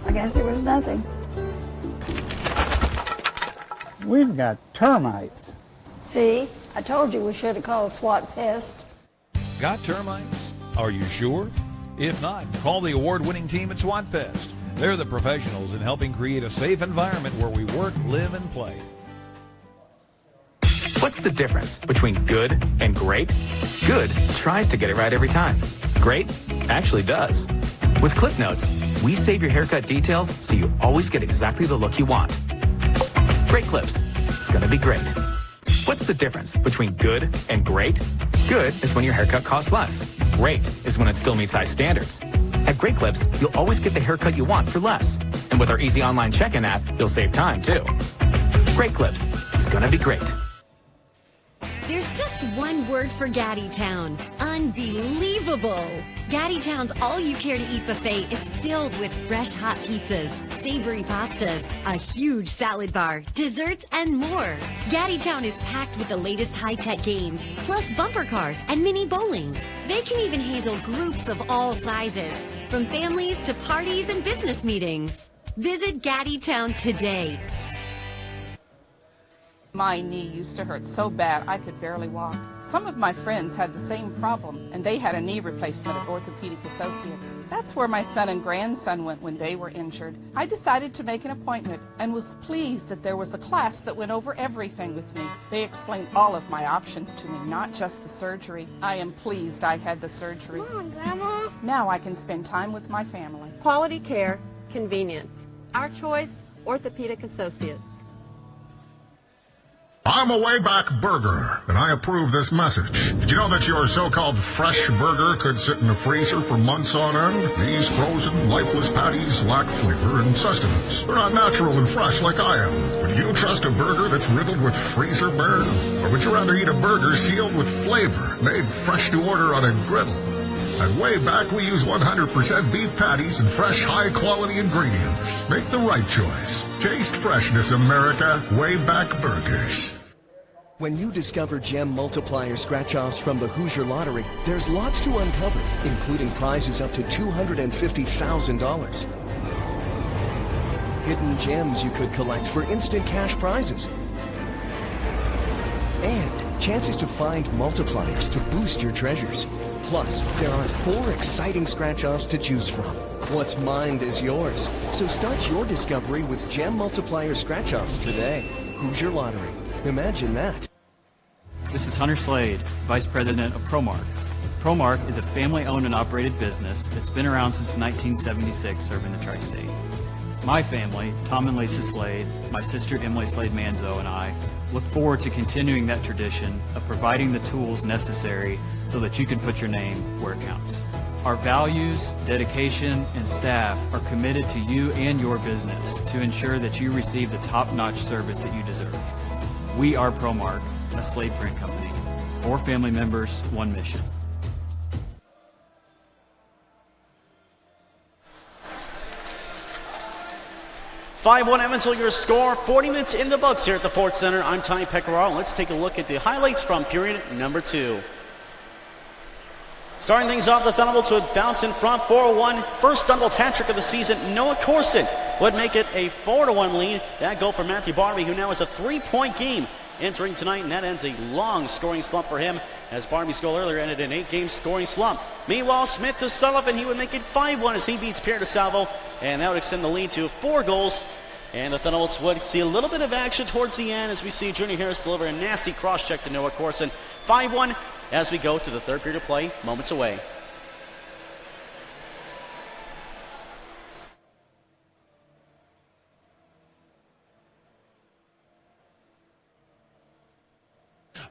I guess it was nothing.
We've got termites.
See, I told you we should have called SWAT Pest.
Got termites? Are you sure? If not, call the award-winning team at SWAT Pest. They're the professionals in helping create a safe environment where we work, live, and play.
What's the difference between good and great? Good tries to get it right every time. Great actually does. With Clip Notes, we save your haircut details so you always get exactly the look you want. Great clips. It's gonna be great. What's the difference between good and great? Good is when your haircut costs less. Great is when it still meets high standards. At Great Clips, you'll always get the haircut you want for less. And with our easy online check-in app, you'll save time, too. Great Clips. It's gonna be great.
There's just one word for Gaddytown. Unbelievable. Gaddytown's all-you-care-to-eat buffet is filled with fresh hot pizzas, savory pastas, a huge salad bar, desserts, and more. Gaddytown is packed with the latest high-tech games, plus bumper cars and mini bowling. They can even handle groups of all sizes, from families to parties and business meetings. Visit Gaddytown today.
My knee used to hurt so bad I could barely walk. Some of my friends had the same problem, and they had a knee replacement at Orthopedic Associates. That's where my son and grandson went when they were injured. I decided to make an appointment and was pleased that there was a class that went over everything with me. They explained all of my options to me, not just the surgery. I am pleased I had the surgery.
Come on, Grandma.
Now I can spend time with my family.
Quality care, convenience. Our choice, Orthopedic Associates.
I'm a Wayback Burger, and I approve this message. Did you know that your so-called fresh burger could sit in the freezer for months on end? These frozen, lifeless patties lack flavor and sustenance. They're not natural and fresh like I am. Would you trust a burger that's riddled with freezer burn? Or would you rather eat a burger sealed with flavor, made fresh to order on a griddle? At Wayback, we use 100% beef patties and fresh, high-quality ingredients. Make the right choice. Taste freshness, America. Wayback Burgers.
When you discover gem multiplier scratch-offs from the Hoosier Lottery, there's lots to uncover, including prizes up to $250,000. Hidden gems you could collect for instant cash prizes. And chances to find multipliers to boost your treasures. Plus, there are 4 exciting scratch-offs to choose from. What's mined is yours. So start your discovery with Gem Multiplier scratch-offs today. Hoosier Lottery. Imagine that.
This is Hunter Slade, Vice President of ProMark. ProMark is a family-owned and operated business that's been around since 1976, serving the tri-state. My family, Tom and Lisa Slade, my sister Emily Slade Manzo, and I look forward to continuing that tradition of providing the tools necessary so that you can put your name where it counts. Our values, dedication, and staff are committed to you and your business to ensure that you receive the top-notch service that you deserve. We are ProMark, a Slade Print Company. 4 family members, 1 mission.
(5-1) Evansville, your score. 40 minutes in the books here at the Ford Center. I'm Tommy Pecoraro. Let's take a look at the highlights from period number 2. Starting things off, the Thunderbolts would bounce in front, 4-1. First Thunderbolts hat trick of the season. Noah Corson would make it a 4-1 lead. That goal for Matthew Barbie, who now has a 3-point game entering tonight, and that ends a long scoring slump for him, as Barbie's goal earlier ended an 8-game scoring slump. Meanwhile, Smith to Sullivan, he would make it 5-1 as he beats Pierre DeSalvo, and that would extend the lead to 4 goals. And the Thunderbolts would see a little bit of action towards the end as we see Junior Harris deliver a nasty cross-check to Noah Corson. 5-1 as we go to the third period of play, moments away.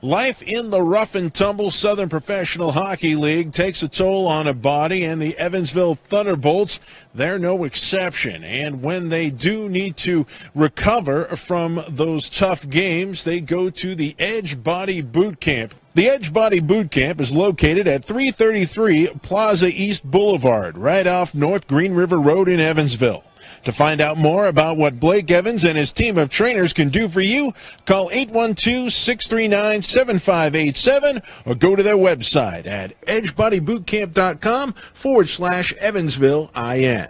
Life in the rough and tumble Southern Professional Hockey League takes a toll on a body, and the Evansville Thunderbolts, they're no exception. And when they do need to recover from those tough games, they go to the Edge Body Boot Camp. The Edge Body Boot Camp is located at 333 Plaza East Boulevard, right off North Green River Road in Evansville. To find out more about what Blake Evans and his team of trainers can do for you, call 812-639-7587 or go to their website at edgebodybootcamp.com/EvansvilleIN.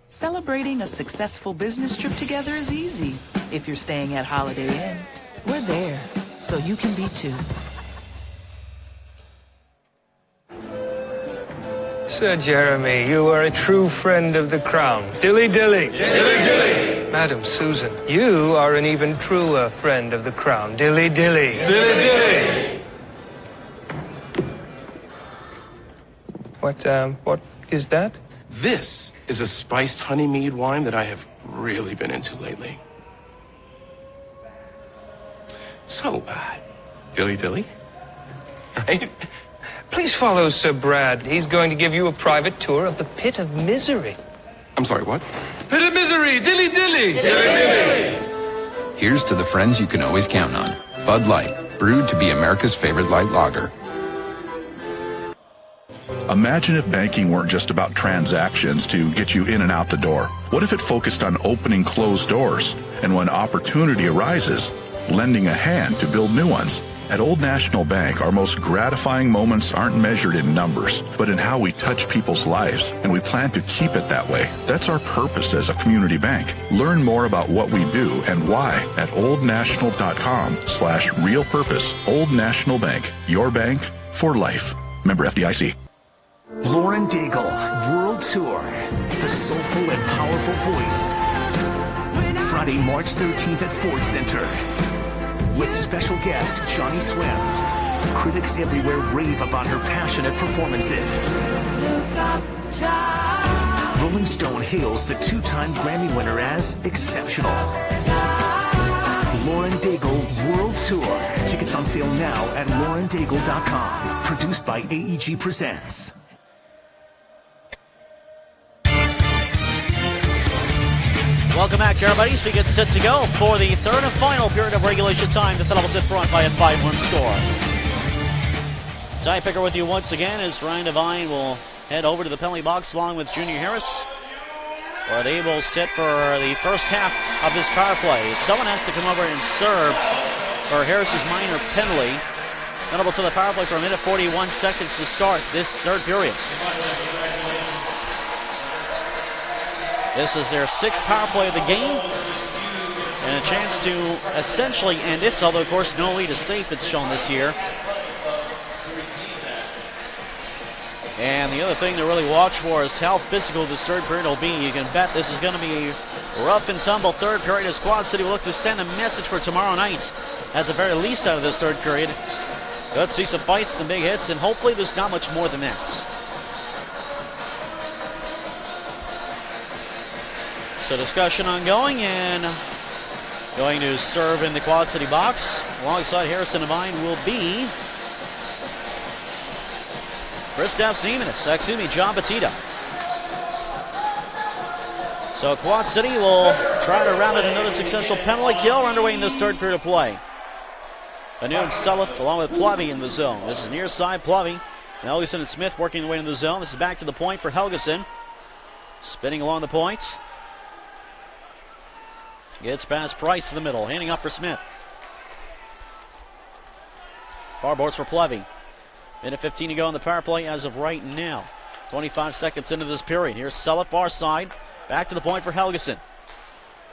Celebrating a successful business trip together is easy. If you're staying at Holiday Inn, we're there, so you can be too.
Sir Jeremy, you are a true friend of the crown. Dilly dilly. Dilly dilly. Madam Susan, you are an even truer friend of the crown. Dilly dilly. Dilly dilly. What is that?
This is a spiced honey mead wine that I have really been into lately. So, dilly, right?
Please follow Sir Brad. He's going to give you a private tour of the Pit of Misery.
I'm sorry, what?
Pit of Misery! Dilly dilly!
Here's to the friends you can always count on. Bud Light, brewed to be America's favorite light lager.
Imagine if banking weren't just about transactions to get you in and out the door. What if it focused on opening closed doors? And when opportunity arises, lending a hand to build new ones. At Old National Bank, our most gratifying moments aren't measured in numbers, but in how we touch people's lives, and we plan to keep it that way. That's our purpose as a community bank. Learn more about what we do and why at oldnational.com/real purpose. Old National Bank, your bank for life. Member FDIC.
Lauren Daigle, World Tour, the soulful and powerful voice. Friday, March 13th at Ford Center. With special guest Johnny Swim. Critics everywhere rave about her passionate performances. Rolling Stone hails the two-time Grammy winner as exceptional. Lauren Daigle World Tour. Tickets on sale now at laurendaigle.com. Produced by AEG Presents.
Welcome back, everybody. We get set to go for the third and final period of regulation time. The Thunderbolts in front by a 5-1 score. Tie picker with you once again as Ryan Devine will head over to the penalty box along with Junior Harris, where they will sit for the first half of this power play. Someone has to come over and serve for Harris's minor penalty. Thunderbolts on the power play for a minute 41 seconds to start this third period. This is their sixth power play of the game, and a chance to essentially end it, although of course no lead is safe, it's shown this year. And the other thing to really watch for is how physical this third period will be. You can bet this is going to be a rough and tumble third period as Quad City will look to send a message for tomorrow night, at the very least, out of this third period. Let's see some fights, some big hits, and hopefully there's not much more than that. So discussion ongoing, and going to serve in the Quad City box alongside Harrison Devine will be John Batista. So Quad City will try to round out another successful penalty kill. We're underway in this third period of play. Anu and Selif along with Plovey in the zone. This is near side Plovey. Helgeson and Smith working their way into the zone. This is back to the point for Helgeson. Spinning along the point. Gets past Price to the middle. Handing off for Smith. Far boards for Plovey. Minute 15 to go in the power play as of right now. 25 seconds into this period. Here's Selif far side. Back to the point for Helgeson.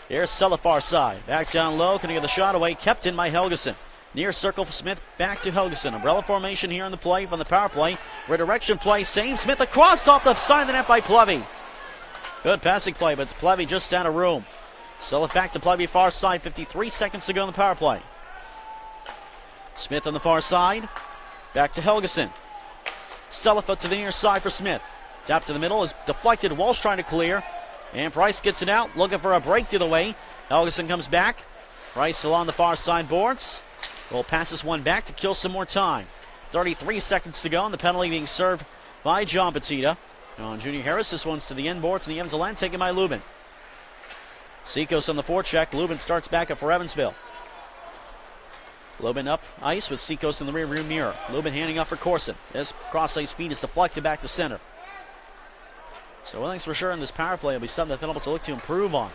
Here's Selif far side. Back down low. Can he get the shot away? Kept in by Helgeson. Near circle for Smith. Back to Helgeson. Umbrella formation here in the play from the power play. Redirection play. Same. Smith across off the side of the net by Plovey. Good passing play, but it's Plovey just out of room. Selif back to Plovey far side. 53 seconds to go in the power play. Smith on the far side. Back to Helgeson. Selif up to the near side for Smith. Tap to the middle is deflected. Walsh trying to clear. And Price gets it out. Looking for a break to the way. Helgeson comes back. Price along the far side boards. Will pass this one back to kill some more time. 33 seconds to go. And the penalty being served by John Batista. On Junior Harris. This one's to the end boards. And the Evansville end taken by Lubin. Seacoast on the forecheck. Lubin starts back up for Evansville. Lubin up ice with Seacoast in the rear view mirror. Lubin handing off for Corson. This cross ice feed is deflected back to center. So one thing's for sure in this power play will be something that Thunderbolts will look to improve on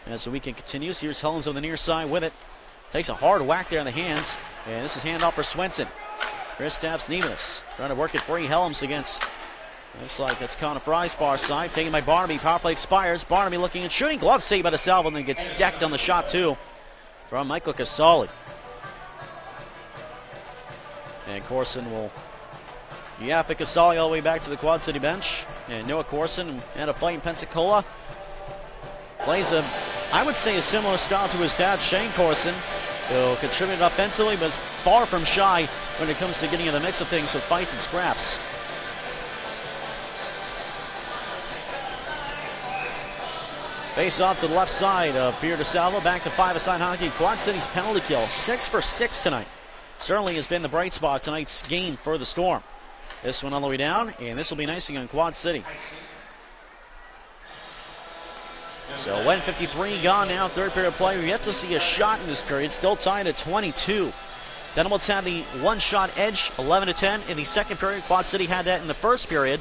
as the weekend continues. Here's Helms on the near side with it. Takes a hard whack there in the hands. And this is handoff for Swenson. Kristaps Nevis trying to work it free. Helms against, looks like that's Connor Fry's far side. Taken by Barnaby. Power play expires. Barnaby looking and shooting. Glove saved by the Salvo, and then gets decked on the shot too from Michael Casali. And Corson will pick Casali all the way back to the Quad City bench. And Noah Corson and a fight in Pensacola. Plays I would say, a similar style to his dad, Shane Corson, who contributed offensively, but is far from shy when it comes to getting in the mix of things with fights and scraps. Face off to the left side of Pierre DeSalvo. Back to five-a-side hockey. Quad City's penalty kill, 6 for 6 tonight. Certainly has been the bright spot tonight's game for the Storm. This one all the way down, and this will be an icing on Quad City. So 1:53 gone now, third period of play. We've yet to see a shot in this period, still tied at 22. Thunderbolts had the one-shot edge, 11-10 in the second period. Quad City had that in the first period.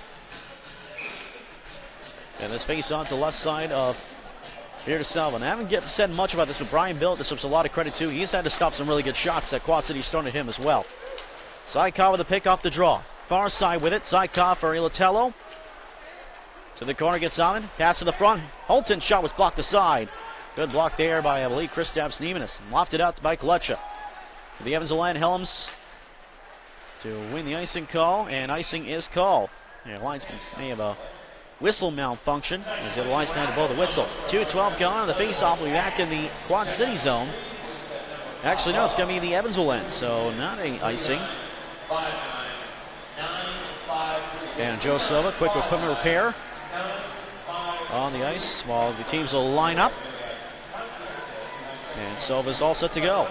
And this face on to the left side of Pierre DeSalvo. And I haven't said much about this, but Brian Bill deserves a lot of credit too. He's had to stop some really good shots that Quad City's thrown at him as well. Zykov with a pick off the draw. Far side with it. Zykov for Ilatello. To the corner, gets on it. Pass to the front. Holton's shot was blocked aside. Good block there by, I believe, Kristaps Niemanus. Lofted out by Kalecha. To the Evansville line, Helms to win the icing call, and icing is called. Yeah, linesman may have a whistle malfunction. He's got the linesman to blow the whistle. 2:12 gone. The face-off will be back in the Quad City zone. Actually, no, it's going to be the Evansville end, so not a icing. And Joe Silva, quick equipment repair on the ice while the teams will line up. And Silva's all set to go.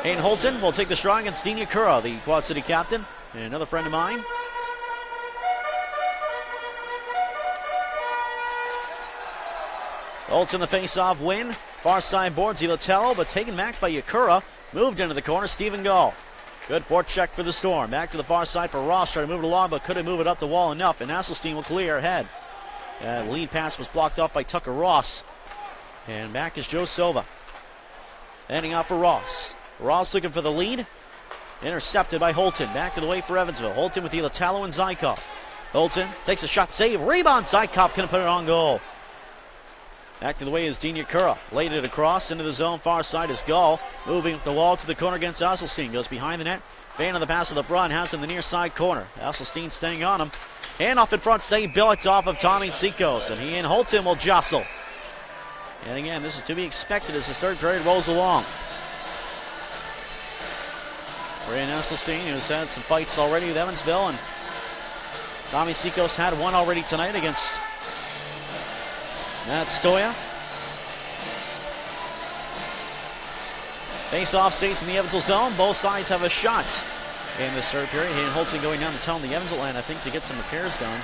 Hayden Holton will take the strong against Dean Yakura, the Quad City captain, and another friend of mine. Holton the face-off win. Far side boards Ilatello, but taken back by Yakura. Moved into the corner, Stephen Gall. Good forecheck for the Storm. Back to the far side for Ross. Trying to move it along, but couldn't move it up the wall enough. And Asselstein will clear ahead. The lead pass was blocked off by Tucker Ross. And back is Joe Silva. Ending out for Ross. Ross looking for the lead. Intercepted by Holton. Back to the way for Evansville. Holton with Ilatello and Zykov. Holton takes a shot, save. Rebound. Zykov couldn't put it on goal. Back to the way is Dean Yakura. Laid it across into the zone. Far side is Gall. Moving up the wall to the corner against Asselstein. Goes behind the net. Fan of the pass to the front. Has in the near side corner. Asselstein staying on him. And off in front. Save billets off of Tommy Sikos. And he and Holton will jostle. And again, this is to be expected as the third period rolls along. Brian Asselstein, who's had some fights already with Evansville. And Tommy Sikos had one already tonight against Matt Stoya. Face-off stays in the Evansville zone. Both sides have a shot in this third period. Hayden Holton going down to tell the Evansville end, I think, to get some repairs done.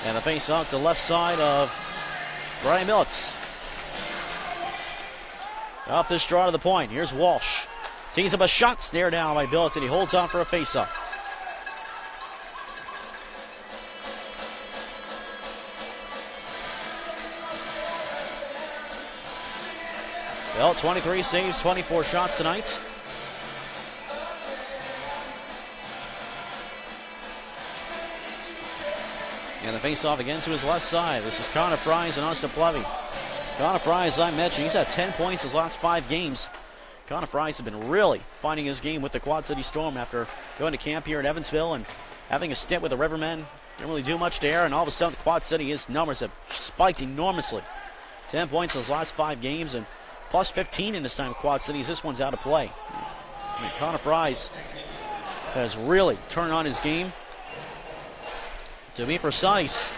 And the face-off to the left side of Brian Millets. Off this draw to the point. Here's Walsh. Tees up a shot, snared down by Billets, and he holds on for a face-off. Well, 23 saves, 24 shots tonight. And the face-off again to his left side. This is Connor Fries and Austin Plevy. Connor Fries, as I mentioned, he's had 10 points his last 5 games. Connor Fries has been really finding his game with the Quad City Storm after going to camp here in Evansville and having a stint with the Rivermen. Didn't really do much there, and all of a sudden, Quad City, his numbers have spiked enormously. 10 points in his last 5 games, and plus 15 in this time with Quad Cities. This one's out of play. I mean, Connor Fries has really turned on his game. To be precise,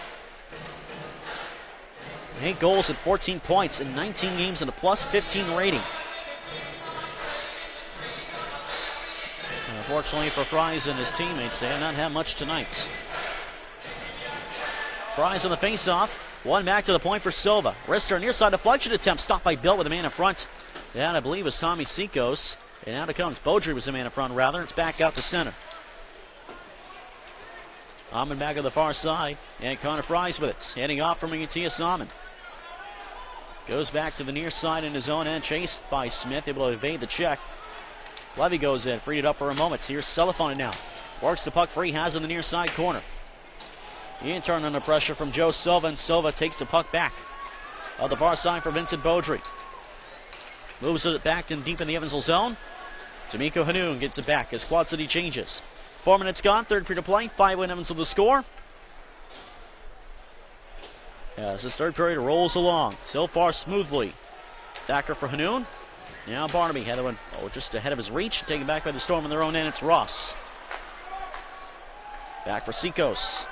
8 goals and 14 points in 19 games and a plus 15 rating. And unfortunately for Fries and his teammates, they have not had much tonight. Fries on the face-off. One back to the point for Silva. Wrister near side deflection attempt stopped by Bill with a man in front. That, I believe, was Tommy Sikos. And out it comes. Beaudry was the man in front, rather. It's back out to center. Amon back on the far side. And Connor Fries with it. Heading off from Matthias Amon. Goes back to the near side in his own end. Chased by Smith. Able to evade the check. Levy goes in. Freed it up for a moment. Here's Celifon now. Works the puck free. Has in the near side corner. Ian turned under pressure from Joe Silva, and Silva takes the puck back. On the far side for Vincent Beaudry. Moves it back and deep in the Evansville zone. D'Amico Hanoun gets it back as Quad City changes. 4 minutes gone, third period of play. 5-1 Evansville the score. As this third period rolls along, so far smoothly. Thacker for Hanoun. Now Barnaby had one just ahead of his reach. Taken back by the Storm on their own end. It's Ross. Back for Seacoast.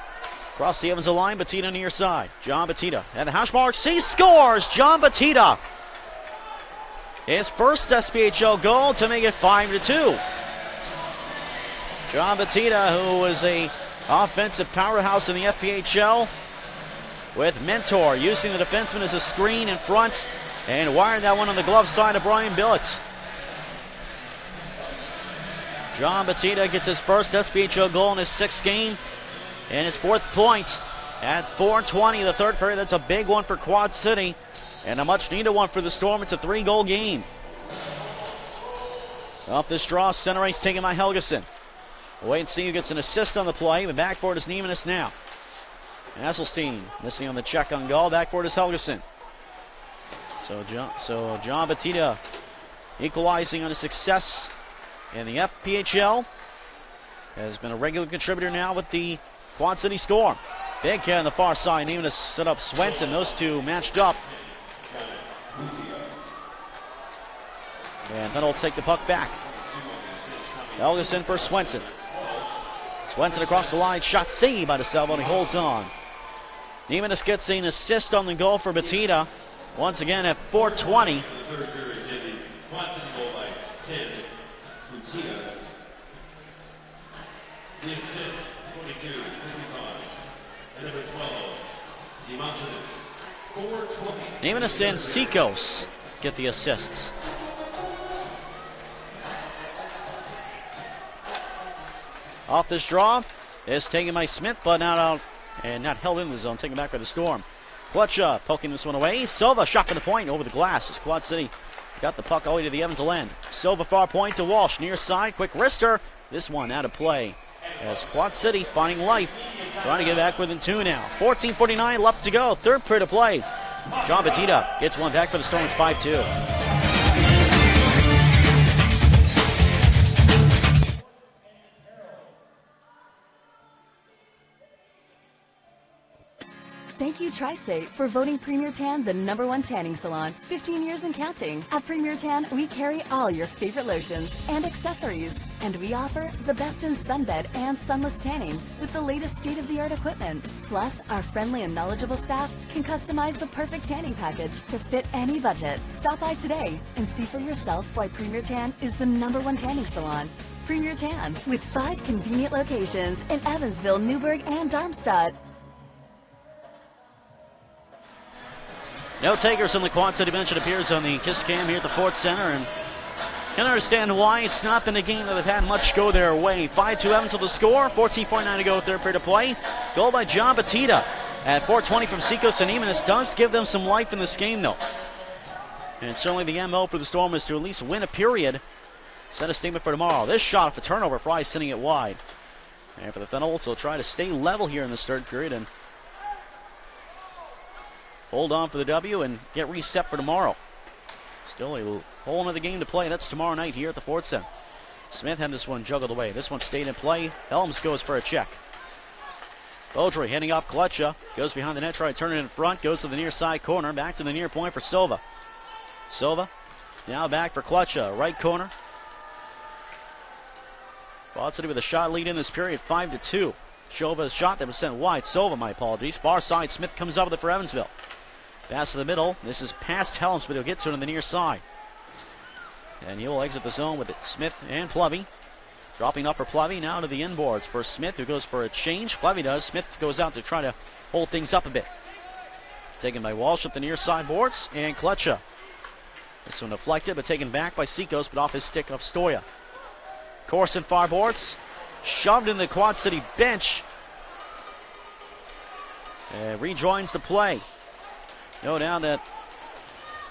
Across the Evansville line, Batita near side. John Batita at the hash marks. He scores! John Batita. His first SPHL goal to make it 5-2. John Batita, who was a offensive powerhouse in the FPHL, with Mentor using the defenseman as a screen in front and wiring that one on the glove side of Brian Billett. John Batita gets his first SPHL goal in his 6th game and his 4th point at 4:20 the third period. That's a big one for Quad City and a much needed one for the Storm. It's a 3-goal game. Off this draw, center ice taken by Helgeson. We'll wait and see who gets an assist on the play, but back for it is Niemanus now. Hasselstein missing on the check on goal. Back for it is Helgeson. So John Batita equalizing on his success in the FPHL. Has been a regular contributor now with the Quad City Storm. Big hit on the far side. Niemanus set up Swenson. Those two matched up. And then he'll take the puck back. Helgeson for Swenson. Swenson across the line. Shot saved by DeSalvo, and he holds on. Niemanus gets an assist on the goal for Batita. Once again at 4:20. Niemanus and Seacoast get the assists. Off this draw is taken by Smith, but not out and not held in the zone. Taken back by the Storm. Klutcha poking this one away. Silva shot for the point over the glass as Quad City got the puck all the way to the Evansville end. Silva far point to Walsh near side. Quick wrister. This one out of play as Quad City finding life. Trying to get back within 2 now. 14:49 left to go. Third period of play. John Batita gets one back for the Storm. It's 5-2.
Thank you, Tri-State, for voting Premier Tan the #1 tanning salon, 15 years and counting. At Premier Tan, we carry all your favorite lotions and accessories, and we offer the best in sunbed and sunless tanning with the latest state-of-the-art equipment. Plus, our friendly and knowledgeable staff can customize the perfect tanning package to fit any budget. Stop by today and see for yourself why Premier Tan is the #1 tanning salon. Premier Tan, with 5 convenient locations in Evansville, Newburgh, and Darmstadt.
No takers on the Quad City bench. It appears on the Kiss Cam here at the Ford Center, and can't understand why it's not been a game that they've had much go their way. 5-2 Evansville to score. 14:49 to go, third period of play. Goal by John Batita at 4:20 from Seacoast and Niemanus does give them some life in this game, though. And certainly the MO for the Storm is to at least win a period. Set a statement for tomorrow. This shot off a turnover. Fry sending it wide. And for the Thunderbolts, they'll try to stay level here in this third period and hold on for the W and get reset for tomorrow. Still a whole another game to play. That's tomorrow night here at the Ford Center. Smith had this one juggled away. This one stayed in play. Helms goes for a check. Beaudry heading off Klutcha. Goes behind the net, try to turn it in front. Goes to the near side corner. Back to the near point for Silva. Silva now back for Klutcha. Right corner. Quad City with a shot lead in this period. 5-2. Shova's shot that was sent wide. Silva, my apologies. Far side. Smith comes up with it for Evansville. Pass to the middle. This is past Helms, but he'll get to it on the near side. And he'll exit the zone with it. Smith and Plevy. Dropping up for Plevy now to the inboards for Smith, who goes for a change. Plevy does. Smith goes out to try to hold things up a bit. Taken by Walsh up the near side boards. And Klutcha. This one deflected, but taken back by Seacoast, but off his stick of Stoya. Corson far boards. Shoved in the Quad City bench. And rejoins the play. No doubt that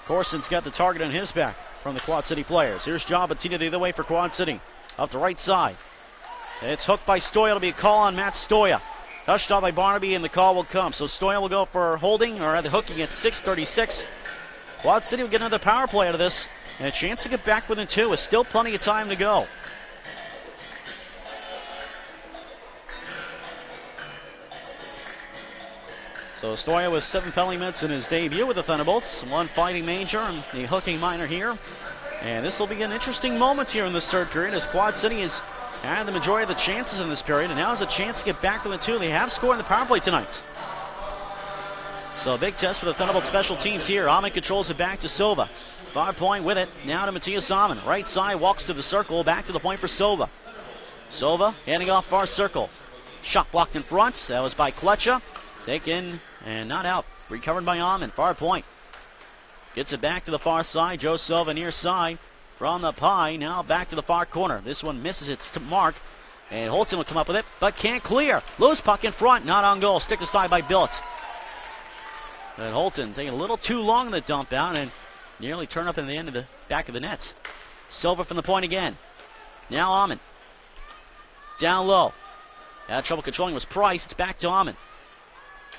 Corson's got the target on his back from the Quad City players. Here's John Batita the other way for Quad City. Up the right side. It's hooked by Stoya. It'll be a call on Matt Stoya. Touched off by Barnaby, and the call will come. So Stoya will go for holding, or rather hooking at 6:36. Quad City will get another power play out of this, and a chance to get back within 2 with still plenty of time to go. So Stoya with 7 penalty minutes in his debut with the Thunderbolts. 1 fighting major and the hooking minor here. And this will be an interesting moment here in this third period as Quad City has had the majority of the chances in this period, and now has a chance to get back within two. They have scored in the power play tonight. So a big test for the Thunderbolt special teams here. Amon controls it back to Silva. Far point with it. Now to Matthias Amon. Right side, walks to the circle. Back to the point for Silva. Silva handing off far circle. Shot blocked in front. That was by Kletcha. Taken and not out. Recovered by Amon. Far point. Gets it back to the far side. Joe Silva near side from the pie. Now back to the far corner. This one misses its mark. And Holton will come up with it, but can't clear. Loose puck in front. Not on goal. Stick aside by Billett. And Holton taking a little too long in the dump out and nearly turn up in the end of the back of the net. Silva from the point again. Now Amon. Down low. Had trouble controlling was Price. It's back to Amon.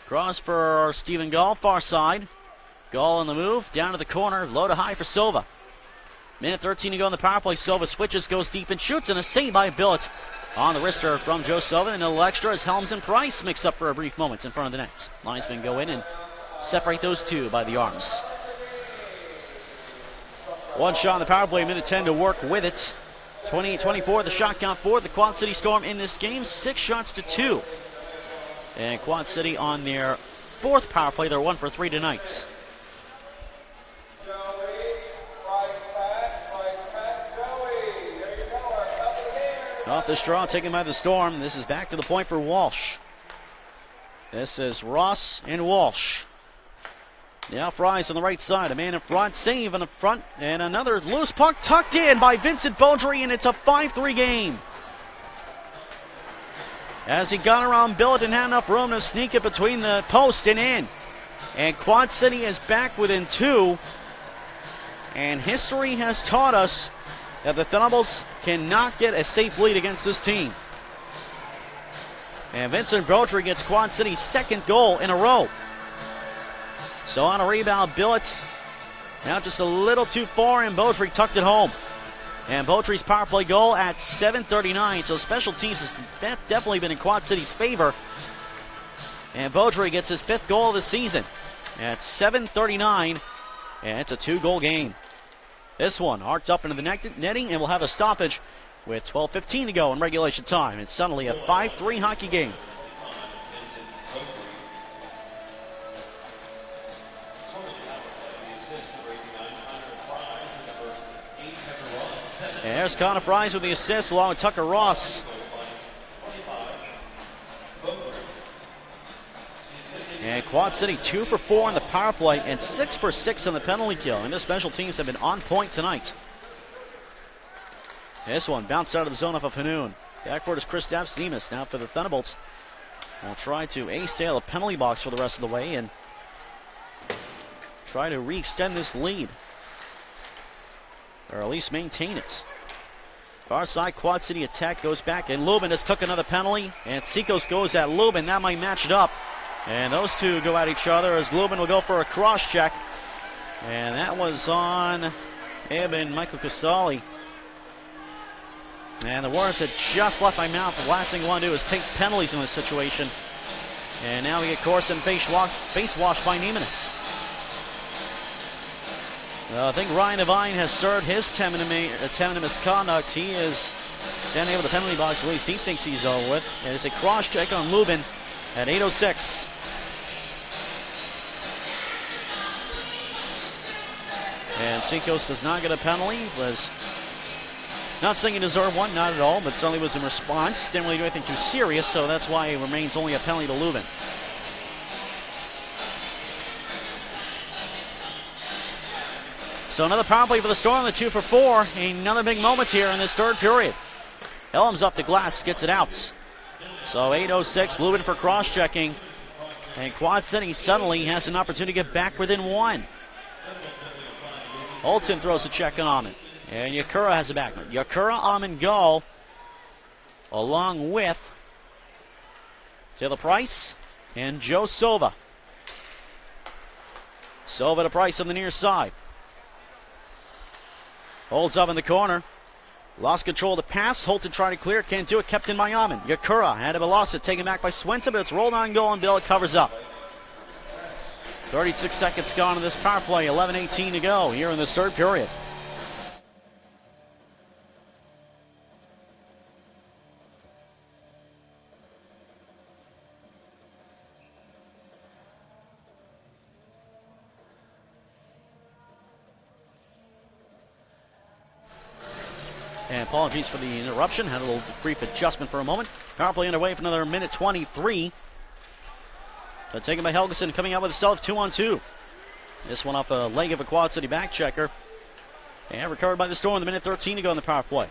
Cross for Stephen Gall. Far side. Gall on the move. Down to the corner. Low to high for Silva. Minute 13 to go in the power play. Silva switches, goes deep and shoots, and a save by Billett on the wrister from Joe Silva. And a little extra as Helms and Price mix up for a brief moment in front of the net. Linesmen go in and separate those two by the arms. One shot on the power play, minute 10 to work with it. 28-24, the shot count for the Quad City Storm in this game. 6 shots to 2. And Quad City on their fourth power play. They're 1 for 3 tonight. Off the straw, taken by the Storm. This is back to the point for Walsh. This is Ross and Walsh. Now Fries on the right side. A man in front. Save on the front. And another loose puck tucked in by Vincent Beaudry, and it's a 5-3 game. As he got around Billett and had enough room to sneak it between the post and in. And Quad City is back within 2. And history has taught us that the Thunderbolts cannot get a safe lead against this team. And Vincent Beaudry gets Quad City's second goal in a row. So on a rebound, Billett now just a little too far, and Beaudry tucked it home. And Beaudry's power play goal at 7:39. So special teams has definitely been in Quad City's favor. And Beaudry gets his 5th goal of the season at 7:39. And it's a 2-goal game. This one arced up into the netting, and we'll have a stoppage with 12:15 to go in regulation time. It's suddenly a 5-3 hockey game. And there's Connor Fries with the assist along with Tucker Ross. And Quad City 2 for 4 on the power play and 6 for 6 on the penalty kill. And their special teams have been on point tonight. This one bounced out of the zone off of Hanoun. Back for it is Chris Zemas. Now for the Thunderbolts. We'll try to ace-tail a penalty box for the rest of the way and try to re-extend this lead. Or at least maintain it. Far side Quad City attack goes back, and Lubin has took another penalty. And Sikos goes at Lubin. That might match it up. And those two go at each other as Lubin will go for a cross check. And that was on Eben Michael Casali. And the words had just left my mouth. The last thing I want to do is take penalties in this situation. And now we get Corson face washed by Neimanis. I think Ryan Devine has served his 10-minute misconduct. He is standing over the penalty box. At least he thinks he's over with. And it's a cross check on Lubin at 8:06. And Sikos does not get a penalty. Was not saying he deserved one, not at all, but certainly was in response. Didn't really do anything too serious, so that's why it remains only a penalty to Lubin. So another power play for the Storm, the 2 for 4. Another big moment here in this third period. Helms up the glass, gets it out. So 8:06, Lubin for cross-checking. And Quad City suddenly has an opportunity to get back within 1. Holton throws a check on Amon. And Yakura has a back. Yakura, Amon, goal. Along with Taylor Price and Joe Silva. Silva to Price on the near side. Holds up in the corner. Lost control of the pass. Holton tried to clear. Can't do it. Kept in by Amon. Yakura had to lost it. Taken back by Swenson, but it's rolled on goal and Bill covers up. 36 seconds gone in this power play. 11:18 to go here in this third period. And apologies for the interruption. Had a little brief adjustment for a moment. Power play underway for another minute 23. But taken by Helgeson, coming out with a self 2-on-2. This one off a leg of a Quad City back checker. And recovered by the Storm. The minute 13 to go in the power play.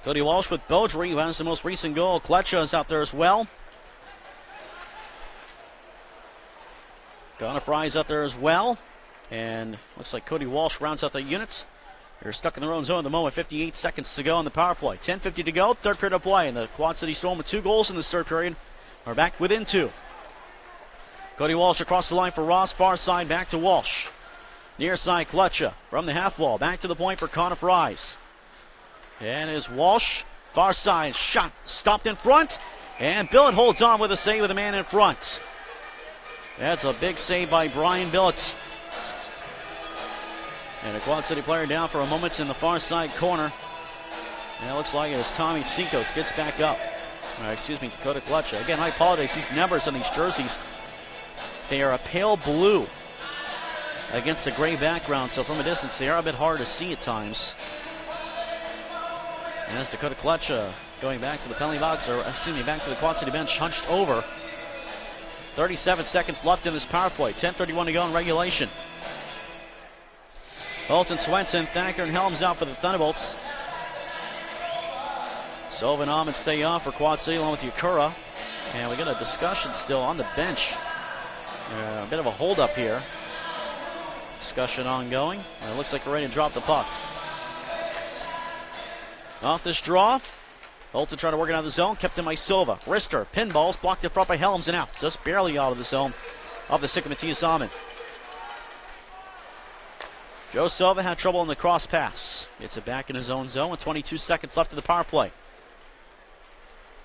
Cody Walsh with Beaudry, who has the most recent goal. Kletcha is out there as well. Connor Fry's out there as well. And looks like Cody Walsh rounds out the units. They're stuck in their own zone at the moment. 58 seconds to go in the power play. 10:50 to go. Third period of play. And the Quad City Storm with 2 goals in this third period are back within 2. Cody Walsh across the line for Ross. Far side back to Walsh. Near side Kletcha from the half wall. Back to the point for Connor Fries. And is Walsh. Far side shot. Stopped in front. And Billett holds on with a save with a man in front. That's a big save by Brian Billett. And a Quad City player down for a moment in the far side corner. And it looks like as Tommy Senkos gets back up. Dakota Kletcha. Again, I apologize. These numbers on these jerseys, they are a pale blue against a gray background. So from a distance, they are a bit hard to see at times. And as Dakota Kletcha going back to the penalty box, back to the Quad City bench, hunched over. 37 seconds left in this power play. 10:31 to go in regulation. Bolton, Swenson, Thacker, and Helms out for the Thunderbolts. Silva and Ahmed stay off for Quad City along with Yakura. And we got a discussion still on the bench. A bit of a hold-up here. Discussion ongoing. And it looks like we're ready to drop the puck. Off this draw. Bolton trying to work it out of the zone. Kept in by Silva. Rister, pinballs, blocked in front by Helms and out. Just barely out of the zone. Off the stick of Matthias Ahmed. Joe Silva had trouble in the cross pass. Gets it back in his own zone with 22 seconds left in the power play.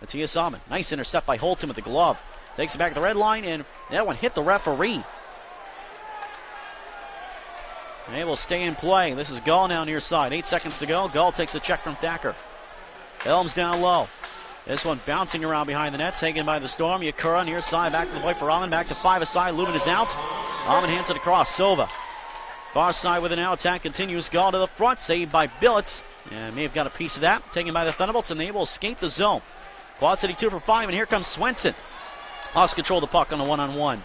Matthias Ahmed, nice intercept by Holton with the glove. Takes it back to the red line, and that one hit the referee. And it will stay in play. This is Gull now near side. 8 seconds to go. Gull takes a check from Thacker. Helms down low. This one bouncing around behind the net, taken by the Storm. Yakura near side, back to the play for Ahmed. Back to 5 aside. Lubin is out. Ahmed hands it across. Silva. Far side with an now attack continues. Gall to the front, saved by Billett. And may have got a piece of that. Taken by the Thunderbolts, and they will escape the zone. Quad City 2 for 5, and here comes Swenson. Lost control of the puck on a 1-on-1.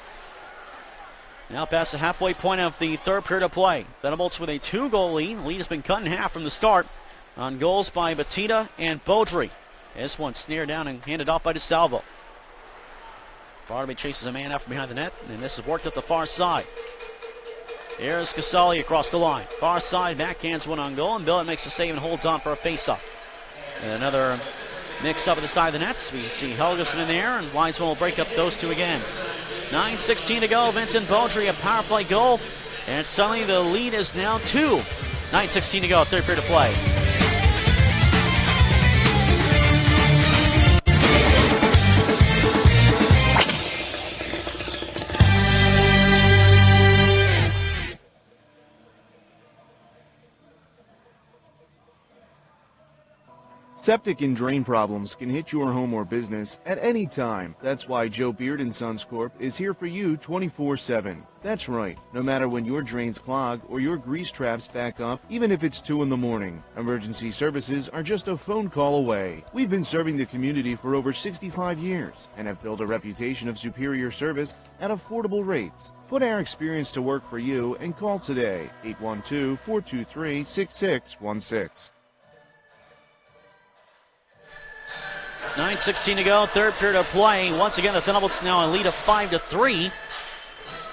Now past the halfway point of the third period of play. Thunderbolts with a 2-goal lead. The lead has been cut in half from the start on goals by Batista and Beaudry. This one snared down and handed off by DeSalvo. Barnaby chases a man out from behind the net, and this has worked at the far side. Here's Casali across the line. Far side, backhands one on goal, and Billett makes a save and holds on for a face-off. And another mix-up at the side of the nets. We see Helgeson in there, and linesman will break up those two again. 9:16 to go. Vincent Beaudry, a power play goal, and suddenly the lead is now 2. 9:16 to go, third period of play.
Septic and drain problems can hit your home or business at any time. That's why Joe Beard & Sons Corp. is here for you 24/7. That's right, no matter when your drains clog or your grease traps back up, even if it's 2 in the morning. Emergency services are just a phone call away. We've been serving the community for over 65 years and have built a reputation of superior service at affordable rates. Put our experience to work for you and call today, 812-423-6616.
9:16 to go, third period of play. Once again, the Thunderbolts now in lead of 5-3.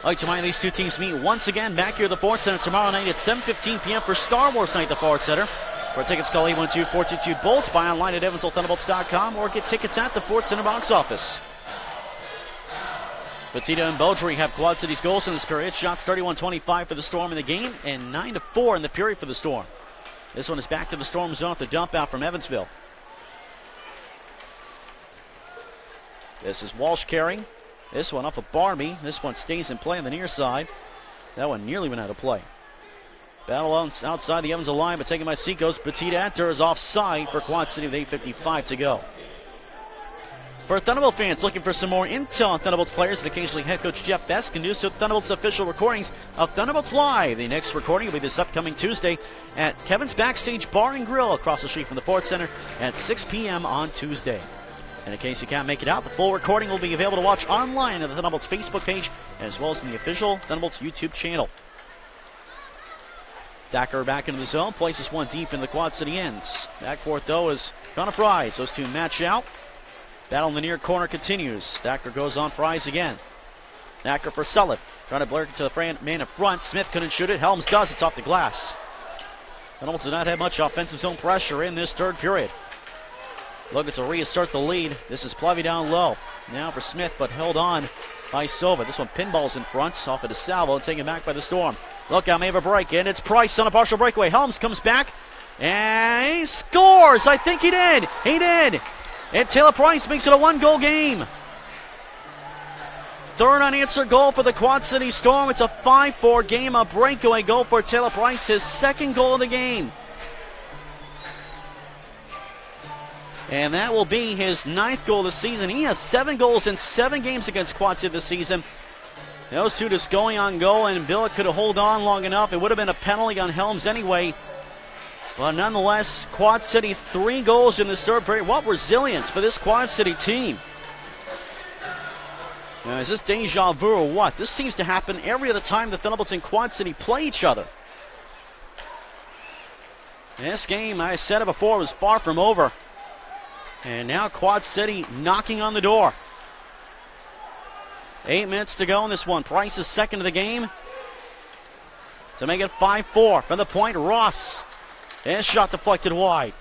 I'd like to remind these two teams meet once again back here at the Ford Center tomorrow night at 7:15 p.m. for Star Wars Night at the Ford Center. For tickets, call 812-422-BOLTS. Buy online at EvansvilleThunderbolts.com or get tickets at the Ford Center box office. Batista and Beaudry have Quad City's goals in this period. Shots 31-25 for the Storm in the game and 9-4 in the period for the Storm. This one is back to the Storm zone at the dump out from Evansville. This is Walsh carrying. This one off of Barnaby. This one stays in play on the near side. That one nearly went out of play. Battle outside the Evansville line, but taken by Senkos. Batista is offside for Quad City with 8:55 to go. For Thunderbolt fans looking for some more intel on Thunderbolts players and occasionally head coach Jeff Best can do so with Thunderbolts official recordings of Thunderbolts Live. The next recording will be this upcoming Tuesday at Kevin's Backstage Bar and Grill across the street from the Ford Center at 6 p.m. on Tuesday. And in case you can't make it out, the full recording will be available to watch online on the Thunderbolts Facebook page as well as in the official Thunderbolts YouTube channel. Thacker back into the zone, places one deep in the Quad City ends. Back forth, though, is Connor Fries. Those two match out. Battle in the near corner continues. Thacker goes on Fries again. Thacker for Sullivan. Trying to blur it to the man in front. Smith couldn't shoot it. Helms does. It's off the glass. Thunderbolts did not have much offensive zone pressure in this third period. Looking to reassert the lead. This is Plavy down low. Now for Smith, but held on by Sova. This one pinballs in front. Off of DeSalvo and taken back by the Storm. Look out, may have a break in. It's Price on a partial breakaway. Helms comes back and he scores. I think he did. He did. And Taylor Price makes it a one-goal game. Third unanswered goal for the Quad City Storm. It's a 5-4 game. A breakaway goal for Taylor Price, his second goal of the game. And that will be his 9th goal of the season. He has 7 goals in 7 games against Quad City this season. Those two just going on goal, and Billick could have held on long enough. It would have been a penalty on Helms anyway. But nonetheless, Quad City 3 goals in the third period. What resilience for this Quad City team. Now, is this deja vu or what? This seems to happen every other time the Thunderbolts and Quad City play each other. This game, I said it before, was far from over. And now Quad City knocking on the door. 8 minutes to go in this one. Price is second of the game to make it 5-4. From the point, Ross. And shot deflected wide.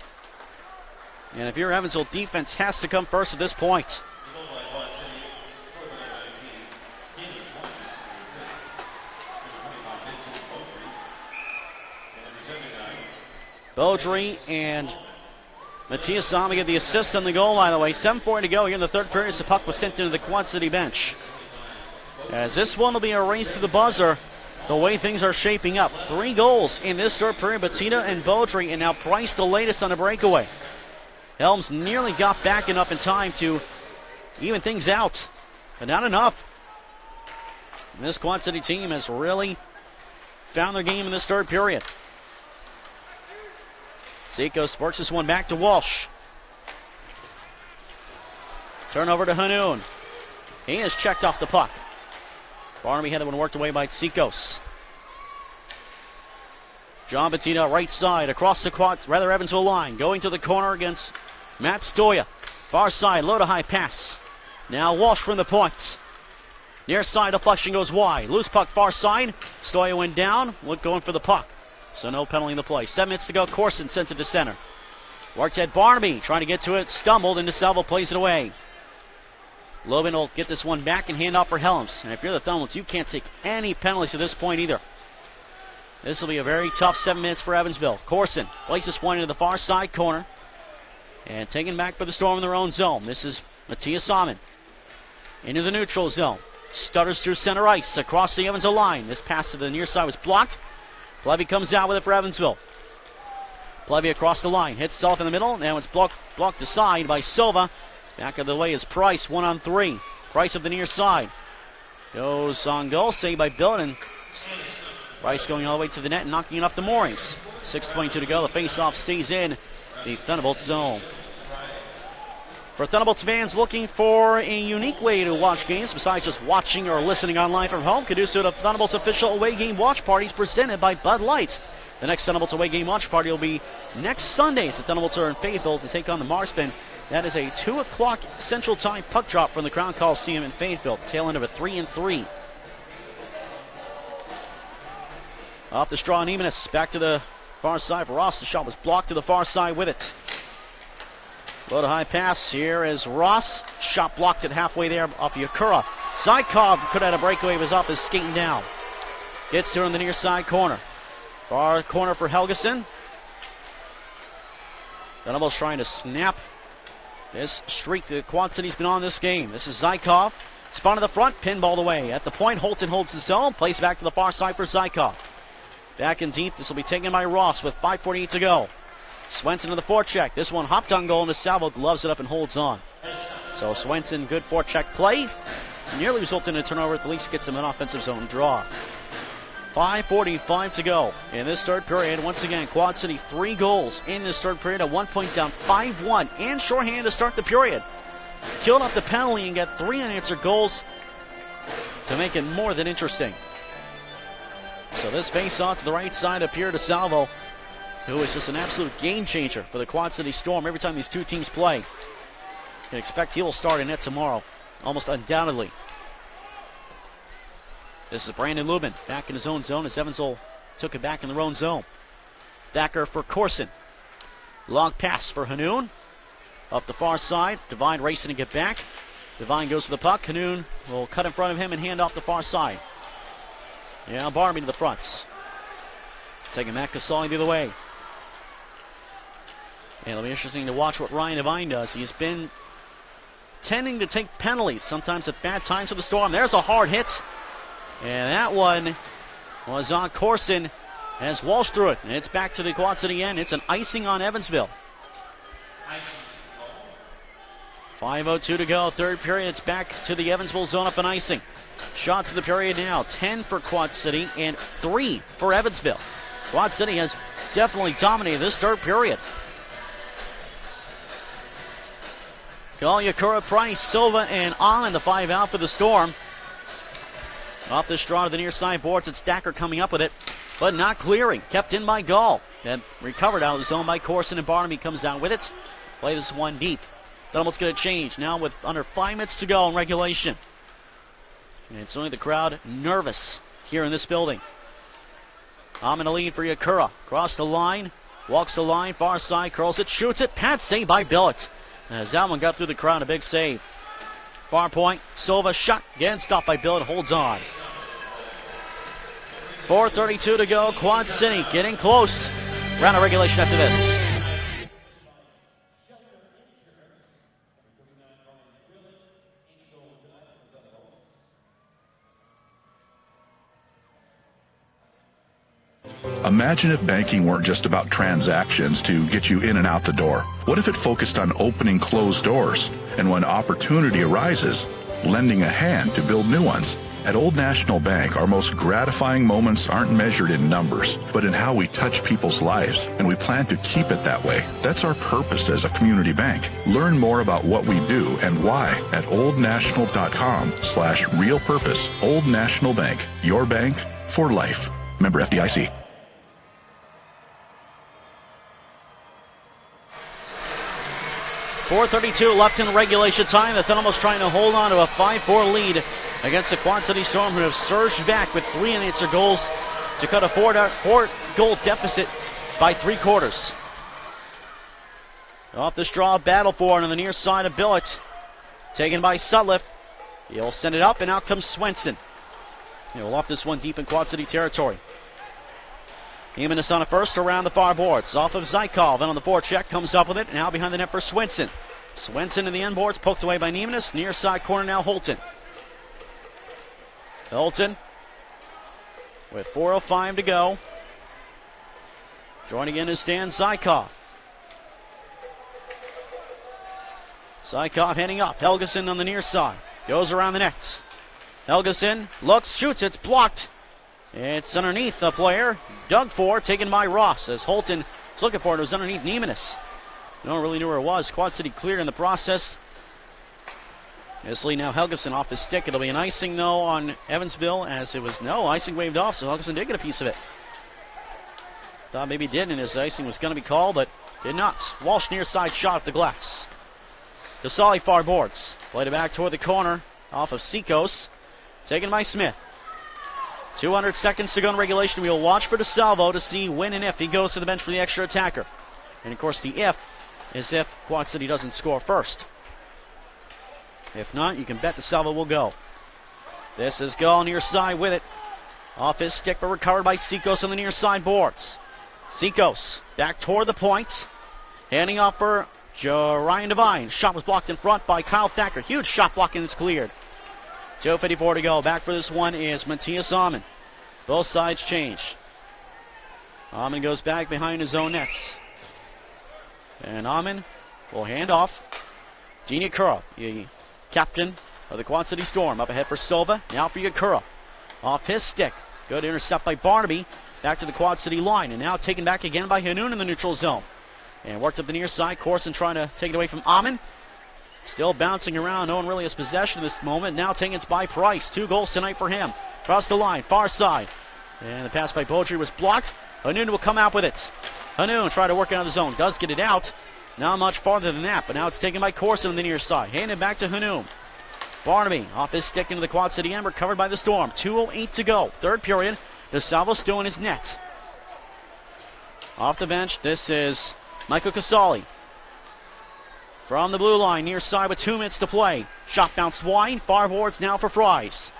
And if your Evansville defense has to come first at this point. Beaudry and Matthias Sami get the assist on the goal line. By the way, 7:40 to go here in the third period. The puck was sent into the Quad City bench. As this one will be a race to the buzzer. The way things are shaping up. 3 goals in this third period. Batita and Beaudry, and now Price the latest on a breakaway. Helms nearly got back enough in time to even things out, but not enough. And this Quad City team has really found their game in this third period. Seikos works this one back to Walsh. Turnover to Hanoun. He has checked off the puck. Barnaby had that one worked away by Seikos. John Batita, right side, across the Evansville line, going to the corner against Matt Stoya. Far side, low to high pass. Now Walsh from the point. Near side deflection goes wide. Loose puck far side. Stoya went down, going for the puck. So no penalty in the play. 7 minutes to go. Corson sends it to center. Works at Barnaby, trying to get to it, stumbled, and DeSalvo plays it away. Logan will get this one back and hand off for Helms. And if you're the Thunderbolts, you can't take any penalties at this point either. This will be a very tough 7 minutes for Evansville. Corson places this one into the far side corner. And taken back by the Storm in their own zone. This is Matthias Salmon. Into the neutral zone. Stutters through center ice across the Evansville line. This pass to the near side was blocked. Plevy comes out with it for Evansville. Plevy across the line. Hits Self in the middle. Now it's blocked aside by Silva. Back of the way is Price, 1-on-3. Price of the near side. Goes on goal, saved by Billon. Price going all the way to the net and knocking it off the moorings. 6:22 to go. The faceoff stays in the Thunderbolts zone. For Thunderbolts fans looking for a unique way to watch games besides just watching or listening online from home, can do so to Thunderbolts official away game watch parties presented by Bud Light. The next Thunderbolts away game watch party will be next Sunday as the Thunderbolts are in Fayetteville to take on the Marksmen. That is a 2 o'clock Central Time puck drop from the Crown Coliseum in Fayetteville. Tail end of a 3-3. Off the straw, Nemesis back to the far side for Ross. The shot was blocked to the far side with it. Low to high pass here is Ross. Shot blocked at halfway there off Yakura. Zykov could have had a breakaway, was off his skating down. Gets to it on the near side corner. Far corner for Helgeson. Thunderbolts trying to snap this streak that Quad City's been on this game. This is Zykov. Spun to the front, pinballed away. At the point, Holton holds his zone. Plays back to the far side for Zykov. Back in deep. This will be taken by Ross with 5:48 to go. Swenson to the forecheck. This one hopped on goal, and DeSalvo gloves it up and holds on. So Swenson, good forecheck play. Nearly resulted in a turnover. At least gets him an offensive zone draw. 5:45 to go in this third period. Once again, Quad City 3 goals in this third period. A 1 point down, 5-1, and shorthand to start the period. Killed up the penalty and got 3 unanswered goals to make it more than interesting. So this face-off to the right side of Pierre DeSalvo, who is just an absolute game changer for the Quad City Storm every time these two teams play. You can expect he will start in net tomorrow, almost undoubtedly. This is Brandon Lubin back in his own zone as Evansville took it back in their own zone. Thacker for Corson. Long pass for Hanoun. Up the far side. Devine racing to get back. Devine goes to the puck. Hanoun will cut in front of him and hand off the far side. Yeah, Barmy to the fronts. Taking Matt Casali the other way. And it'll be interesting to watch what Ryan Devine does. He's been tending to take penalties, sometimes at bad times for the Storm. There's a hard hit. And that one was on Corson as Walsh threw it. And it's back to the Quad City end. It's an icing on Evansville. 5:02 to go. Third period. It's back to the Evansville zone up an icing. Shots of the period now. 10 for Quad City and 3 for Evansville. Quad City has definitely dominated this third period. Galyakura, Price, Silva, and Allen, the 5 out for the Storm. Off the straw to the near side boards. It's Thacker coming up with it, but not clearing. Kept in by Gall. And recovered out of the zone by Corson, and Barnaby comes out with it. Play this one deep. That almost going to change now with under 5 minutes to go in regulation. And it's only the crowd nervous here in this building. I'm in the lead for Yakura. Cross the line. Walks the line. Far side. Curls it. Shoots it. Pat save by Billett. As that one got through the crowd. A big save. Far point. Silva shot. Again stopped by Billett. Holds on. 4:32 to go. Quad City getting close. Round of regulation after this.
Imagine if banking weren't just about transactions to get you in and out the door. What if it focused on opening closed doors? And when opportunity arises, lending a hand to build new ones. At Old National Bank, our most gratifying moments aren't measured in numbers, but in how we touch people's lives, and we plan to keep it that way. That's our purpose as a community bank. Learn more about what we do and why at oldnational.com/realpurpose. Old National Bank, your bank for life. Member FDIC.
.432 left in regulation time. The Thunderbolts trying to hold on to a 5-4 lead against the Quad City Storm, who have surged back with 3 unanswered goals to cut a 4-goal deficit by 3 quarters. Off the straw, battle for it on the near side of Billett. Taken by Sutliff. He'll send it up, and out comes Swenson. He'll off this one deep in Quad City territory. Neiman on a first around the far boards. Off of Zykov. Then on the forecheck, comes up with it. Now behind the net for Swenson. Swenson in the end boards, poked away by Neiman. Near side corner now, Holton. Holton with 4:05 to go. Joining in is Stan Zykov. Zykov heading up. Helgeson on the near side. Goes around the net. Helgeson looks, shoots, it's blocked. It's underneath the player. Dug for, taken by Ross. As Holton was looking for it, it was underneath Neimanis. No one really knew where it was. Quad City cleared in the process. This lead now, Helgeson off his stick. It'll be an icing, though, on Evansville, as it was no icing waved off, so Helgeson did get a piece of it. Thought maybe he did, and his icing was going to be called, but did not. Walsh near side shot off the glass. Casali far boards. Played it back toward the corner, off of Sikos. Taken by Smith. 200 seconds to go in regulation. We'll watch for DeSalvo to see when and if he goes to the bench for the extra attacker. And, of course, the if is if Quad City doesn't score first. If not, you can bet DeSalvo will go. This is Gall near side with it. Off his stick, but recovered by Sikos on the near side boards. Sikos back toward the point. Handing off for Ryan Devine. Shot was blocked in front by Kyle Thacker. Huge shot block, and it's cleared. 2:54 to go. Back for this one is Matthias Amon. Both sides change. Amon goes back behind his own nets. And Amon will hand off Yakura, the captain of the Quad City Storm, up ahead for Silva. Now for Yakura. Off his stick. Good intercept by Barnaby. Back to the Quad City line. And now taken back again by Hanoun in the neutral zone. And worked up the near side. Corson trying to take it away from Amon. Still bouncing around. No one really has possession at this moment. Now taken it by Price. 2 goals tonight for him. Across the line. Far side. And the pass by Beaudry was blocked. Hanoun will come out with it. Hanoun trying to work out of the zone. Does get it out. Not much farther than that. But now it's taken by Corson on the near side. Handed back to Hanoun. Barnaby off his stick into the Quad City end. Recovered by the Storm. 2:08 to go. Third period. DeSalvo still in his net. Off the bench, this is Michael Casali. From the blue line, near side with 2 minutes to play. Shot bounced wide. Far boards now for Fries.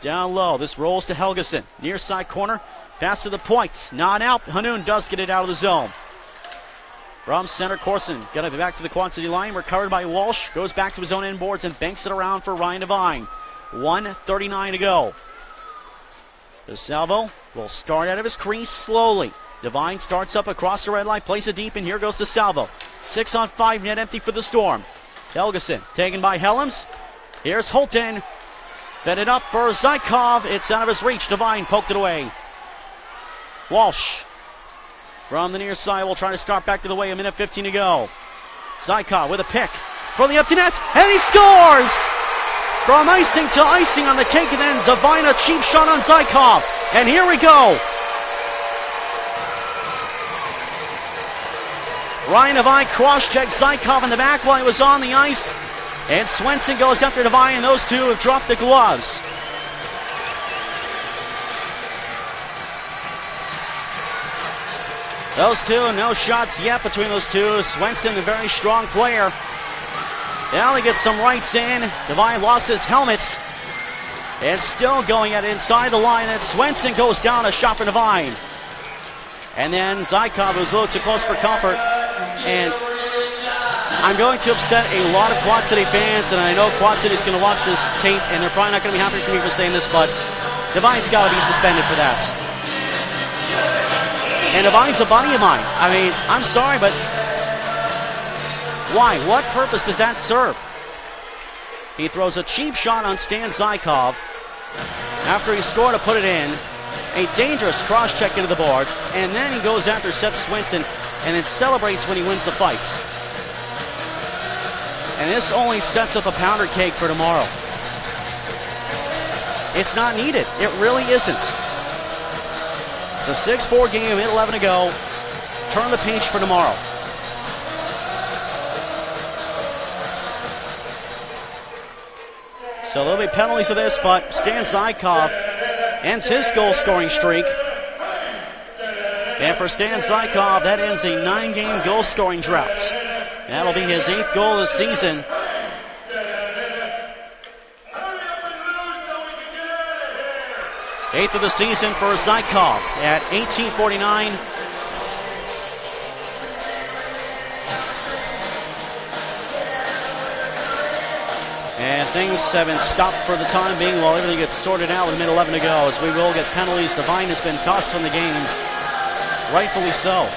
Down low, this rolls to Helgeson. Near side corner, pass to the points. Not out. Hanoun does get it out of the zone. From center, Corson got it back to the Quad City line. Recovered by Walsh. Goes back to his own end boards and banks it around for Ryan Devine. 1:39 to go. DeSalvo will start out of his crease slowly. Devine starts up across the red line, plays it deep, and here goes DeSalvo. 6-on-5, net empty for the Storm. Helgeson taken by Helms. Here's Holton. Fed it up for Zykov. It's out of his reach. Devine poked it away. Walsh from the near side will try to start back to the way. 1:15 to go. Zykov with a pick from the empty net, and he scores! From icing to icing on the cake, and then Devine a cheap shot on Zykov. And here we go. Ryan Devine cross-checked Zykov in the back while he was on the ice. And Swenson goes after Devine, and those two have dropped the gloves. Those two, no shots yet between those two. Swenson, a very strong player. Now he gets some rights in. Devine lost his helmet. And still going at inside the line. And Swenson goes down, a shot for Devine. And then Zykov was a little too close for comfort. And I'm going to upset a lot of Quad City fans. And I know Quad City's going to watch this tape. And they're probably not going to be happy for me for saying this. But Devine's got to be suspended for that. And Devine's a buddy of mine. I mean, I'm sorry, but why? What purpose does that serve? He throws a cheap shot on Stan Zykov after he scored to put it in. A dangerous cross-check into the boards. And then he goes after Seth Swenson and then celebrates when he wins the fights. And this only sets up a pounder cake for tomorrow. It's not needed. It really isn't. The 6-4 game, 8-11 to go. Turn the page for tomorrow. So there'll be penalties to this, but Stan Zykov ends his goal-scoring streak. And for Stan Zykov, that ends a 9-game goal-scoring drought. That'll be his 8th goal of the season. Eighth of the season for Zykov at 18:49. And things have been stopped for the time being while everything gets sorted out with mid-11 to go, as we will get penalties. Devine has been tossed from the game, rightfully so.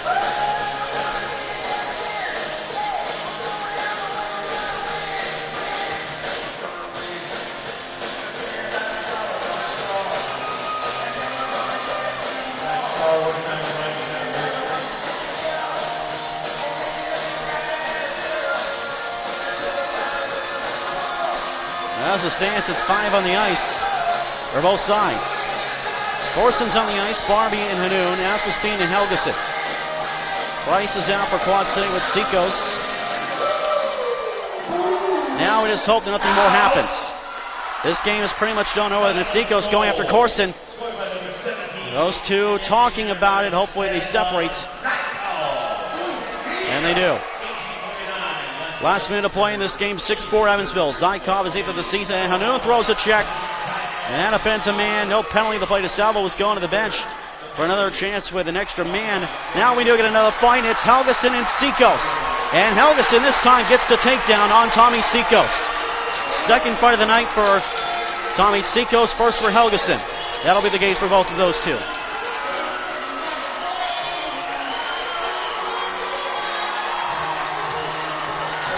As it stands, it's 5 on the ice for both sides. Corson's on the ice, Barbie and Hanoun, Asselstein and Helgeson. Price is out for Quad City with Sikos. Now we just hope that nothing more happens. This game is pretty much done over, and Sikos going after Corson. Those two talking about it. Hopefully they separate. And they do. Last minute of play in this game, 6-4 Evansville. Zykov is 8th of the season, and Hanoun throws a check. And that offends a man. No penalty. The play to Salvo was going to the bench for another chance with an extra man. Now we do get another fight. It's Helgeson and Sikos. And Helgeson this time gets the takedown on Tommy Sikos. Second fight of the night for Tommy Sikos, first for Helgeson. That'll be the game for both of those two.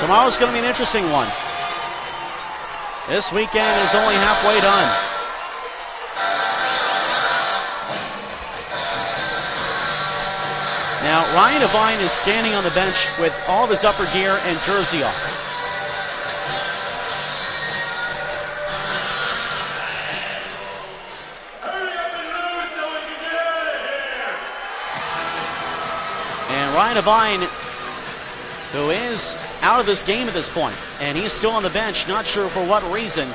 Tomorrow's going to be an interesting one. This weekend is only halfway done. Now, Ryan Devine is standing on the bench with all of his upper gear and jersey off. And Ryan Devine, who is out of this game at this point, and he's still on the bench, not sure for what reason.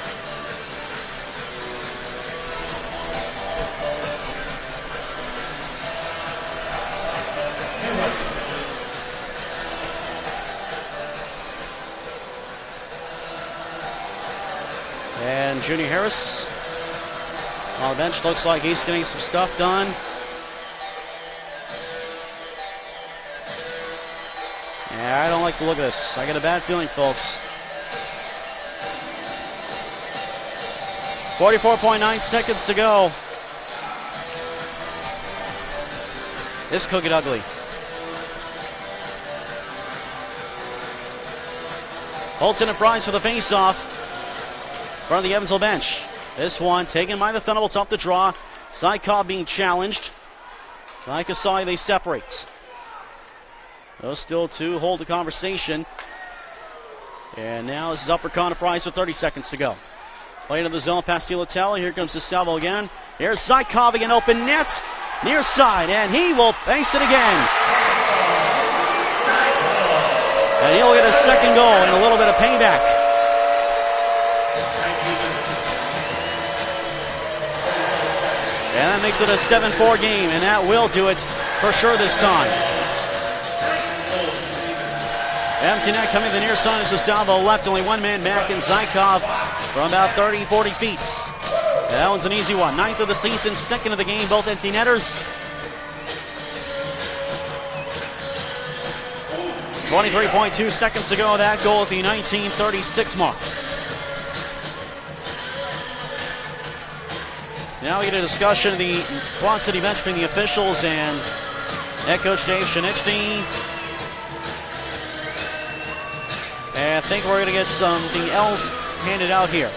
And Junior Harris on the bench, looks like he's getting some stuff done. Yeah, I don't like the look of this. I got a bad feeling, folks. 44.9 seconds to go. This could get ugly. Holton and Price for the face-off. Front of the Evansville bench. This one taken by the Thunderbolts off the draw. Zykov being challenged. Like Asai, they separate. Those still two hold the conversation. And now this is up for Connor Price with 30 seconds to go. Play into the zone past Dilatella. Here comes DeSalvo again. Here's Zykov again, open net. Near side, and he will face it again. And he'll get a second goal and a little bit of payback. And that makes it a 7-4 game, and that will do it for sure this time. Empty net coming to the near side is DeSalvo left, only one man back in Zykov from about 30, 40 feet. That one's an easy one. 9th of the season, 2nd of the game, both empty netters. 23.2 seconds to go. That goal at the 19:36 mark. Now we get a discussion of the Quad City bench between the officials and head coach Dave Shinichny. And I think we're going to get something else handed out here.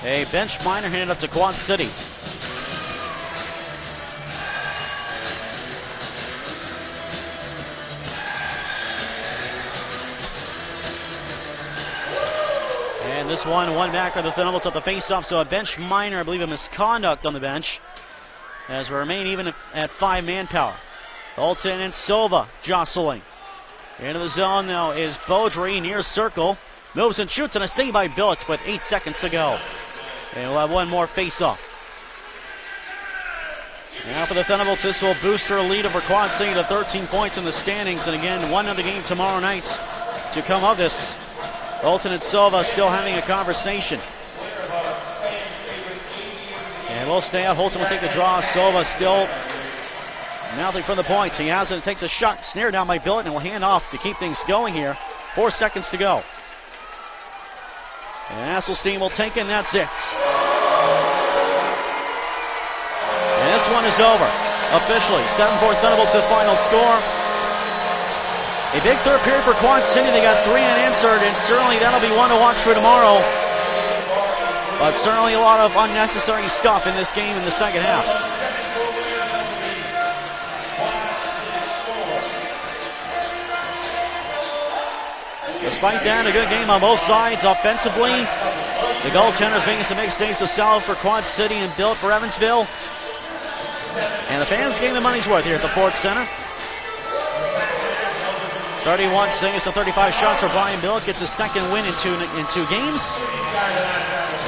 A bench minor handed up to Quad City. And this one back by the Thunderbolts off the face-off, so a bench minor, I believe a misconduct on the bench, as we remain even at 5 manpower. Holton and Silva jostling. Into the zone now is Beaudry, near circle. Moves and shoots, and a save by Billet with 8 seconds to go. And we'll have one more face-off. Now for the Thunderbolts, this will boost their lead over Quad City to 13 points in the standings. And again, one other game tomorrow night to come of this. Holton and Silva still having a conversation. And we'll stay out. Holton will take the draw. Silva still mouthing from the point. He has it. It takes a shot. Snared down by Billet, and will hand off to keep things going here. 4 seconds to go. And Asselstein will take it, and that's it. And this one is over. Officially, 7-4 Thunderbolts the final score. A big third period for Quad City. They got 3 unanswered, and certainly that'll be one to watch for tomorrow. But certainly a lot of unnecessary stuff in this game in the second half. Despite that, a good game on both sides offensively. The goaltenders making some big saves to salve for Quad City and Billet for Evansville. And the fans getting the money's worth here at the Ford Center. 31 saves to 35 shots for Brian Billet. Gets his second win in two games.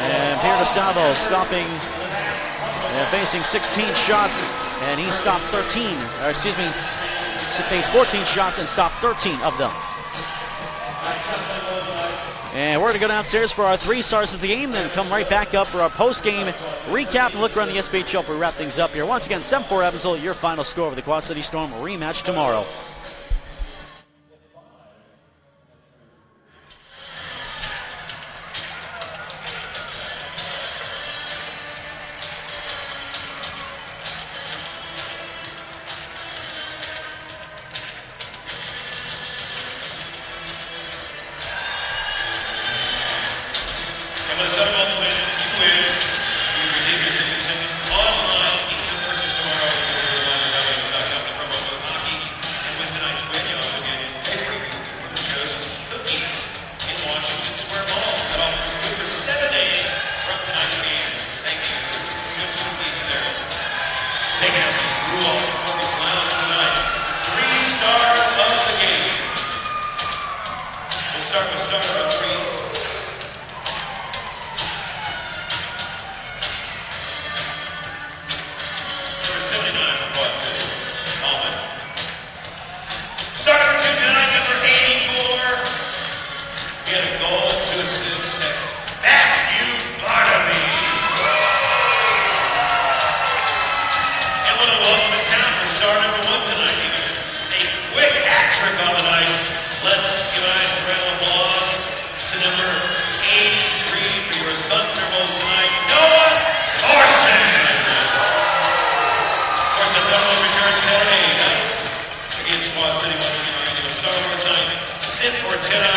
And Pierre DeSalvo stopping and facing 16 shots. And he stopped 13. Or excuse me, faced 14 shots and stopped 13 of them. And we're going to go downstairs for our 3 stars of the game, then come right back up for our post-game recap and look around the SPHL before we wrap things up here. Once again, 7-4 Evansville, your final score of the Quad City Storm rematch tomorrow.
And when the Thunderbolts win, you win. You redeem your tickets online. Each of purchase tomorrow. Promo code hockey. And with tonight's win, you also get a free from shows cookies in Washington Square Mall. That offers good for 7 days from tonight's game. Thank you. Good cookies there. Take it out. Rule off. Lounge tonight. 3 stars of the game. We'll start with star number 3. Number 79 for Boston City. Almond. Star number 2 tonight, number 84. He had a goal, 2 assists. That's Matthew Barnaby. And what a welcome to town for star number 1 tonight. He was a quick hat trick on the night. Let's give a nice round of applause to number 83 for your Thunderbolts tonight, Noah Thorson. Of course, the Thunderbolts return Saturday night against Squad City once again. We're going to start over tonight. Sid Ortega